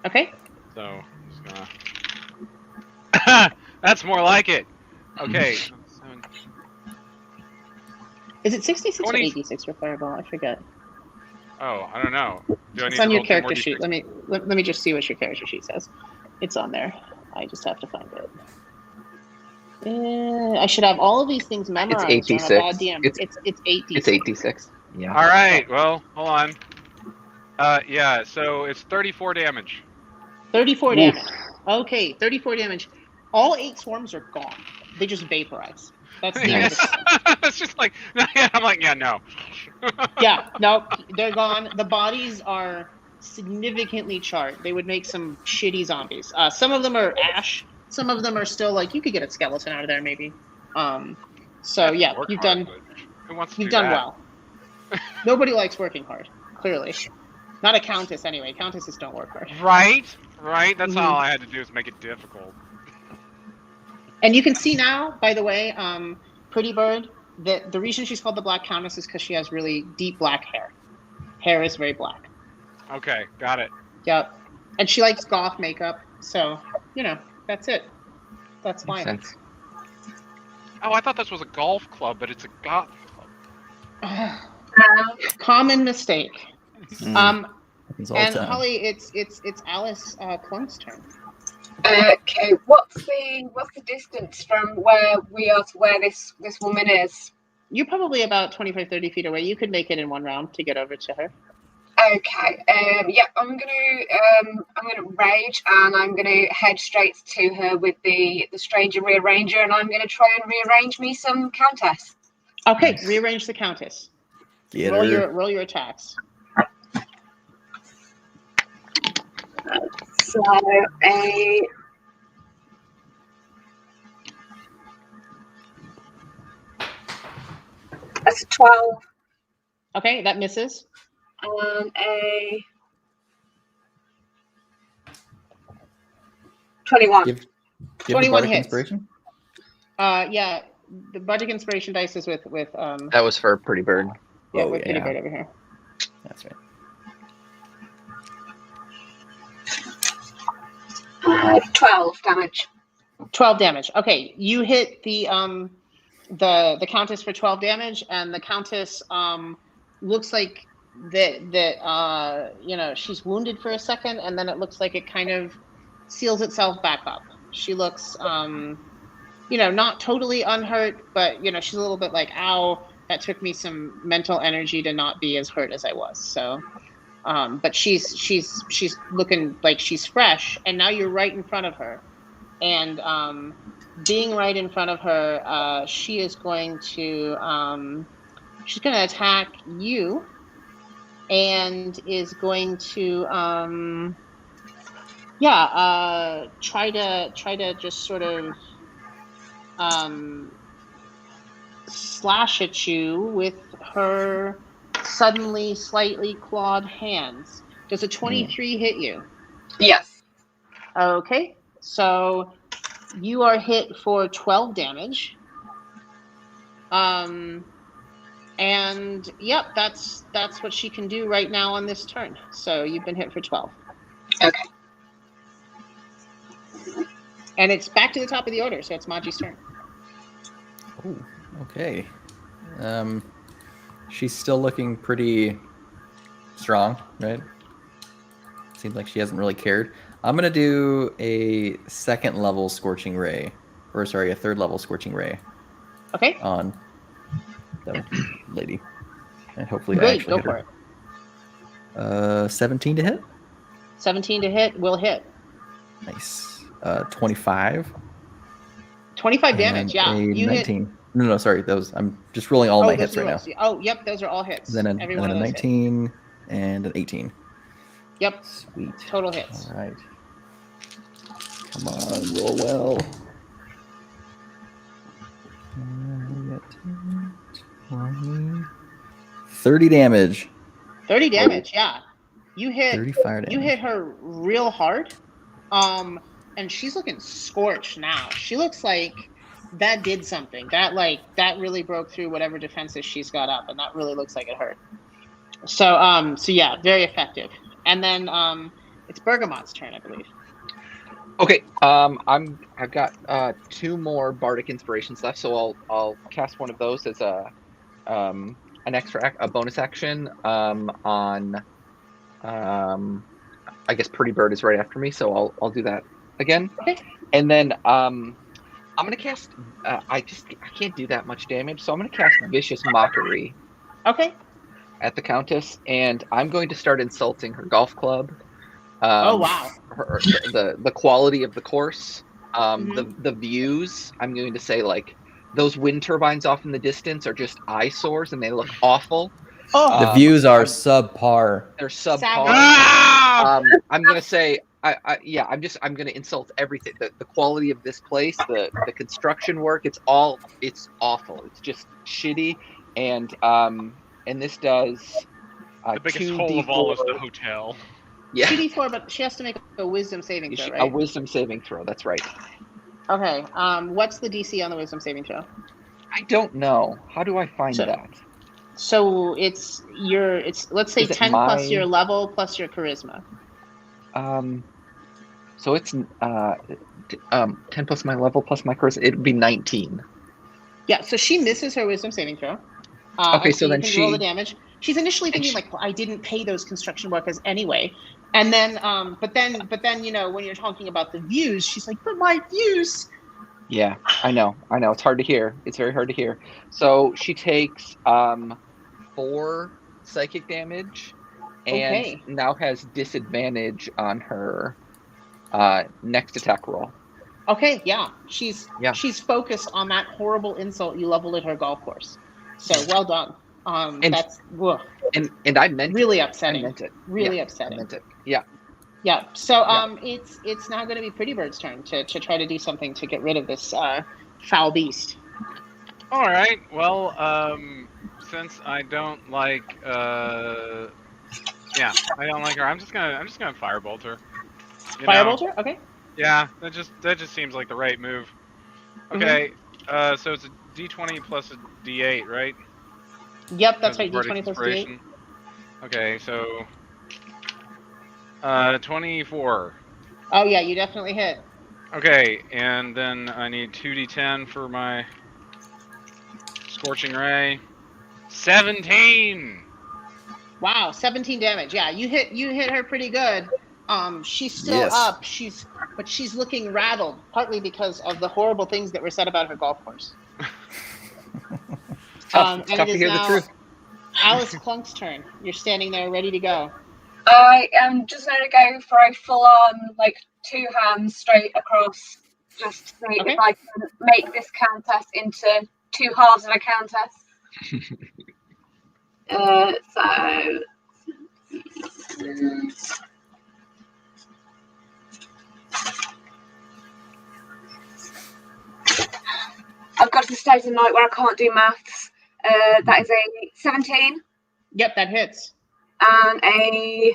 Okay.
So I'm just gonna. That's more like it. Okay.
Is it 66 or
20
86 for fireball? I forget.
Oh, I don't know. Do I need
It's
to
on your
roll 2 more
character sheet.
D6?
Let me just see what your character sheet says. It's on there. I just have to find it. I should have all of these things memorized.
It's
or I'm a bad
8d6.
DM. It's 8d6.
It's 8d6. Yeah.
All right. Well, hold on. So it's 34 damage.
34
Oof.
damage. Okay, 34 damage. All 8 swarms are gone. They just vaporize. That's the end of it.
It's just like I'm like, yeah, no.
Yeah, no, they're gone. The bodies are significantly charred. They would make some shitty zombies. Some of them are ash. Some of them are still like you could get a skeleton out of there maybe. So yeah,
Work
you've
hard,
done
but who wants to
you've
do
done
that?
well. Nobody likes working hard. Clearly, not a countess anyway. Countesses don't work hard.
Right. That's
Mhm.
all I had to do is make it difficult.
And you can see now, by the way, Pretty Bird, that the reason she's called the Black Countess is because she has really deep black hair. Hair is very black.
Okay, got it.
Yep. And she likes goth makeup, so, that's it. That's
Makes
fine.
sense.
Oh, I thought this was a golf club, but it's a goth club.
Common mistake.
Happens all the
And
time.
Holly, it's Alice Clunk's turn.
Okay, what's the distance from where we are to where this woman is?
You're probably about 25, 30 feet away. You could make it in one round to get over to her.
Okay, I'm gonna rage and I'm gonna head straight to her with the stranger rearranger, and I'm gonna try and rearrange me some countess.
Okay,
Nice.
rearrange the Countess.
Get
Roll
her.
your attacks.
So that's a 12
Okay, that misses.
and a 21.
Give
21
Bardic
hits.
Inspiration.
Yeah, the Bardic Inspiration dice is with
That was for Pretty Bird.
with Pretty
yeah.
Bird over here.
That's right.
12 damage.
12 damage. Okay, you hit the Countess for 12 damage, and the Countess looks like that she's wounded for a second, and then it looks like it kind of seals itself back up. She looks not totally unhurt, but she's a little bit like, ow, that took me some mental energy to not be as hurt as I was. So but she's looking like she's fresh, and now you're right in front of her. And being right in front of her, she is going to she's going to attack you, and is going to try to just sort of slash at you with her suddenly slightly clawed hands. Does a 23 hit you?
Yes.
Okay, so you are hit for 12 damage. And yep, that's what she can do right now on this turn. So you've been hit for 12.
Okay.
And it's back to the top of the order, so it's Maji's turn.
Oh, okay. She's still looking pretty strong, right? Seems like she hasn't really cared. I'm gonna do a second level Scorching Ray, or sorry, a third level Scorching Ray
Okay,
on the lady, and hopefully I
great,
actually
go
hit
for
her.
it.
17 to hit.
17 to hit will hit.
Nice. 25.
25 damage,
and
yeah.
A
You
19.
hit.
No, sorry. Those I'm just rolling all my
those
hits
are
right now.
rolls. Oh, yep, those are all hits.
Then
Every
a
one of those
19
hits.
and an 18.
Yep,
Sweet.
total hits.
All right. Come on, roll well. 20, 30 damage.
30 damage, yeah. You
30 fire damage.
You hit her real hard. And she's looking scorched now. She looks like that did something. That really broke through whatever defenses she's got up, and that really looks like it hurt. So yeah, very effective. And then it's Bergamot's turn, I believe.
Okay, I've got 2 more Bardic Inspirations left, so I'll cast one of those as an a bonus action on I guess Pretty Bird is right after me, so I'll do that again.
Okay.
And then I'm gonna cast I can't do that much damage, so I'm gonna cast Vicious Mockery.
Okay.
At the Countess, and I'm going to start insulting her golf club.
Oh wow.
The quality of the course,
Mm-hmm.
the views. I'm going to say like those wind turbines off in the distance are just eyesores and they look awful.
Oh,
The views are subpar.
They're subpar.
Ah!
I'm gonna say I'm gonna insult everything. The quality of this place, the construction work, it's awful. It's just shitty, and this does
The biggest
2d4.
hole of all is the hotel.
Yeah,
2d4, but she has to make a wisdom saving throw,
a
right?
wisdom saving throw. That's right.
Okay. What's the DC on the wisdom saving throw?
I don't know. How do I find that?
So it's let's say
Is it
10 plus your level plus your charisma.
So it's 10 plus my level plus my charisma. It'd be 19.
Yeah. So she misses her wisdom saving throw.
Okay,
and
so then
you can roll the damage. She's initially thinking like, well, I didn't pay those construction workers anyway. And then, but then, when you're talking about the views, she's like, but my views.
Yeah, I know. It's hard to hear. It's very hard to hear. So she takes 4 psychic damage, and now has disadvantage on her next attack roll.
Okay, yeah. She's focused on that horrible insult you leveled at her golf course. So well done. That's
and I meant
really
it.
upsetting.
I meant it.
Really upsetting.
I meant it. Yeah.
Yeah. So it's now going to be Pretty Bird's turn to try to do something to get rid of this foul beast.
All right. Well, since I don't like, I don't like her. I'm just gonna firebolt her.
Firebolt her? Okay.
Yeah, that just seems like the right move. Okay. So it's a D20 plus a D8, right?
Yep, that's right.
Bardic
D20 plus
Inspiration.
D8.
Okay, so 24.
Oh yeah, you definitely hit.
Okay, and then I need 2d10 for my Scorching Ray. 17.
Wow, 17 damage. Yeah, you hit her pretty good. She's still up. She's looking rattled, partly because of the horrible things that were said about her golf course.
Tough to hear the truth.
Alice Clunk's turn. You're standing there ready to go.
I am just going to go for a full-on, 2 hands straight across just to see
Okay.
if I can make this countess into 2 halves of a countess. So. I've got to the stage of the night where I can't do maths. That is a 17
Yep, that hits.
and a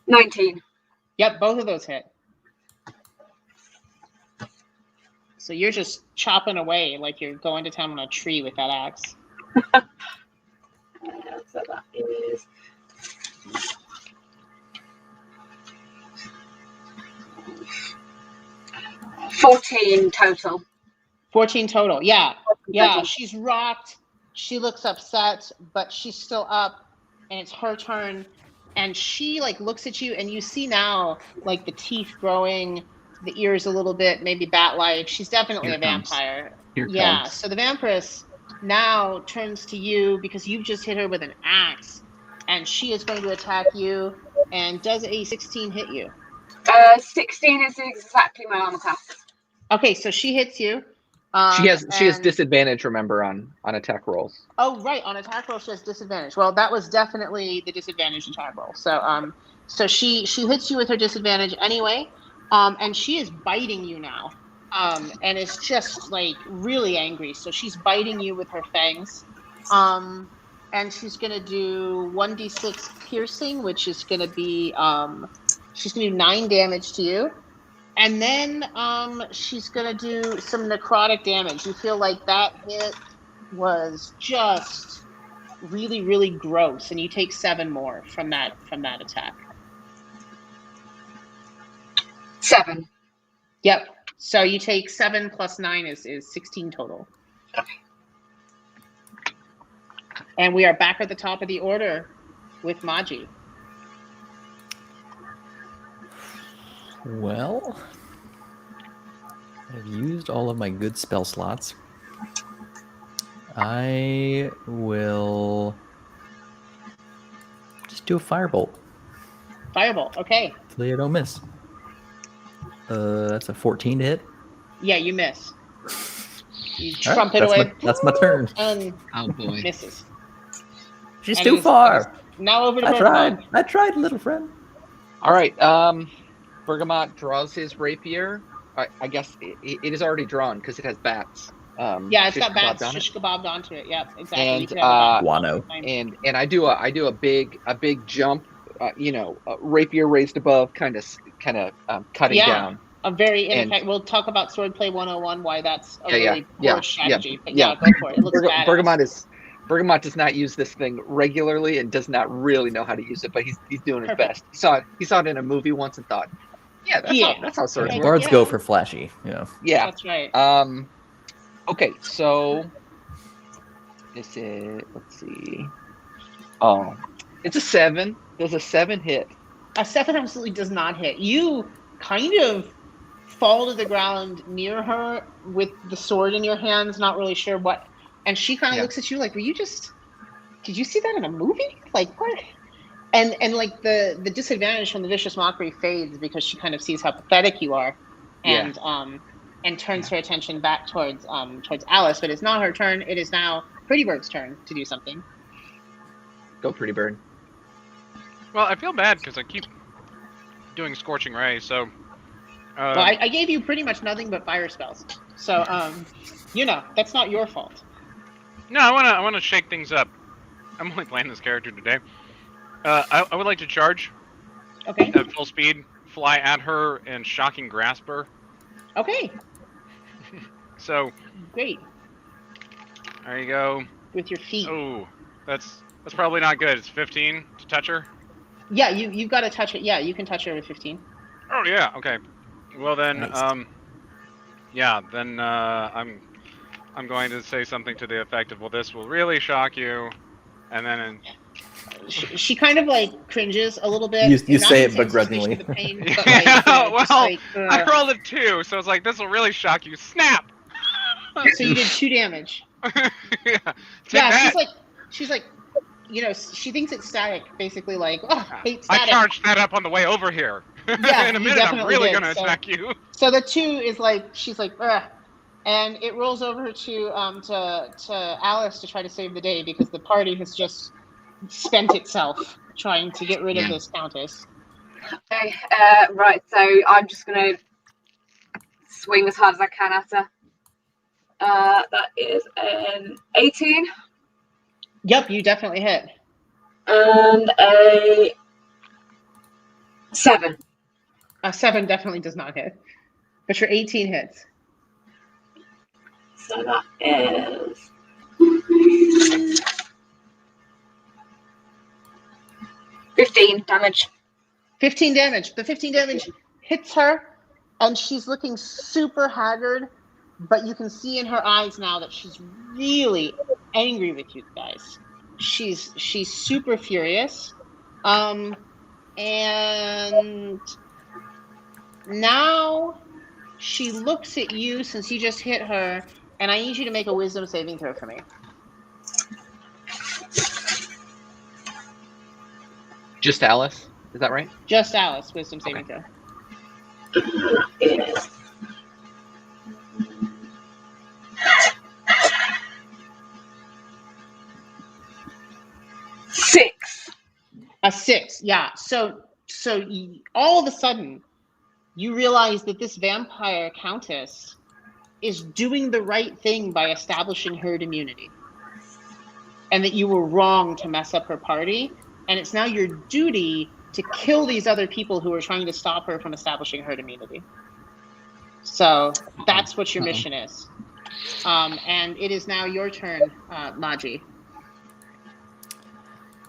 19.
Yep, both of those hit. So you're just chopping away like you're going to town on a tree with that axe.
So that is 14 total.
14 total. Yeah.
14
Yeah,
total.
she's rocked. She looks upset, but she's still up, and it's her turn. And she like looks at you, and you see now like the teeth growing, the ears a little bit, maybe bat-like. She's definitely
Here
a
comes.
vampire.
Here
Yeah.
comes.
So the vampiress now turns to you because you've just hit her with an axe, and she is going to attack you. And does a 16 hit you?
16 is exactly my armor class.
Okay, so she hits you.
She has
and-
disadvantage, remember, on attack rolls.
Oh, right. On attack roll, she has disadvantage. Well, that was definitely the disadvantage attack roll. So, so she hits you with her disadvantage anyway, and she is biting you now, and is just like really angry. So she's biting you with her fangs, and she's gonna do 1d6 piercing, which is gonna be she's gonna do 9 damage to you. And then she's going to do some necrotic damage. You feel like that hit was just really, really gross. And you take 7 more from that attack.
7.
Yep. So you take 7 plus 9 is 16 total.
Okay.
And we are back at the top of the order with Maji.
Well, I've used all of my good spell slots. I will just do a firebolt.
Firebolt. Okay.
Hopefully I don't miss. That's a 14 to hit.
Yeah, you miss. You
All right,
trump it
that's
away.
that's my turn.
And
Oh boy.
misses.
She's
And
too
it is-
far.
Now over to
I
Bergman.
tried. I tried, little friend.
All right. Bergamot draws his rapier. I guess it is already drawn because it has bats.
Yeah, it's got
shish
bats
kebabbed on it.
shish kebabbed onto it. Yep, exactly. You
And
could have a bat
Guano.
time.
And I do a big jump. Rapier raised above, kind of cutting
Yeah.
down.
A very
and-
ineffective. We'll talk about Swordplay 101, why that's a
Yeah,
really
yeah,
poor
yeah,
strategy. But
yeah.
yeah, go for it. It looks badass.
Bergamot does not use this thing regularly and does not really know how to use it, but he's doing his
Perfect.
best. He saw it in a movie once and thought, yeah, that's how swords
Okay.
work.
Bards
Yeah.
go for flashy. Yeah.
Yeah.
That's right.
Okay, so this is, let's see. Oh, it's a 7. Does a 7 hit?
A 7 absolutely does not hit. You kind of fall to the ground near her with the sword in your hands, not really sure what. And she kind of
Yeah.
looks at you like, did you see that in a movie? Like, what? And like the disadvantage from the vicious mockery fades because she kind of sees how pathetic you are, and turns her attention back towards Alice. But it's not her turn. It is now Pretty Bird's turn to do something.
Go, Pretty Bird.
Well, I feel bad because I keep doing Scorching Ray, so...
Well, I gave you pretty much nothing but fire spells, so that's not your fault.
No, I wanna shake things up. I'm only playing this character today. I would like to charge
Okay.
at full speed, fly at her, and shocking grasp her.
Okay.
So
Great.
there you go.
With your feet.
Oh, that's probably not good. It's 15 to touch her.
Yeah, you've got to touch it. Yeah, you can touch her with 15.
Oh yeah, okay. Well then,
Nice.
I'm going to say something to the effect of, well, this will really shock you, and then.
She kind of like cringes a little bit.
You
not
say
in
it begrudgingly.
anticipation of the pain, but, like, just
Well,
like,
I rolled a 2, so it's like, this will really shock you. Snap!
so you did 2 damage.
Yeah, take
Yeah,
that.
she's like, she thinks it's static, basically like, oh, I hate
I
static.
charged that up on the way over here.
Yeah,
In a
you
minute, I'm
definitely
really
did.
gonna
So-
attack you.
So the 2 is like, she's like, ugh. And it rolls over to Alice to try to save the day because the party has just spent itself trying to get rid of this countess.
Okay, right, so I'm just going to swing as hard as I can at her. That is an 18
Yep, you definitely hit.
and a 7.
A 7 definitely does not hit, but your 18 hits.
So that is 15 damage.
15 damage. The 15 damage hits her, and she's looking super haggard, but you can see in her eyes now that she's really angry with you guys. She's super furious. And now she looks at you since you just hit her, and I need you to make a wisdom saving throw for me.
Just Alice, is that right?
Just Alice, wisdom saving throw.
Yes.
A 6, yeah. So all of a sudden, you realize that this vampire countess is doing the right thing by establishing herd immunity, and that you were wrong to mess up her party, and it's now your duty to kill these other people who are trying to stop her from establishing herd immunity. So that's what your mission is. And it is now your turn, Maji.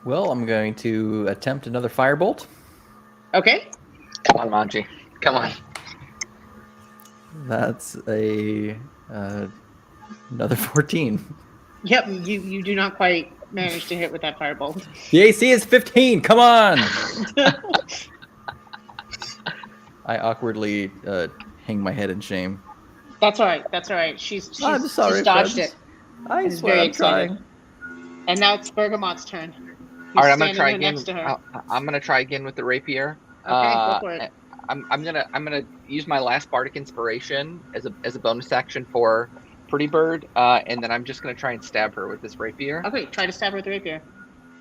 Well, I'm going to attempt another firebolt.
Okay.
Come on, Manji. Come on.
That's a another 14.
Yep, you do not quite manage to hit with that firebolt.
The AC is 15. Come on. I awkwardly hang my head in shame.
That's all right. That's all right. She's
I'm sorry,
she's dodged
friends.
it.
I
Is
swear
very
I'm
excited.
trying.
And now it's Bergamot's turn.
All right, I'm gonna
standing
try
here
again.
next to her.
I'm gonna try again with the rapier.
Okay, go for it.
I'm gonna use my last Bardic Inspiration as a bonus action for Pretty Bird, and then I'm just gonna try and stab her with this rapier.
Okay, try to stab her with the rapier.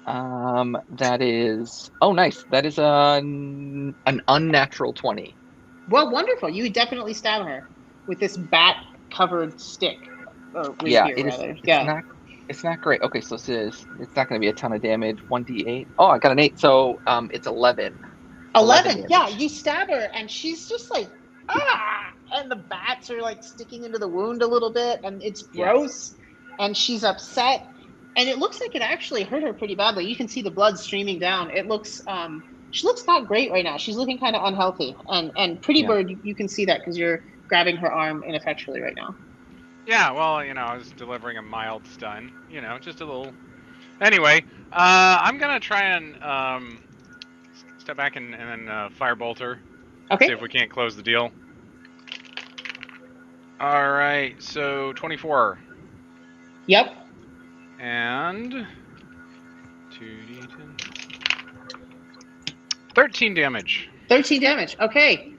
That is nice. That is an unnatural 20.
Well, wonderful. You definitely stab her with this bat-covered stick. Or rapier,
Yeah, it is.
rather.
Yeah. It's not great. Okay, so it's not going to be a ton of damage. 1d8. Oh, I got an 8, so it's 11.
11. Yeah, you stab her, and she's just like, ah! And the bats are like sticking into the wound a little bit, and it's gross. Yeah. And she's upset, and it looks like it actually hurt her pretty badly. You can see the blood streaming down. It looks, she looks not great right now. She's looking kind of unhealthy. And Pretty Bird, you can see that because you're grabbing her arm ineffectually right now.
Yeah, well, I was delivering a mild stun. Just a little. Anyway, I'm gonna try and step back and then firebolt her.
Okay.
See if we can't close the deal. All right, so 24.
Yep.
And 2d10. 13 damage.
13 damage. Okay.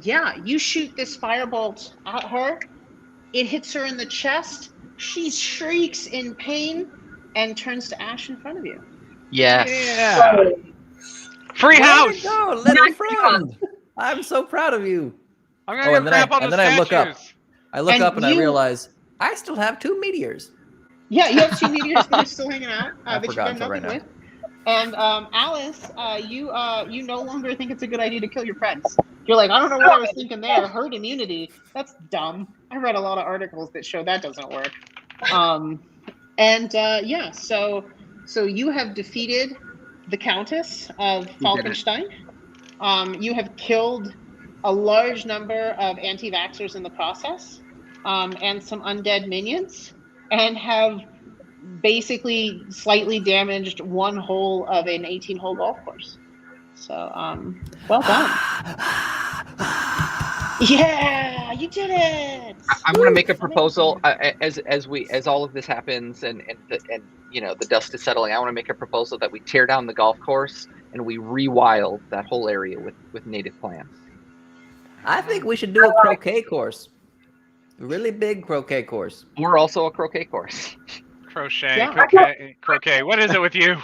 Yeah, you shoot this firebolt at her. It hits her in the chest. She shrieks in pain and turns to ash in front of you.
Yes.
Yeah. Free house.
Go, little friend. I'm so proud of you.
I'm gonna go grab all the
I look up.
statues.
I look up and I realize I still have 2 meteors.
Yeah, you have 2 meteors that are still hanging out that you've done
right
nothing
now.
with. And Alice, you no longer think it's a good idea to kill your friends. You're like, I don't know what I was thinking there. Herd immunity. That's dumb. I read a lot of articles that show that doesn't work. Yeah, so you have defeated the Countess of Falkenstein. You have killed a large number of anti-vaxxers in the process, and some undead minions, and have basically slightly damaged 1 hole of an 18-hole golf course. So, well done. Yeah, you did it.
I'm going to make a proposal as all of this happens and the dust is settling. I want to make a proposal that we tear down the golf course and we rewild that whole area with native plants.
I think we should do a croquet course. A really big croquet course.
Or also a croquet course.
Crochet,
Yeah.
croquet. What is it with you?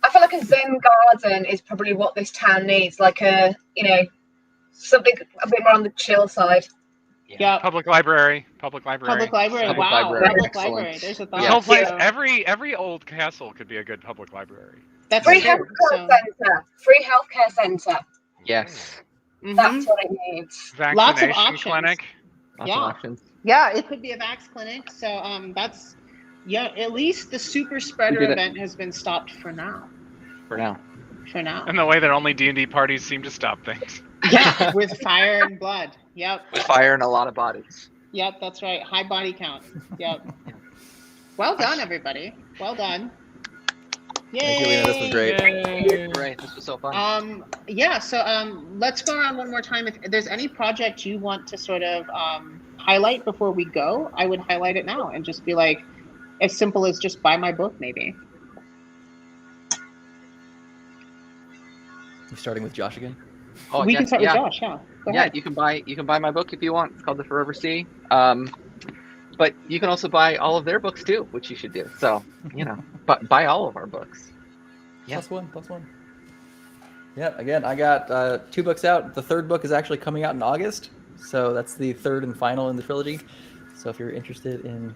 I feel like a Zen garden is probably what this town needs, like a, something a bit more on the chill side.
Yeah.
Public library. Public library.
Public library.
Public
wow.
library,
Public
excellent.
library. There's a thought.
This whole place,
So,
every old castle could be a good public library.
that's
Free
true.
healthcare centre. Free healthcare centre.
Yes.
Mhm.
That's what it needs.
Lots of
Vaccination
options.
clinic.
Lots
Yeah.
of options.
Yeah, it could be a Vax clinic. So that's at least the super spreader
did it.
event has been stopped for now.
For now.
For now.
And the way that only D&D parties seem to stop things.
Yeah, with fire and blood. Yep.
With fire and a lot of bodies.
Yep, that's right. High body count. Yep. Well done, everybody. Well done. Yay!
Thank you, Alina. This was great.
Great. This was so fun.
Yeah, so let's go around one more time. If there's any project you want to sort of highlight before we go, I would highlight it now and just be like, as simple as just buy my book, maybe.
You starting with Josh again?
Oh,
We
yes,
can start
yeah.
with Josh, yeah. Go
Yeah,
ahead.
you can buy my book if you want. It's called The Forever Sea. But you can also buy all of their books too, which you should do. So, but buy all of our books. Yeah.
Plus one. Yeah, again, I got 2 books out. The 3rd book is actually coming out in August. So that's the 3rd and final in the trilogy. So if you're interested in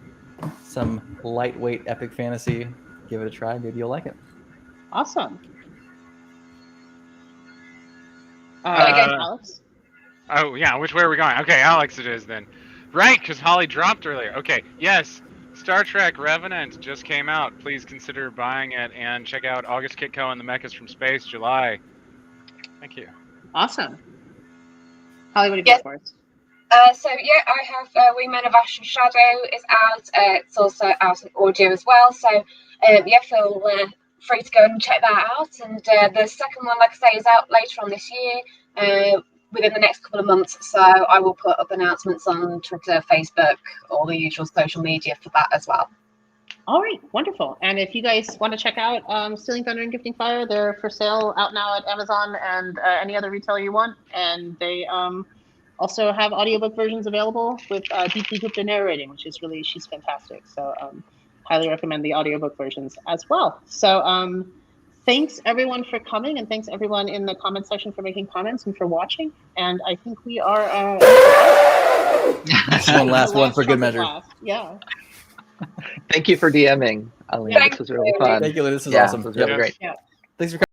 some lightweight epic fantasy, give it a try. Maybe you'll like it.
Awesome.
Uh,
Alex?
Oh, yeah, which way are we going? Okay, Alex it is then. Right, because Holly dropped earlier. Okay, yes, Star Trek Revenant just came out. Please consider buying it and check out August Kitco and the Mechas from Space, July. Thank you.
Awesome. Holly, what do you
Yes.
got for us?
So yeah, I have We Men of Ash and Shadow is out. It's also out in audio as well. So yeah, feel free to go and check that out. And the second one, like I say, is out later on this year, within the next couple of months. So I will put up announcements on Twitter, Facebook, all the usual social media for that as well.
All right, wonderful. And if you guys want to check out Stealing Thunder and Gifting Fire, they're for sale out now at Amazon and any other retailer you want. And they also have audiobook versions available with Deeply Gupta narrating, which is really, she's fantastic. So highly recommend the audiobook versions as well. So thanks everyone for coming, and thanks everyone in the comment section for making comments and for watching. And I think we are
One last one for good measure.
Yeah.
Thank you for DMing, Alina. This was really fun.
Thank you, Lynn. This is
Yeah,
awesome.
It was really
Yes.
great.
Yeah.
Thanks for coming.